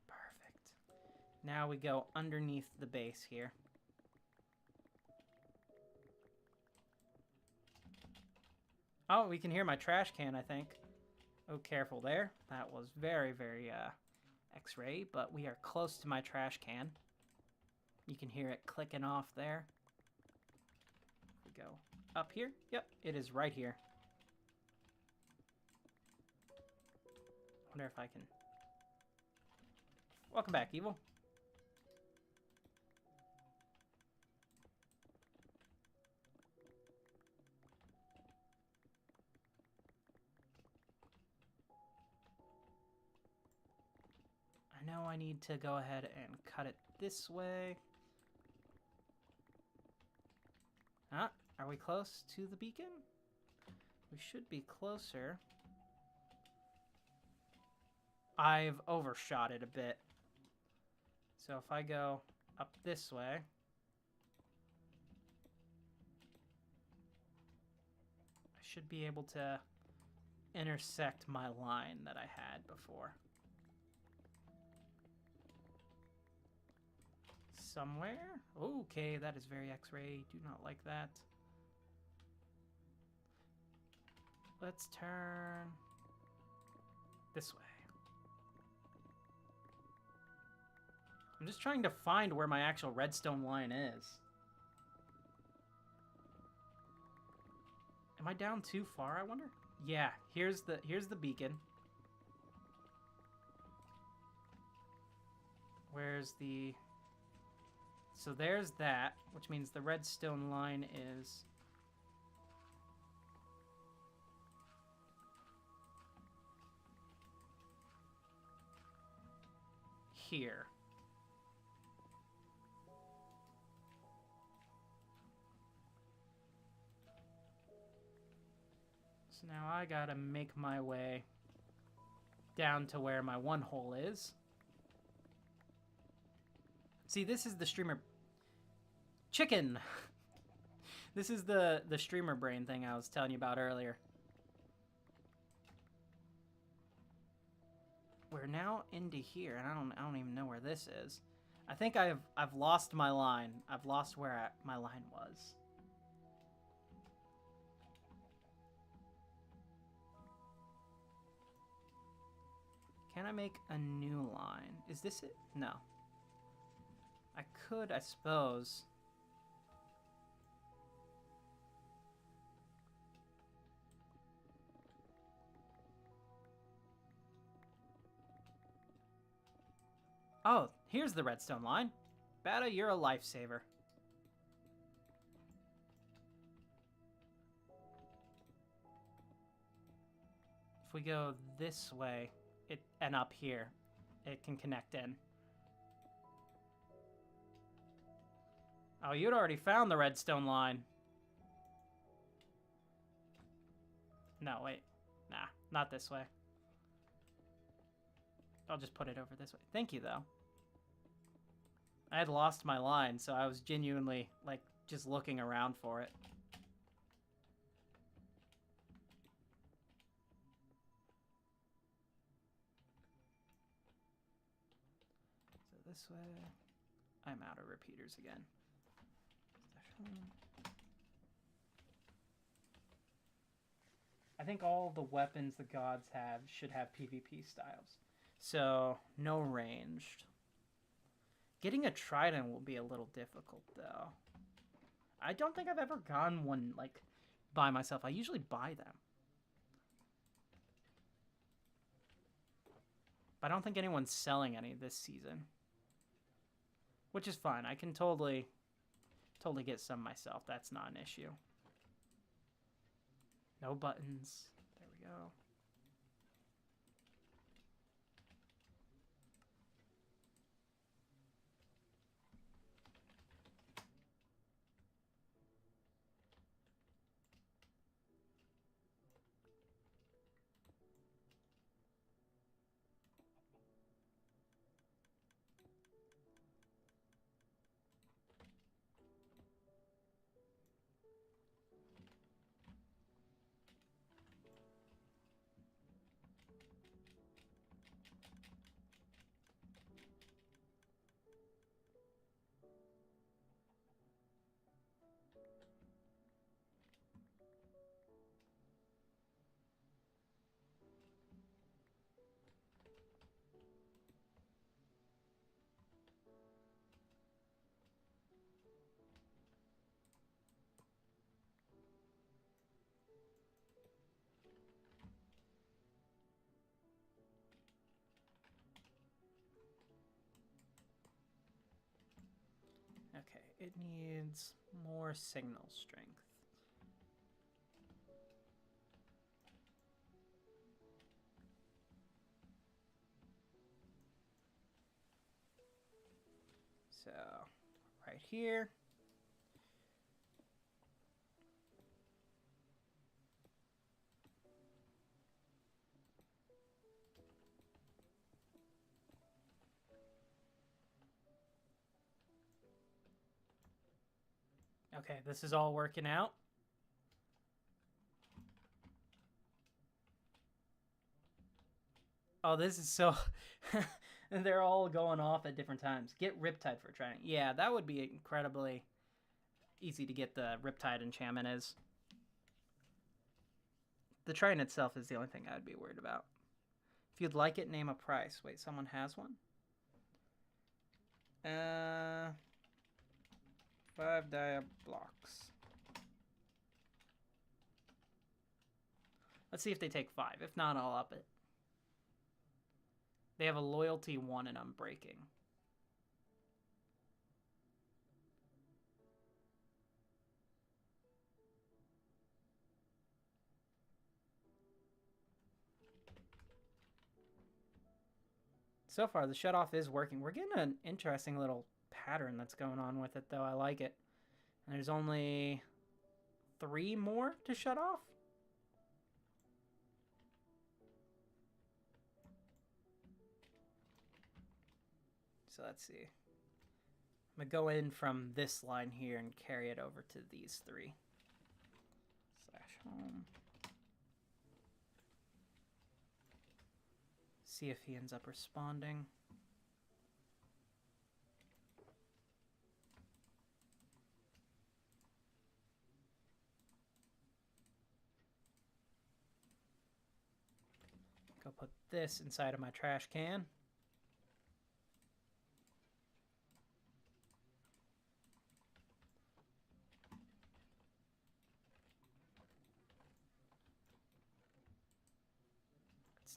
Perfect. Now we go underneath the base here. Oh, we can hear my trash can, I think. Oh, careful there. That was very, very X-ray, but we are close to my trash can. You can hear it clicking off there. We go up here. Yep, it is right here. Wonder if I can... Welcome back, Evil. I know I need to go ahead and cut it this way. Ah, are we close to the beacon? We should be closer. I've overshot it a bit. So if I go up this way, I should be able to intersect my line that I had before. somewhere. Okay, that is very X-ray. Do not like that. Let's turn this way. I'm just trying to find where my actual redstone line is. Am I down too far, I wonder? Yeah, here's the beacon. Where's the... So there's that, which means the redstone line is... here. So now I gotta make my way down to where my one hole is. See, this is the streamer... Chicken! This is the streamer brain thing I was telling you about earlier. We're now into here, and I don't even know where this is. I think I've lost my line. I've lost where my line was. Can I make a new line? Is this it? No. I could, I suppose. Oh, here's the redstone line. Bata, you're a lifesaver. If we go this way, and up here, it can connect in. Oh, you'd already found the redstone line. No, wait. Nah, not this way. I'll just put it over this way. Thank you, though. I had lost my line, so I was genuinely, like, just looking around for it. So this way... I'm out of repeaters again. I think all the weapons the gods have should have PvP styles. So, no ranged. Getting a trident will be a little difficult, though. I don't think I've ever gotten one, like, by myself. I usually buy them. But I don't think anyone's selling any this season. Which is fine. I can totally get some myself. That's not an issue. No buttons. There we go. Okay, it needs more signal strength. So, right here. Okay, this is all working out. Oh, this is so... And they're all going off at different times. Get Riptide for trying. Yeah, that would be incredibly easy to get the Riptide enchantment is. The Trident itself is the only thing I'd be worried about. If you'd like it, name a price. Wait, someone has one? 5 dia blocks. Let's see if they take 5. If not, I'll up it. They have a loyalty 1 and unbreaking. So far, the shutoff is working. We're getting an interesting little pattern that's going on with it, though. I like it. And there's only 3 more to shut off. So let's see. I'm going to go in from this line here and carry it over to these 3. /home. See if he ends up responding. Go put this inside of my trash can.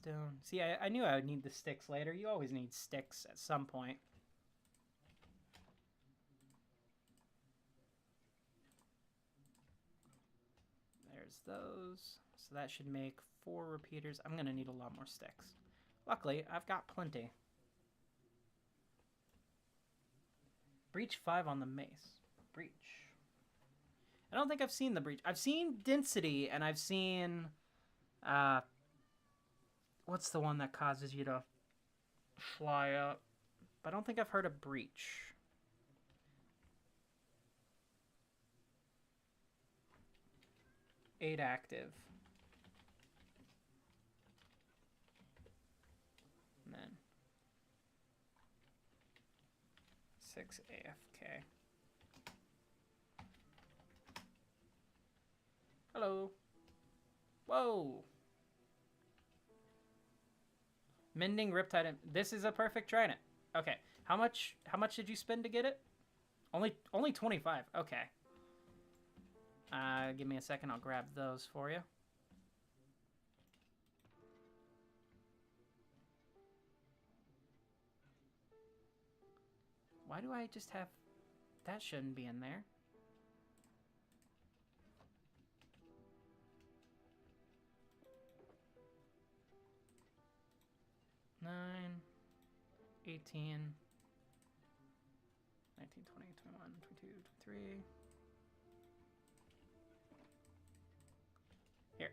Stone. See, I knew I would need the sticks later. You always need sticks at some point. There's those. So that should make 4 repeaters. I'm going to need a lot more sticks. Luckily, I've got plenty. Breach 5 on the mace. Breach. I don't think I've seen the breach. I've seen density, and I've seen... what's the one that causes you to fly up? But I don't think I've heard of breach. Eight active. And then 6 AFK. Hello. Whoa. Mending Riptide. This is a perfect trident. Okay. How much did you spend to get it? Only 25. Okay. Give me a second. I'll grab those for you. Why do I just have... That shouldn't be in there. Nine, 18, 19, 20, 21, 22, 23. Here.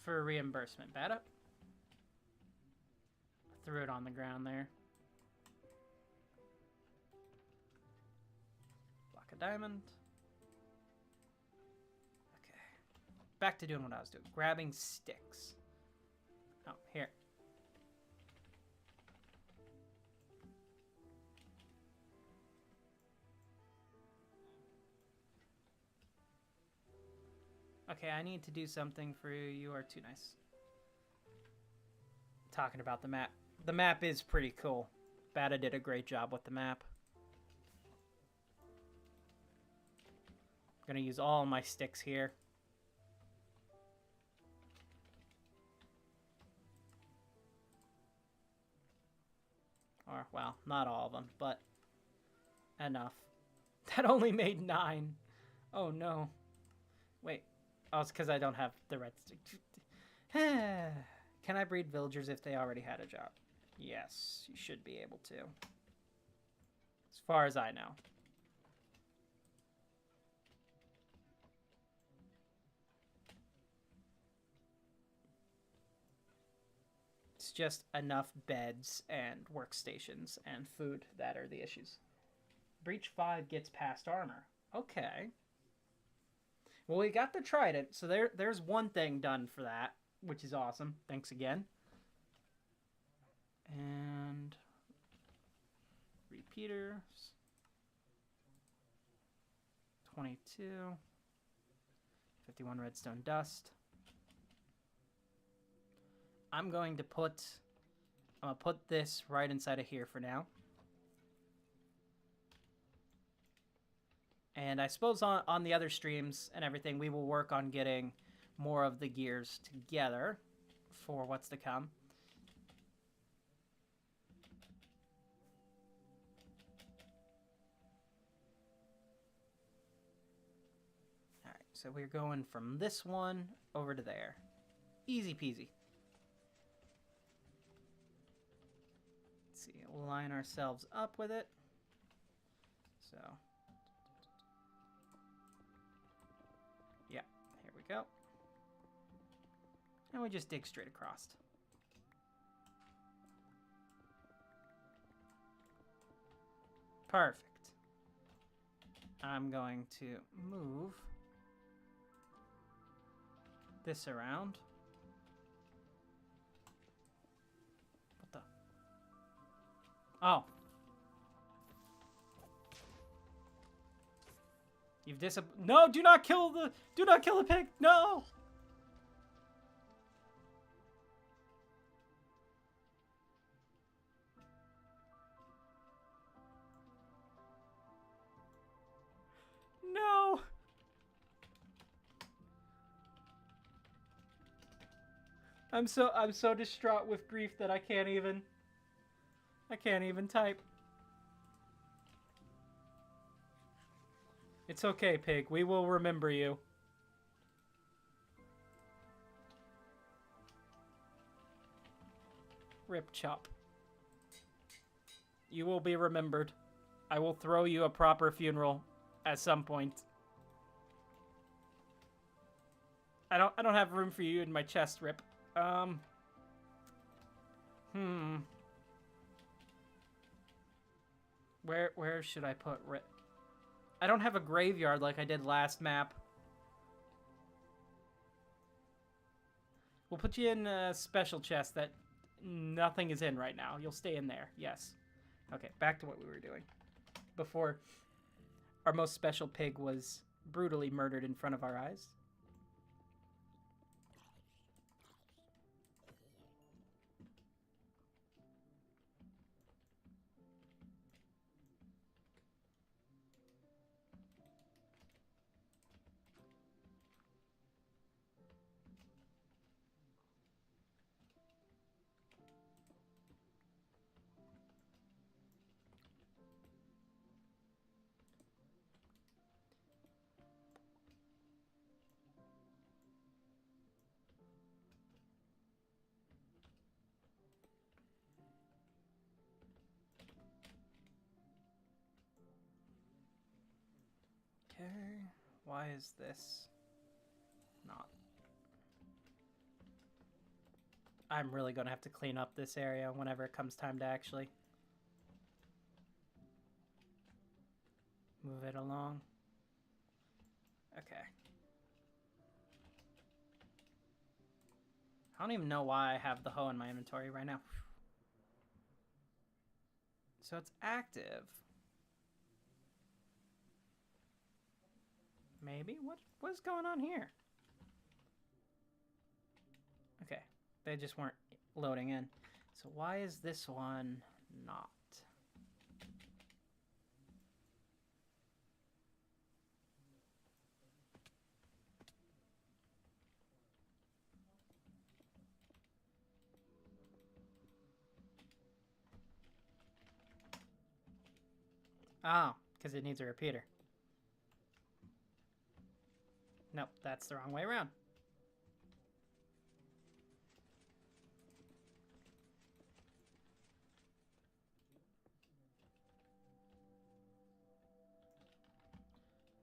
For reimbursement. Bad up. Threw it on the ground there. Block a diamond. Okay. Back to doing what I was doing. Grabbing sticks. Oh, here. Okay, I need to do something for you. You are too nice. Talking about the map. The map is pretty cool. Bada did a great job with the map. I'm gonna use all my sticks here. Or, well, not all of them, but enough. That only made 9. Oh, no. Wait. Oh, it's because I don't have the red stick. Can I breed villagers if they already had a job? Yes, you should be able to. As far as I know. It's just enough beds and workstations and food that are the issues. Breach 5 gets past armor. Okay. Well, we got the trident, so there's one thing done for that, which is awesome. Thanks again. And repeaters. 22. 51 redstone dust. I'm going to put this right inside of here for now. And I suppose on the other streams and everything, we will work on getting more of the gears together for what's to come. Alright, so we're going from this one over to there. Easy peasy. Let's see, line ourselves up with it. So... go. And we just dig straight across. Perfect. I'm going to move this around. What the? Oh. You've No, do not kill the pig. No. No. I'm so distraught with grief that I can't even type. It's okay, pig. We will remember you. Rip chop. You will be remembered. I will throw you a proper funeral at some point. I don't have room for you in my chest, Rip. Where should I put Rip? I don't have a graveyard like I did last map. We'll put you in a special chest that nothing is in right now. You'll stay in there. Yes. Okay, back to what we were doing. Before our most special pig was brutally murdered in front of our eyes. Okay, why is this not? I'm really gonna have to clean up this area whenever it comes time to actually move it along. Okay. I don't even know why I have the hoe in my inventory right now. So it's active. Maybe? What's going on here? Okay. They just weren't loading in. So why is this one not? Oh, because it needs a repeater. Nope, that's the wrong way around.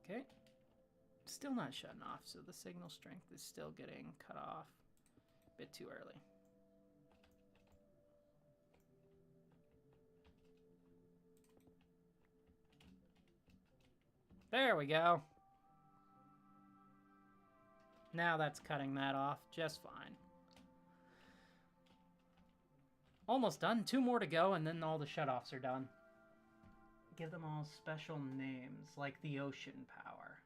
Okay. Still not shutting off, so the signal strength is still getting cut off a bit too early. There we go. Now that's cutting that off just fine. Almost done. 2 more to go, and then all the shutoffs are done. Give them all special names, like the ocean power.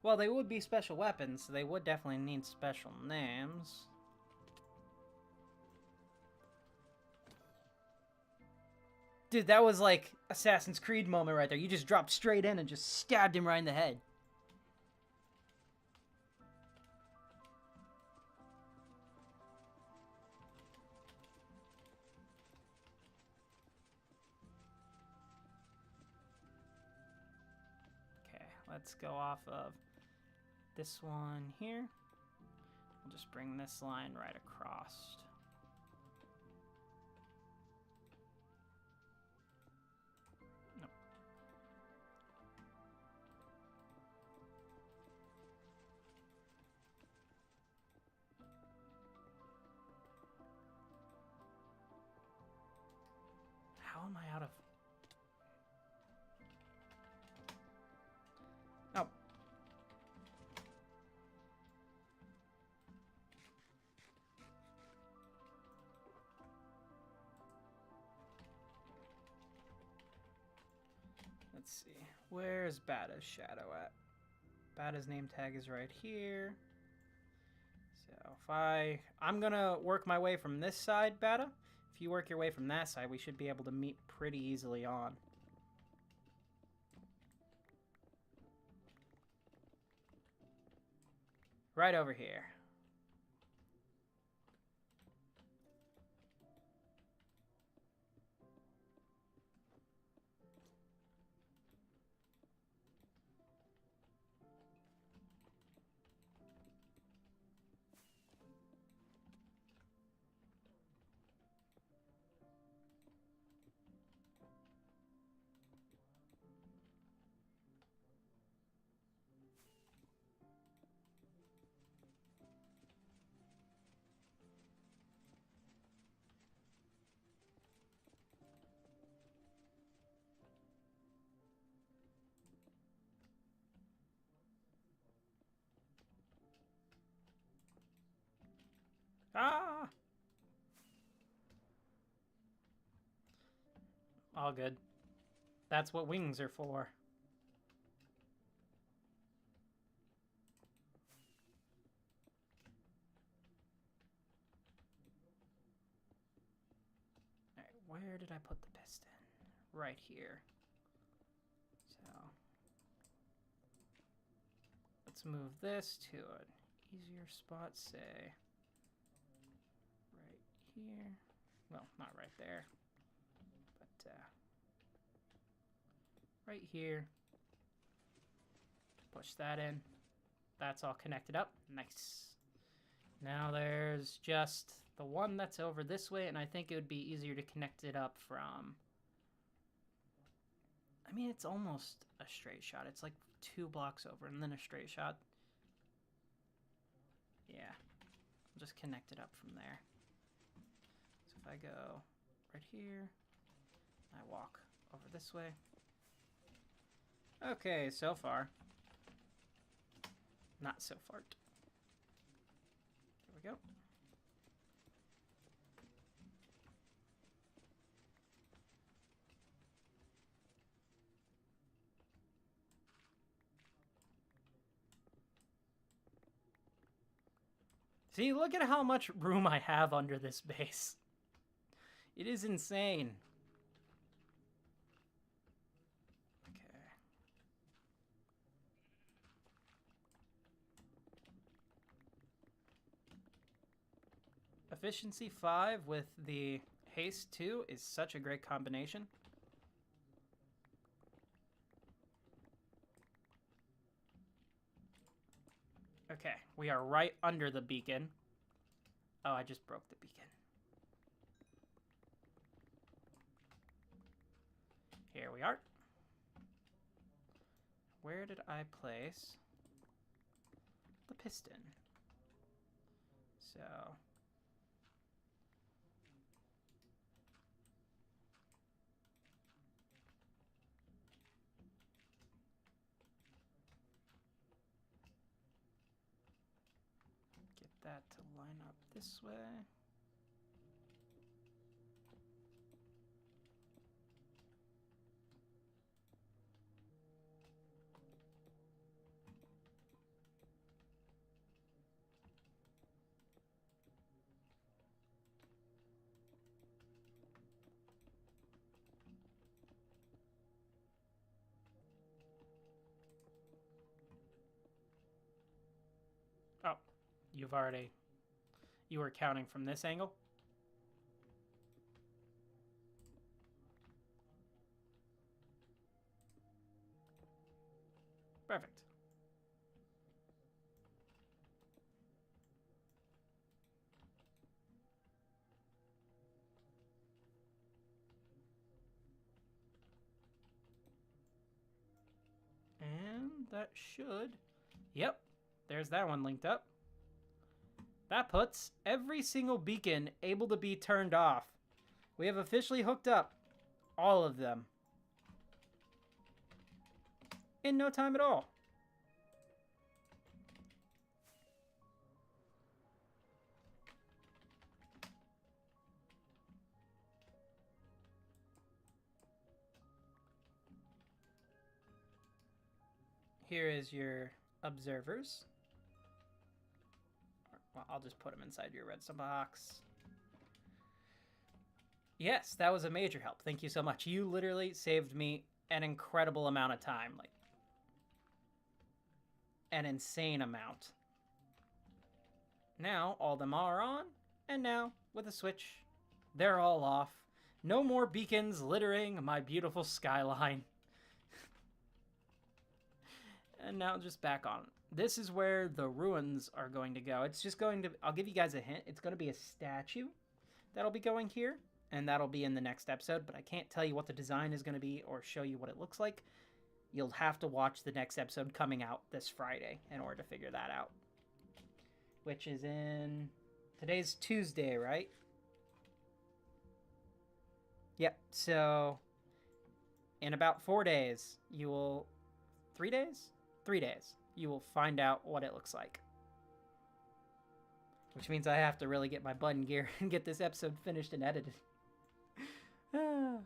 Well, they would be special weapons, so they would definitely need special names. Dude, that was like Assassin's Creed moment right there. You just dropped straight in and just stabbed him right in the head. Okay, let's go off of this one here. We'll just bring this line right across. Nope. How am I out of... Oh. Let's see. Where's Bada's shadow at? Bada's name tag is right here. So if I'm gonna work my way from this side, Bada. If you work your way from that side, we should be able to meet pretty easily on. Right over here. Ah! All good. That's what wings are for. Alright, where did I put the piston? Right here. So, let's move this to an easier spot, say, right here. Well, not right there, but right here. Push that in. That's all connected up. Nice. Now there's just the one that's over this way, and I think it would be easier to connect it up from... I mean, it's almost a straight shot. It's like 2 blocks over and then a straight shot. Yeah. I'll just connect it up from there. So if I go right here, I walk over this way. Okay, so far. Not so far. There we go. See, look at how much room I have under this base. It is insane. Okay. Efficiency 5 with the haste 2 is such a great combination. Okay, we are right under the beacon. Oh, I just broke the beacon. Here we are. Where did I place the piston? So... that to line up this way. Oh, you were counting from this angle? Perfect. And that should... Yep, there's that one linked up. That puts every single beacon able to be turned off. We have officially hooked up all of them in no time at all. Here is your observers. Well, I'll just put them inside your redstone box. Yes, that was a major help. Thank you so much. You literally saved me an incredible amount of time. Like, an insane amount. Now, all of them are on. And now, with a switch, they're all off. No more beacons littering my beautiful skyline. And now just back on. This is where the ruins are going to go. It's just going to... I'll give you guys a hint. It's going to be a statue that'll be going here. And that'll be in the next episode. But I can't tell you what the design is going to be or show you what it looks like. You'll have to watch the next episode coming out this Friday in order to figure that out. Which is in... Today's Tuesday, right? Yep. So, in about 4 days, you will... 3 days? 3 days. You will find out what it looks like. Which means I have to really get my butt in gear and get this episode finished and edited. Alright.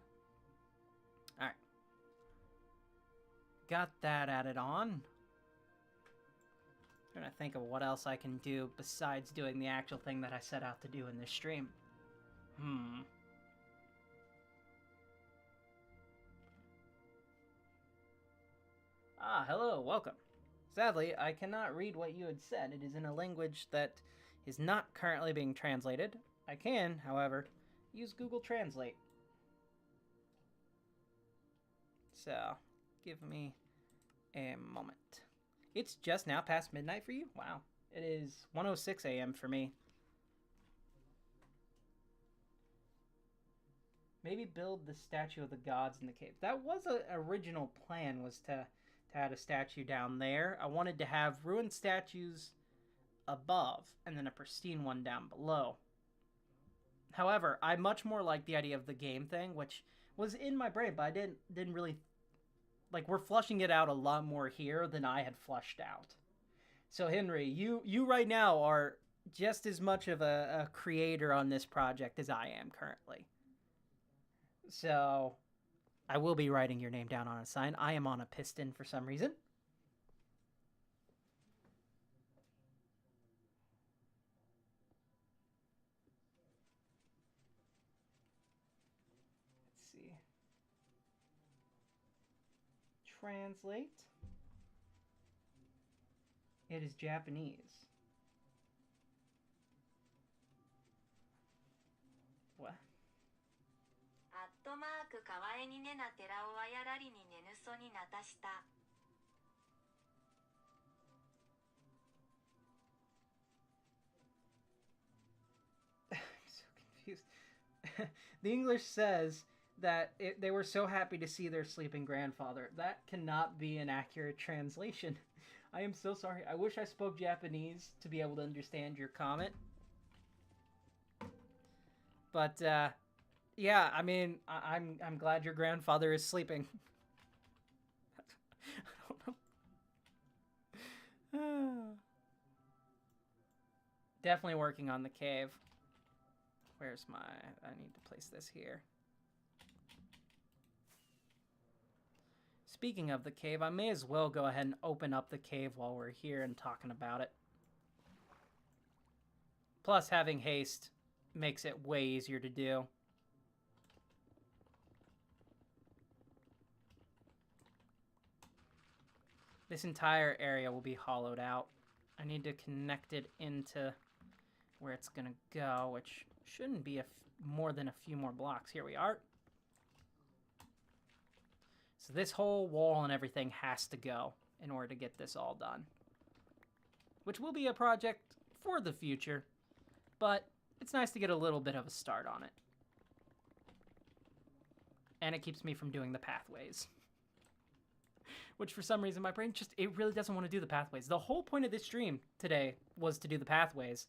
Got that added on. I'm trying to think of what else I can do besides doing the actual thing that I set out to do in this stream. Ah, hello, welcome. Sadly, I cannot read what you had said. It is in a language that is not currently being translated. I can, however, use Google Translate. So, give me a moment. It's just now past midnight for you? Wow. It is 1:06 a.m. for me. Maybe build the statue of the gods in the cave. That was an original plan, was to add a statue down there. I wanted to have ruined statues above and then a pristine one down below. However, I much more like the idea of the game thing, which was in my brain, but I didn't really... Like, we're flushing it out a lot more here than I had flushed out. So, Henry, you right now are just as much of a creator on this project as I am currently. So, I will be writing your name down on a sign. I am on a piston for some reason. Let's see. Translate. It is Japanese. What? I'm so confused. The English says that they were so happy to see their sleeping grandfather. That cannot be an accurate translation. I am so sorry. I wish I spoke Japanese to be able to understand your comment. But, yeah, I mean, I'm glad your grandfather is sleeping. I don't know. Definitely working on the cave. Where's my... I need to place this here. Speaking of the cave, I may as well go ahead and open up the cave while we're here and talking about it. Plus, having haste makes it way easier to do. This entire area will be hollowed out. I need to connect it into where it's gonna go, which shouldn't be more than a few more blocks. Here we are. So this whole wall and everything has to go in order to get this all done. Which will be a project for the future, but it's nice to get a little bit of a start on it. And it keeps me from doing the pathways. Which for some reason my brain it really doesn't want to do the pathways. The whole point of this stream today was to do the pathways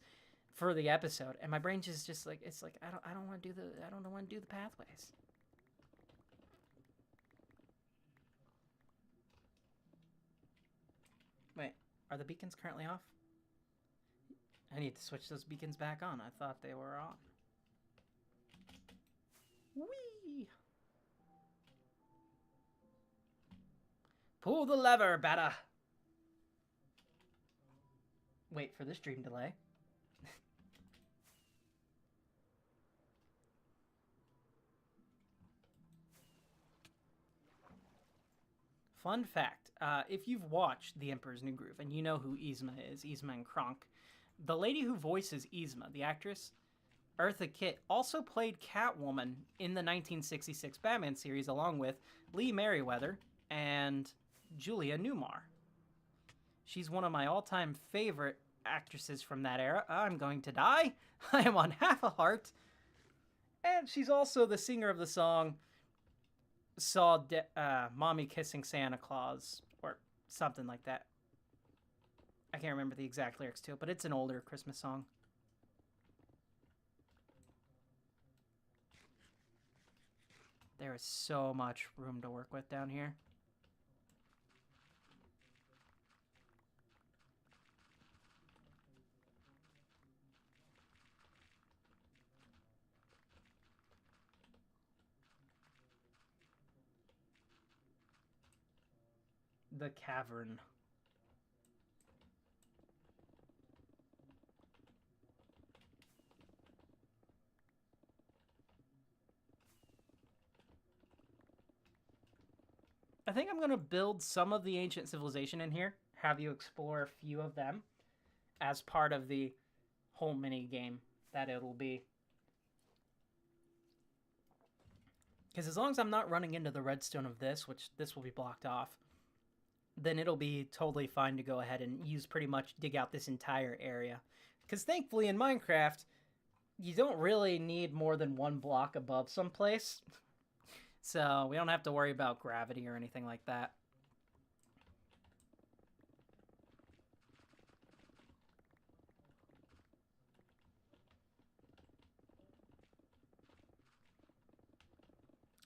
for the episode, and my brain just like, it's like, I don't want to do the pathways. Wait, are the beacons currently off? I need to switch those beacons back on. I thought they were on. Whee! Pull the lever, better. Wait for the stream delay. Fun fact, if you've watched The Emperor's New Groove and you know who Yzma is, Yzma and Kronk, the lady who voices Yzma, the actress, Eartha Kitt, also played Catwoman in the 1966 Batman series along with Lee Merriweather and Julia Newmar. She's one of my all-time favorite actresses from that era. I'm going to die. I am on half a heart. And she's also the singer of the song Saw Mommy Kissing Santa Claus, or something like that. I can't remember the exact lyrics to it, but it's an older Christmas song. There is so much room to work with down here. The cavern. I think I'm going to build some of the ancient civilization in here, have you explore a few of them as part of the whole mini game that it'll be. Because as long as I'm not running into the redstone of this, which this will be blocked off, then it'll be totally fine to go ahead and pretty much dig out this entire area. Because thankfully in Minecraft, you don't really need more than one block above someplace. So we don't have to worry about gravity or anything like that.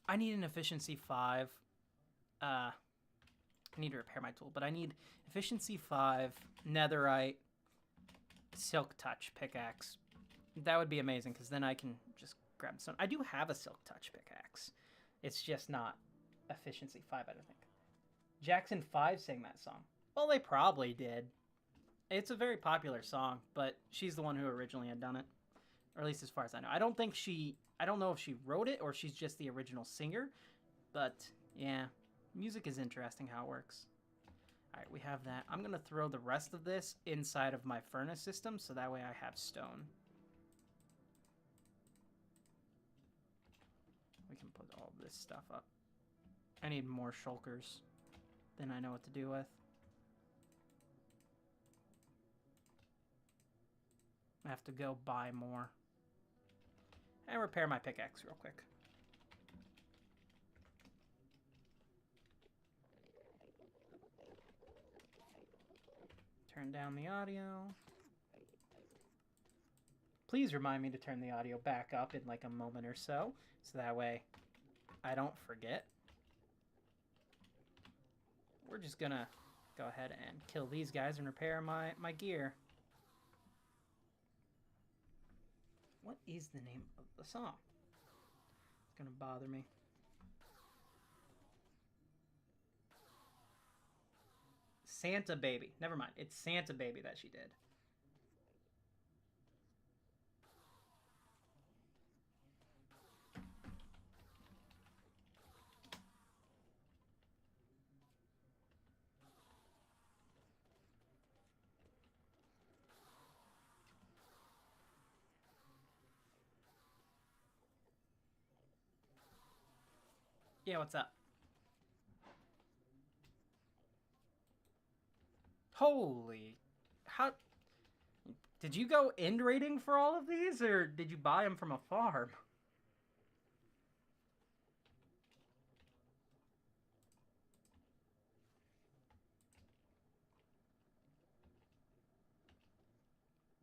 I need an efficiency 5. I need to repair my tool, but I need efficiency 5, netherite, silk touch pickaxe. That would be amazing, because then I can just grab some. I do have a silk touch pickaxe. It's just not efficiency 5, I don't think. Jackson 5 sang that song. Well, they probably did. It's a very popular song, but she's the one who originally had done it. Or at least as far as I know. I don't know if she wrote it or she's just the original singer. But, yeah. Music is interesting how it works. Alright, we have that. I'm going to throw the rest of this inside of my furnace system, so that way I have stone. We can put all this stuff up. I need more shulkers than I know what to do with. I have to go buy more. And repair my pickaxe real quick. Turn down the audio. Please remind me to turn the audio back up in like a moment or so that way I don't forget. We're just gonna go ahead and kill these guys and repair my gear. What is the name of the song? It's gonna bother me. Santa Baby. Never mind. It's Santa Baby that she did. Yeah, what's up? Holy... How... Did you go end rating for all of these, or did you buy them from a farm?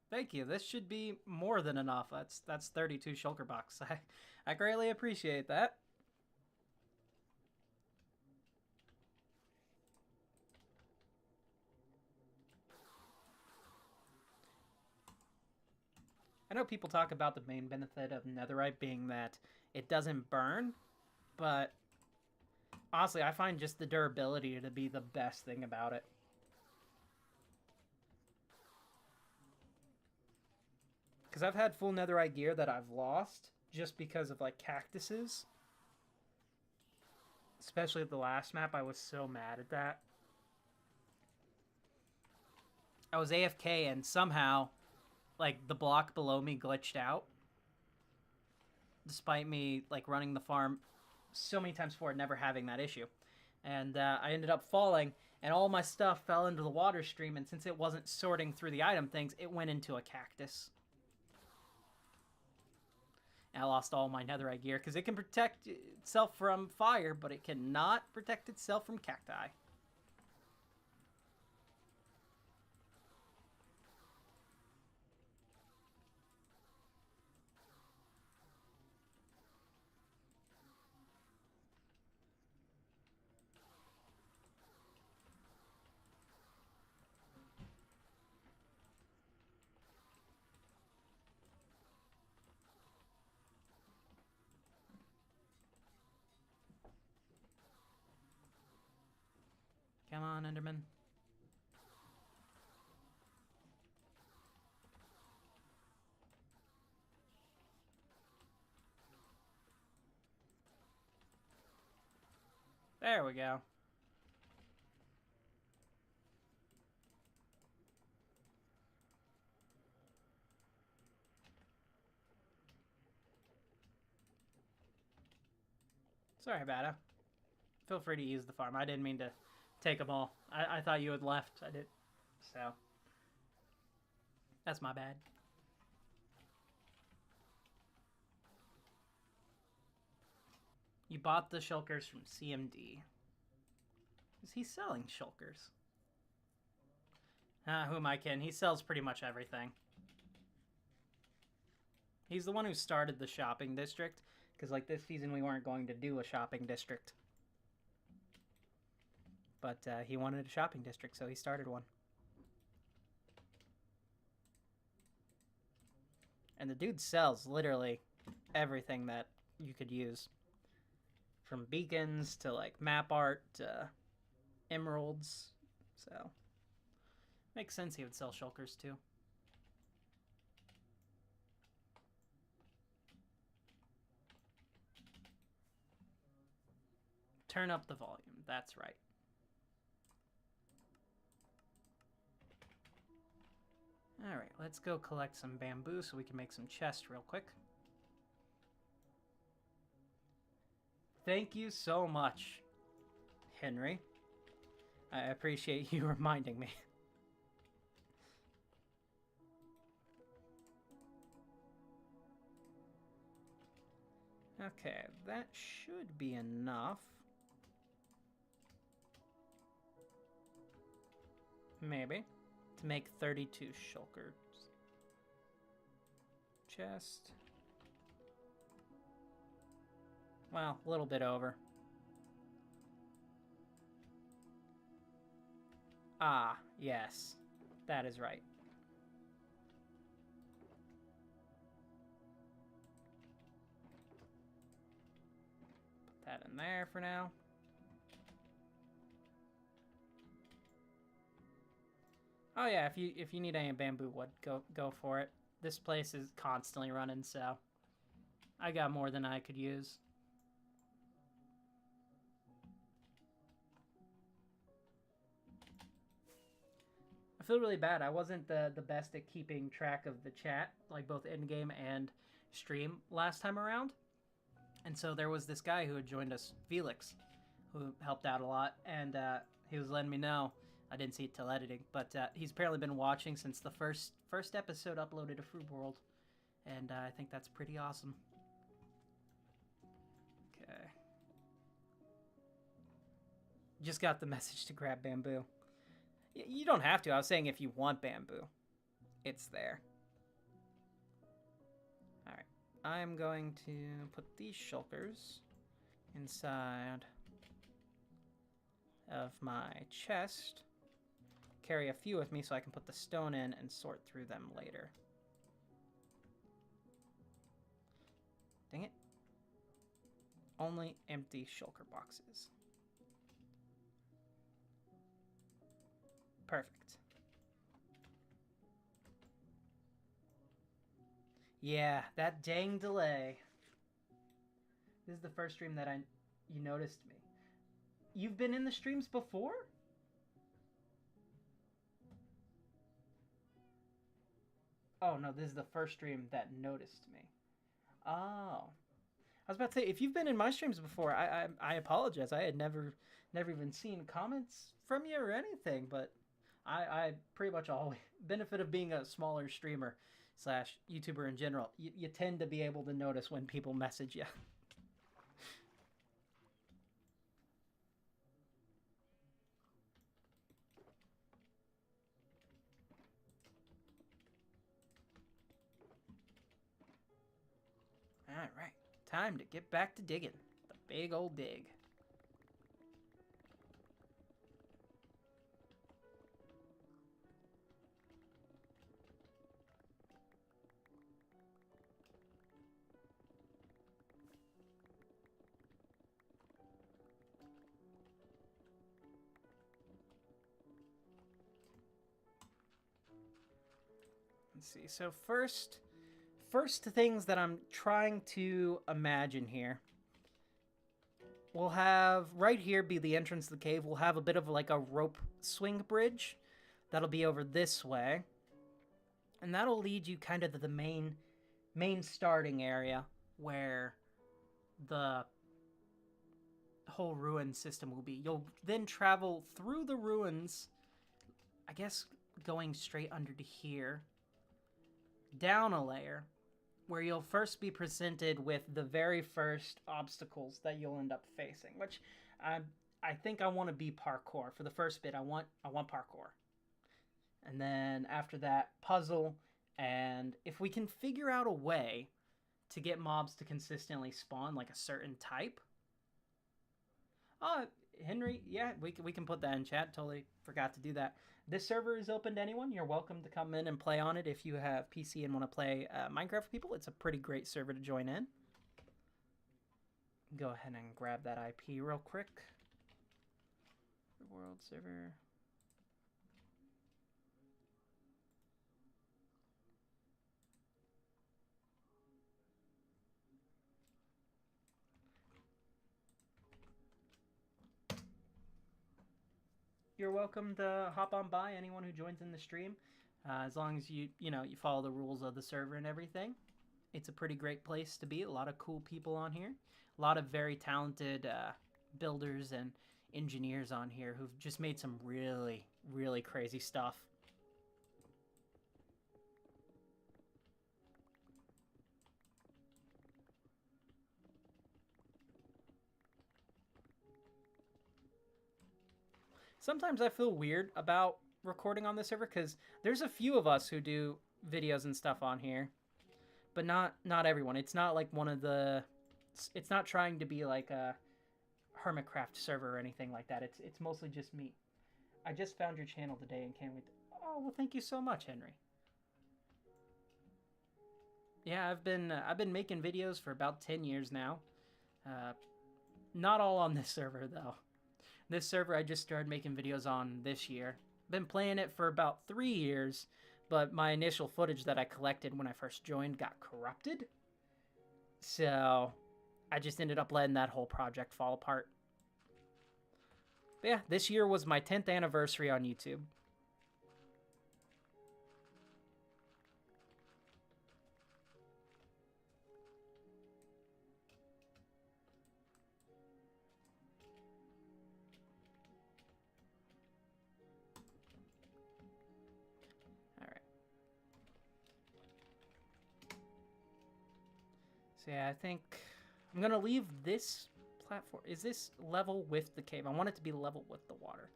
Thank you. This should be more than enough. That's 32 shulker bucks. I greatly appreciate that. I know people talk about the main benefit of netherite being that it doesn't burn, but honestly, I find just the durability to be the best thing about it. Because I've had full netherite gear that I've lost just because of like cactuses. Especially at the last map, I was so mad at that. I was AFK and somehow, like, the block below me glitched out. Despite me, like, running the farm so many times before, never having that issue. And I ended up falling, and all my stuff fell into the water stream, and since it wasn't sorting through the item things, it went into a cactus. And I lost all my netherite gear, because it can protect itself from fire, but it cannot protect itself from cacti. Come on, Enderman. There we go. Sorry about it. Feel free to use the farm. I didn't mean to take them all. I thought you had left. I did. So. That's my bad. You bought the shulkers from CMD. Is he selling shulkers? Who am I kidding? He sells pretty much everything. He's the one who started the shopping district. Because, like, this season we weren't going to do a shopping district. But he wanted a shopping district, so he started one. And the dude sells literally everything that you could use. From beacons to, like, map art to emeralds. So, makes sense he would sell shulkers, too. Turn up the volume. That's right. Alright, let's go collect some bamboo so we can make some chests real quick. Thank you so much, Henry. I appreciate you reminding me. Okay, that should be enough. Maybe. To make 32 shulkers. Chest. Well, a little bit over. Ah, yes. That is right. that in there for now. Oh yeah, if you need any bamboo wood, go for it. This place is constantly running, so I got more than I could use. I feel really bad. I wasn't the best at keeping track of the chat, like both in game and stream last time around. And so there was this guy who had joined us, Felix, who helped out a lot, and he was letting me know. I didn't see it till editing, but he's apparently been watching since the first episode uploaded to Fruit World, and I think that's pretty awesome. Okay. Just got the message to grab bamboo. You don't have to. I was saying if you want bamboo, it's there. Alright. I'm going to put these shulkers inside of my chest. Carry a few with me so I can put the stone in and sort through them later. Dang it. Only empty shulker boxes. Perfect. Yeah, that dang delay. This is the first stream that you noticed me. You've been in the streams before? Oh no, this is the first stream that noticed me. Oh. I was about to say, if you've been in my streams before, I apologize. I had never even seen comments from you or anything, but I pretty much always benefit of being a smaller streamer / YouTuber in general. You tend to be able to notice when people message you. All right, time to get back to digging. The big old dig. Let's see. So first things that I'm trying to imagine here. We'll have right here be the entrance to the cave. We'll have a bit of like a rope swing bridge. That'll be over this way. And that'll lead you kind of to the main starting area where the whole ruin system will be. You'll then travel through the ruins, I guess going straight under to here, down a layer, where you'll first be presented with the very first obstacles that you'll end up facing, which I think I want to be parkour. For the first bit, I want parkour. And then after that, puzzle, and if we can figure out a way to get mobs to consistently spawn like a certain type. Oh, Henry, yeah, we can put that in chat. Totally forgot to do that. This server is open to anyone. You're welcome to come in and play on it if you have PC and want to play Minecraft with people. It's a pretty great server to join in. Go ahead and grab that IP real quick. World server. You're welcome to hop on by, anyone who joins in the stream, as long as you follow the rules of the server and everything. It's a pretty great place to be. A lot of cool people on here, a lot of very talented builders and engineers on here who've just made some really crazy stuff. Sometimes I feel weird about recording on the server because there's a few of us who do videos and stuff on here, but not everyone. It's not like it's not trying to be like a Hermitcraft server or anything like that. It's mostly just me. I just found your channel today and can't wait. Oh, well, thank you so much, Henry. Yeah, I've been making videos for about 10 years now. Not all on this server, though. This server I just started making videos on this year. Been playing it for about 3 years, but my initial footage that I collected when I first joined got corrupted. So I just ended up letting that whole project fall apart. But yeah, this year was my 10th anniversary on YouTube. So yeah, I think I'm going to leave this platform. Is this level with the cave? I want it to be level with the water.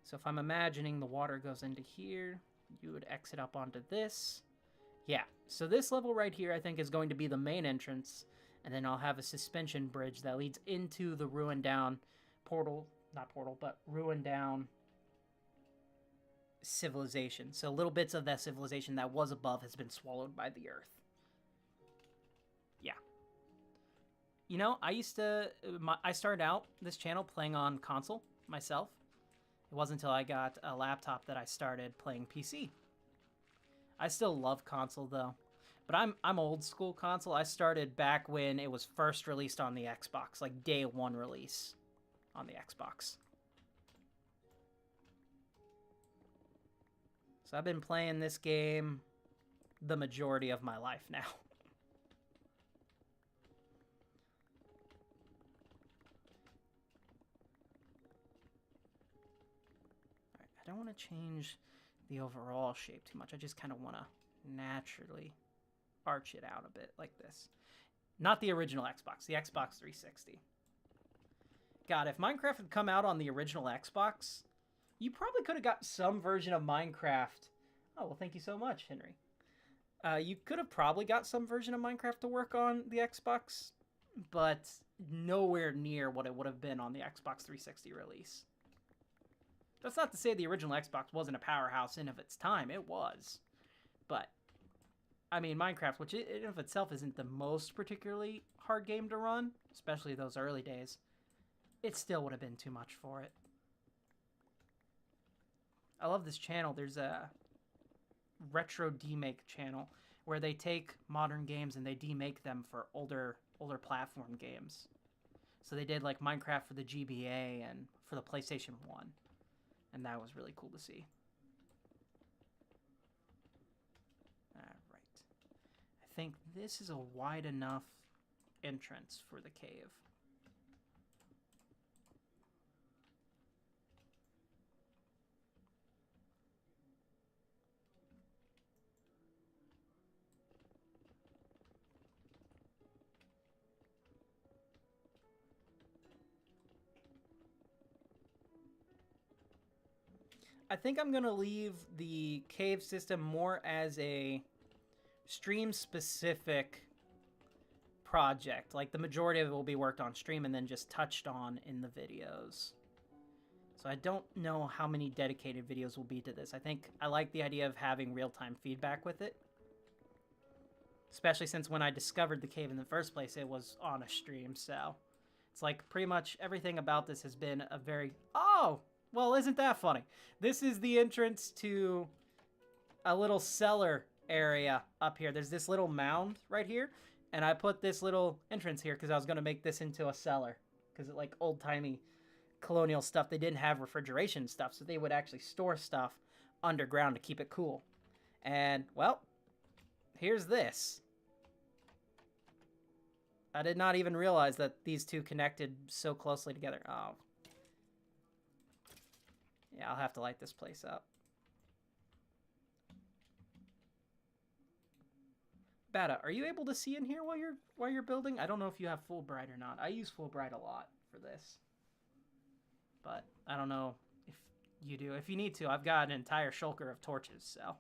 So if I'm imagining the water goes into here, you would exit up onto this. Yeah, so this level right here I think is going to be the main entrance. And then I'll have a suspension bridge that leads into the ruined down portal. Not portal, but ruined down civilization. So little bits of that civilization that was above has been swallowed by the earth. Yeah. You know, I started out this channel playing on console myself. It wasn't until I got a laptop that I started playing PC. I still love console though, but I'm old school console. I started back when it was first released on the Xbox, like day one release on the Xbox. So I've been playing this game the majority of my life now. I don't want to change the overall shape too much. I just kind of want to naturally arch it out a bit like this. Not the original Xbox, the Xbox 360. God, if Minecraft had come out on the original Xbox, you probably could have got some version of Minecraft. Oh, well, thank you so much, Henry. You could have probably got some version of Minecraft to work on the Xbox, but nowhere near what it would have been on the Xbox 360 release. That's not to say the original Xbox wasn't a powerhouse in of its time. It was. But, I mean, Minecraft, which in of itself isn't the most particularly hard game to run, especially those early days, it still would have been too much for it. I love this channel. There's a retro demake channel where they take modern games and they demake them for older platform games. So they did like Minecraft for the GBA and for the PlayStation 1. And that was really cool to see. Alright. I think this is a wide enough entrance for the cave. I think I'm going to leave the cave system more as a stream-specific project. Like, the majority of it will be worked on stream and then just touched on in the videos. So I don't know how many dedicated videos will be to this. I think I like the idea of having real-time feedback with it. Especially since when I discovered the cave in the first place, it was on a stream, so... It's like pretty much everything about this has been a very... Oh! Well, isn't that funny? This is the entrance to a little cellar area up here. There's this little mound right here, and I put this little entrance here because I was going to make this into a cellar. Because like old-timey colonial stuff, they didn't have refrigeration stuff, so they would actually store stuff underground to keep it cool. And, well, here's this. I did not even realize that these two connected so closely together. Oh. Yeah, I'll have to light this place up. Bata, are you able to see in here while you're building? I don't know if you have full bright or not. I use full bright a lot for this. But I don't know if you do. If you need to, I've got an entire shulker of torches, so...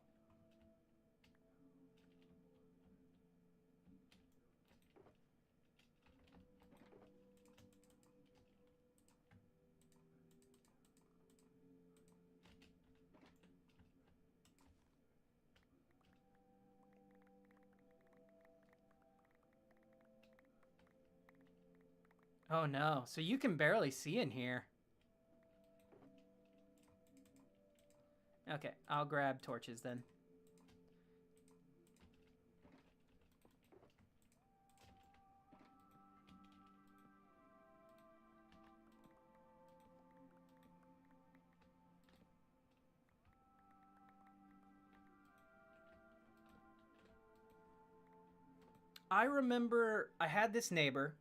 Oh no, so you can barely see in here. Okay, I'll grab torches then. I remember I had this neighbor.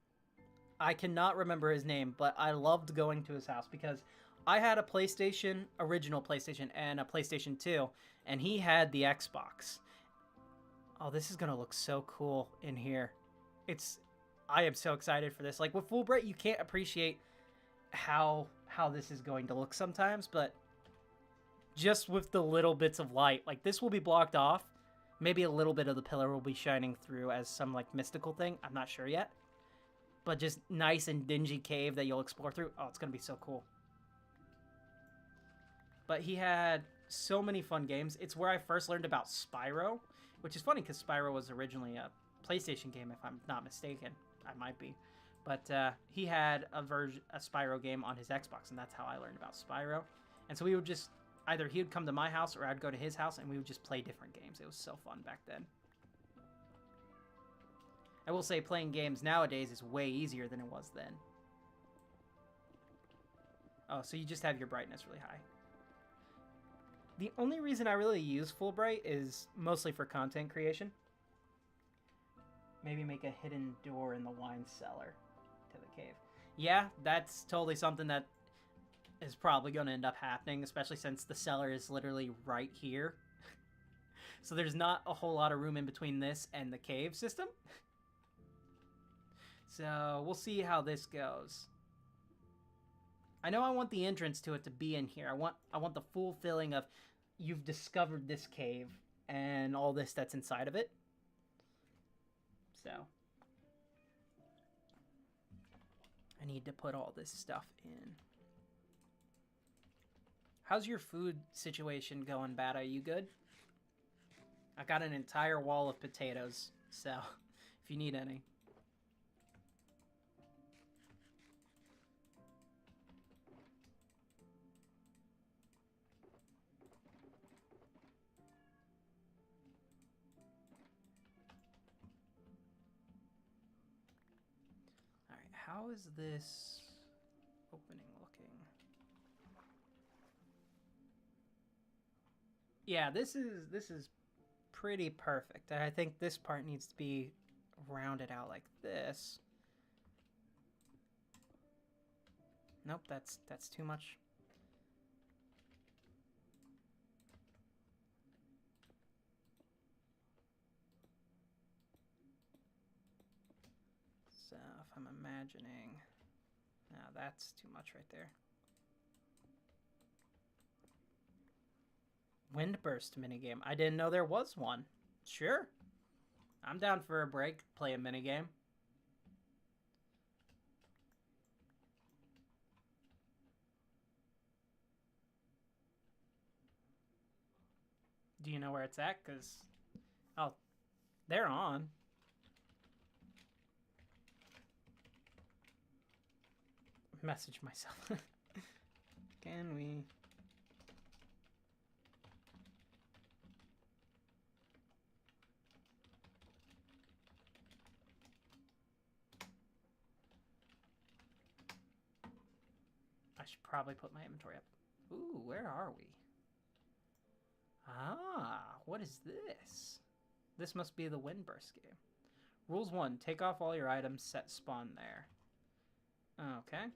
I cannot remember his name, but I loved going to his house because I had a PlayStation, original PlayStation, and a PlayStation 2, and he had the Xbox. Oh, this is going to look so cool in here. I am so excited for this. Like with Fulbright, you can't appreciate how this is going to look sometimes, but just with the little bits of light, like this will be blocked off. Maybe a little bit of the pillar will be shining through as some like mystical thing. I'm not sure yet. But just nice and dingy cave that you'll explore through. Oh, it's going to be so cool. But he had so many fun games. It's where I first learned about Spyro, which is funny because Spyro was originally a PlayStation game, if I'm not mistaken. I might be. But he had a Spyro game on his Xbox, and that's how I learned about Spyro. And so we would just, either he would come to my house or I'd go to his house, and we would just play different games. It was so fun back then. I will say playing games nowadays is way easier than it was then. Oh, so you just have your brightness really high. The only reason I really use full bright is mostly for content creation. Maybe make a hidden door in the wine cellar to the cave. Yeah, that's totally something that is probably going to end up happening, especially since the cellar is literally right here. So there's not a whole lot of room in between this and the cave system. So we'll see how this goes. I know I want the entrance to it to be in here. I want the full feeling of you've discovered this cave and all this that's inside of it. So I need to put all this stuff in. How's your food situation going, Bada? Are you good? I got an entire wall of potatoes, so if you need any. How is this opening looking? Yeah, this is pretty perfect. I think this part needs to be rounded out like this. Nope, that's too much. So if I'm imagining, now that's too much right there. Windburst minigame. I didn't know there was one. Sure. I'm down for a break, play a minigame. Do you know where it's at? Because, oh, they're on. Message myself. Can we... I should probably put my inventory up. Ooh, where are we? Ah, what is this? This must be the Windburst game. Rules 1. Take off all your items, set spawn there. Okay.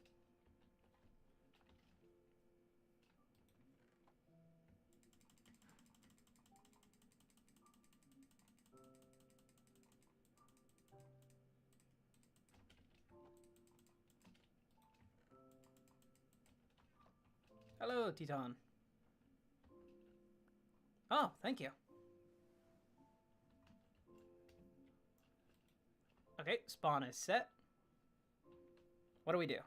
Hello, Teton. Oh, thank you. Okay, spawn is set. What do we do?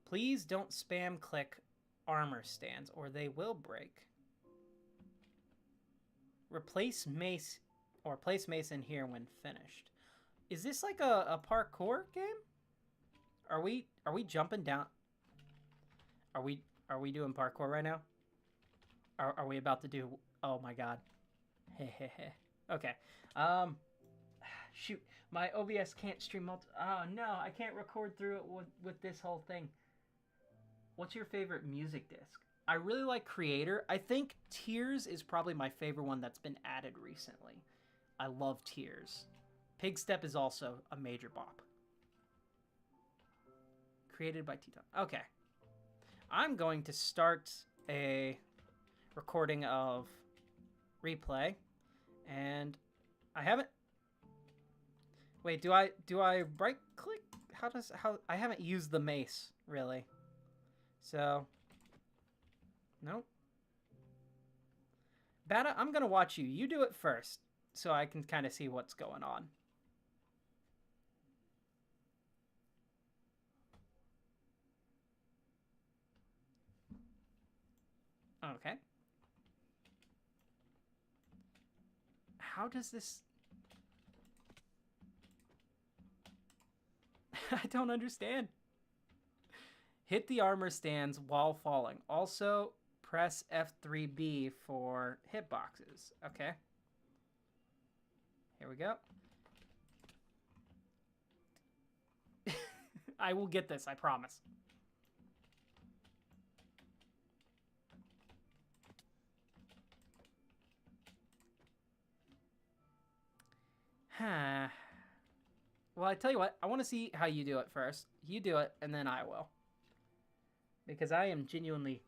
Please don't spam click armor stands or they will break. Replace mace or place mace in here when finished. Is this like a parkour game? Are we jumping down? Are we doing parkour right now? Are we about to do? Oh my god. Okay. Shoot. My OBS can't stream multi. Oh no, I can't record through it with this whole thing. What's your favorite music disc? I really like Creator. I think Tears is probably my favorite one that's been added recently. I love Tears. Pigstep is also a major bop. Created by Teton. Okay. I'm going to start a recording of replay, and I haven't. Wait, do I right click? How I haven't used the mace really. So nope. Bata, I'm gonna watch you. You do it first, so I can kind of see what's going on. Okay. How does this... I don't understand. Hit the armor stands while falling. Also, press F3B for hitboxes. Okay. Here we go. I will get this, I promise. Huh. Well, I tell you what, I want to see how you do it first. You do it, and then I will. Because I am genuinely...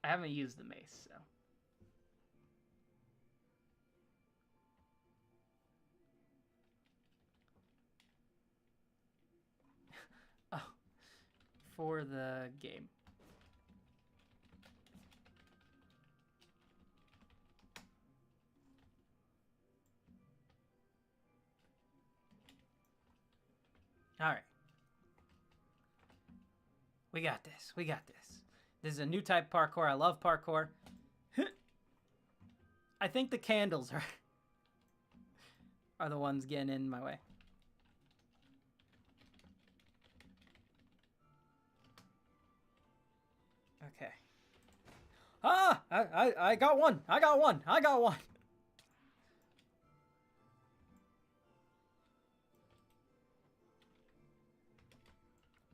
I haven't used the mace, so... Oh. For the game. Alright. We got this. We got this. This is a new type of parkour. I love parkour. I think the candles are the ones getting in my way. Okay. Ah! I got one. I got one. I got one.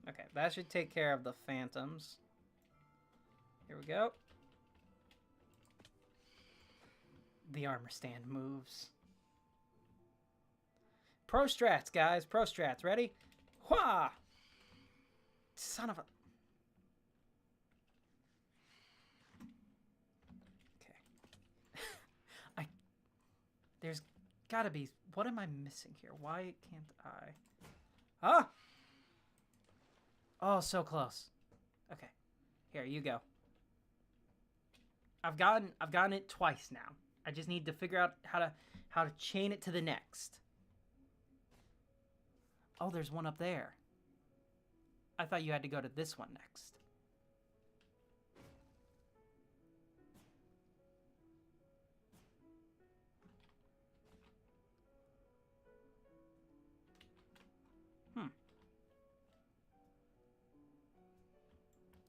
Okay, that should take care of the phantoms. Here we go. The armor stand moves. Pro strats, guys. Pro strats. Ready? Wha! Son of a... Okay. There's gotta be... What am I missing here? Why can't I... Ah! Oh, so close. Okay. Here, you go. I've gotten it twice now. I just need to figure out how to chain it to the next. Oh, there's one up there. I thought you had to go to this one next.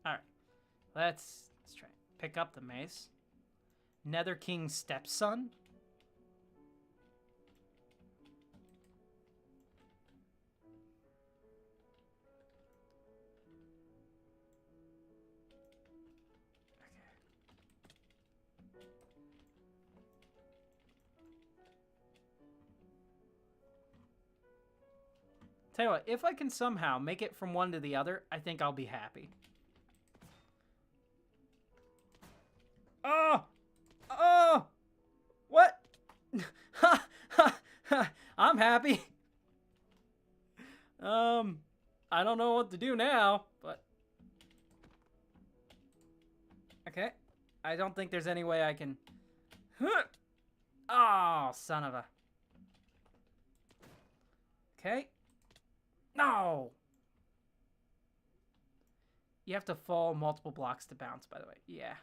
Alright. Let's try. Pick up the mace. Nether King's stepson? Tell you what, if I can somehow make it from one to the other, I think I'll be happy. Oh! Oh! What? I'm happy. I don't know what to do now, but... Okay. I don't think there's any way I can... Oh, son of a... Okay. No! You have to fall multiple blocks to bounce, by the way. Yeah.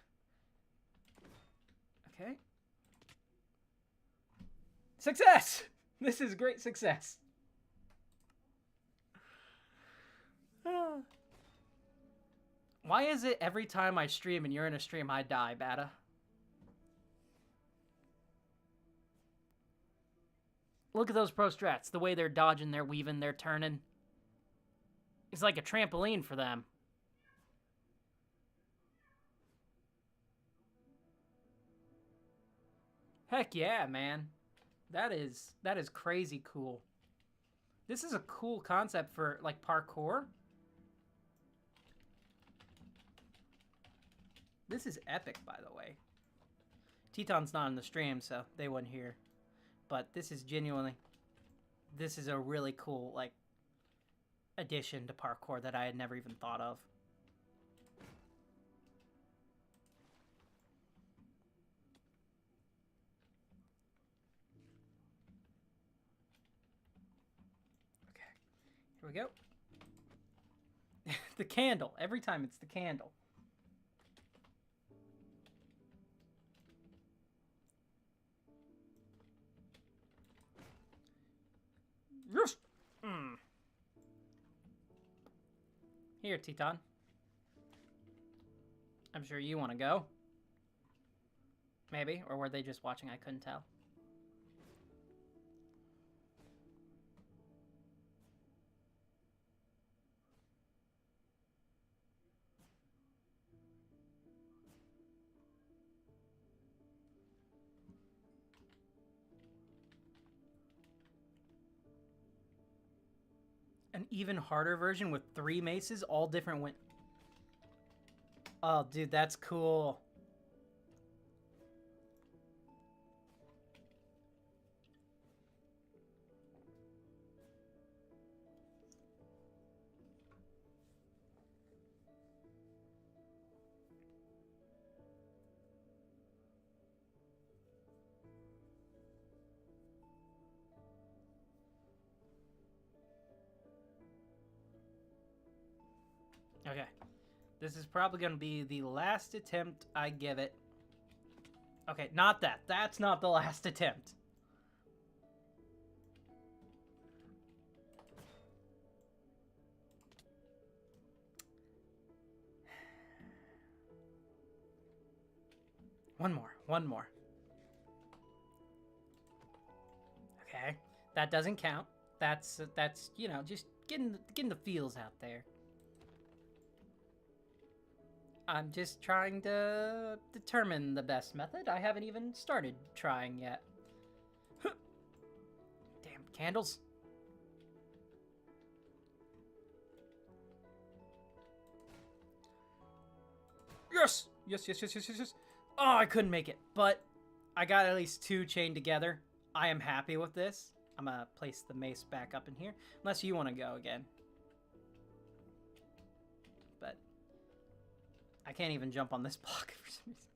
Okay. Success! This is great success. Why is it every time I stream and you're in a stream, I die, Bata? Look at those pro strats. The way they're dodging, they're weaving, they're turning. It's like a trampoline for them. Heck yeah, man. That is crazy cool. This is a cool concept for, like, parkour. This is epic, by the way. Teton's not in the stream, so they wouldn't hear. But this is genuinely... This is a really cool, like, addition to parkour that I had never even thought of. Okay, here we go. The candle. Every time it's the candle. Yes! Here, Teton. I'm sure you want to go. Maybe. Or were they just watching? I couldn't tell. An even harder version with 3 maces, all different Oh, dude, that's cool. Okay. This is probably going to be the last attempt I give it. Okay, not that. That's not the last attempt. One more. Okay. That doesn't count. That's you know, just getting the feels out there. I'm just trying to determine the best method. I haven't even started trying yet. Damn candles. Yes! Yes. Oh, I couldn't make it, but I got at least 2 chained together. I am happy with this. I'm gonna place the mace back up in here, unless you want to go again. But I can't even jump on this block for some reason.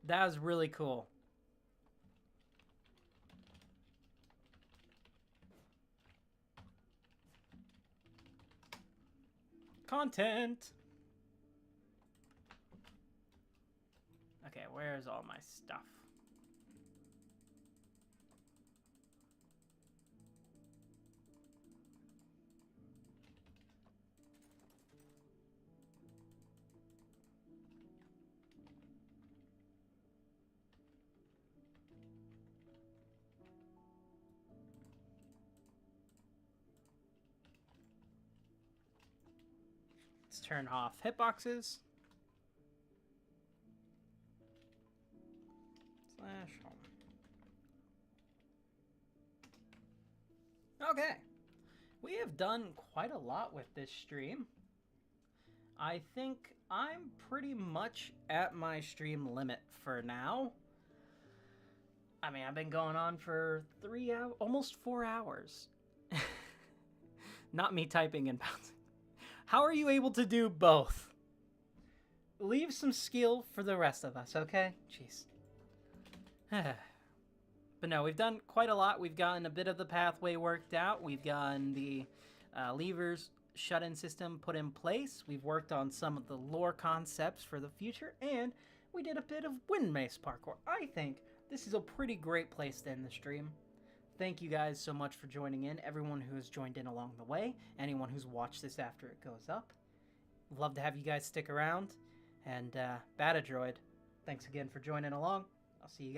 That was really cool. Content! Okay, where's all my stuff? Let's turn off hitboxes. /home. Okay. We have done quite a lot with this stream. I think I'm pretty much at my stream limit for now. I mean, I've been going on for 3 hours, almost 4 hours. Not me typing and bouncing. How are you able to do both? Leave some skill for the rest of us, okay? Jeez. But no, we've done quite a lot. We've gotten a bit of the pathway worked out. We've gotten the levers shut-in system put in place. We've worked on some of the lore concepts for the future, and we did a bit of wind mace parkour. I think this is a pretty great place to end the stream. thank you guys so much for joining in. Everyone who has joined in along the way, anyone who's watched this after it goes up. Love to have you guys stick around. And Batadroid, thanks again for joining along. I'll see you guys.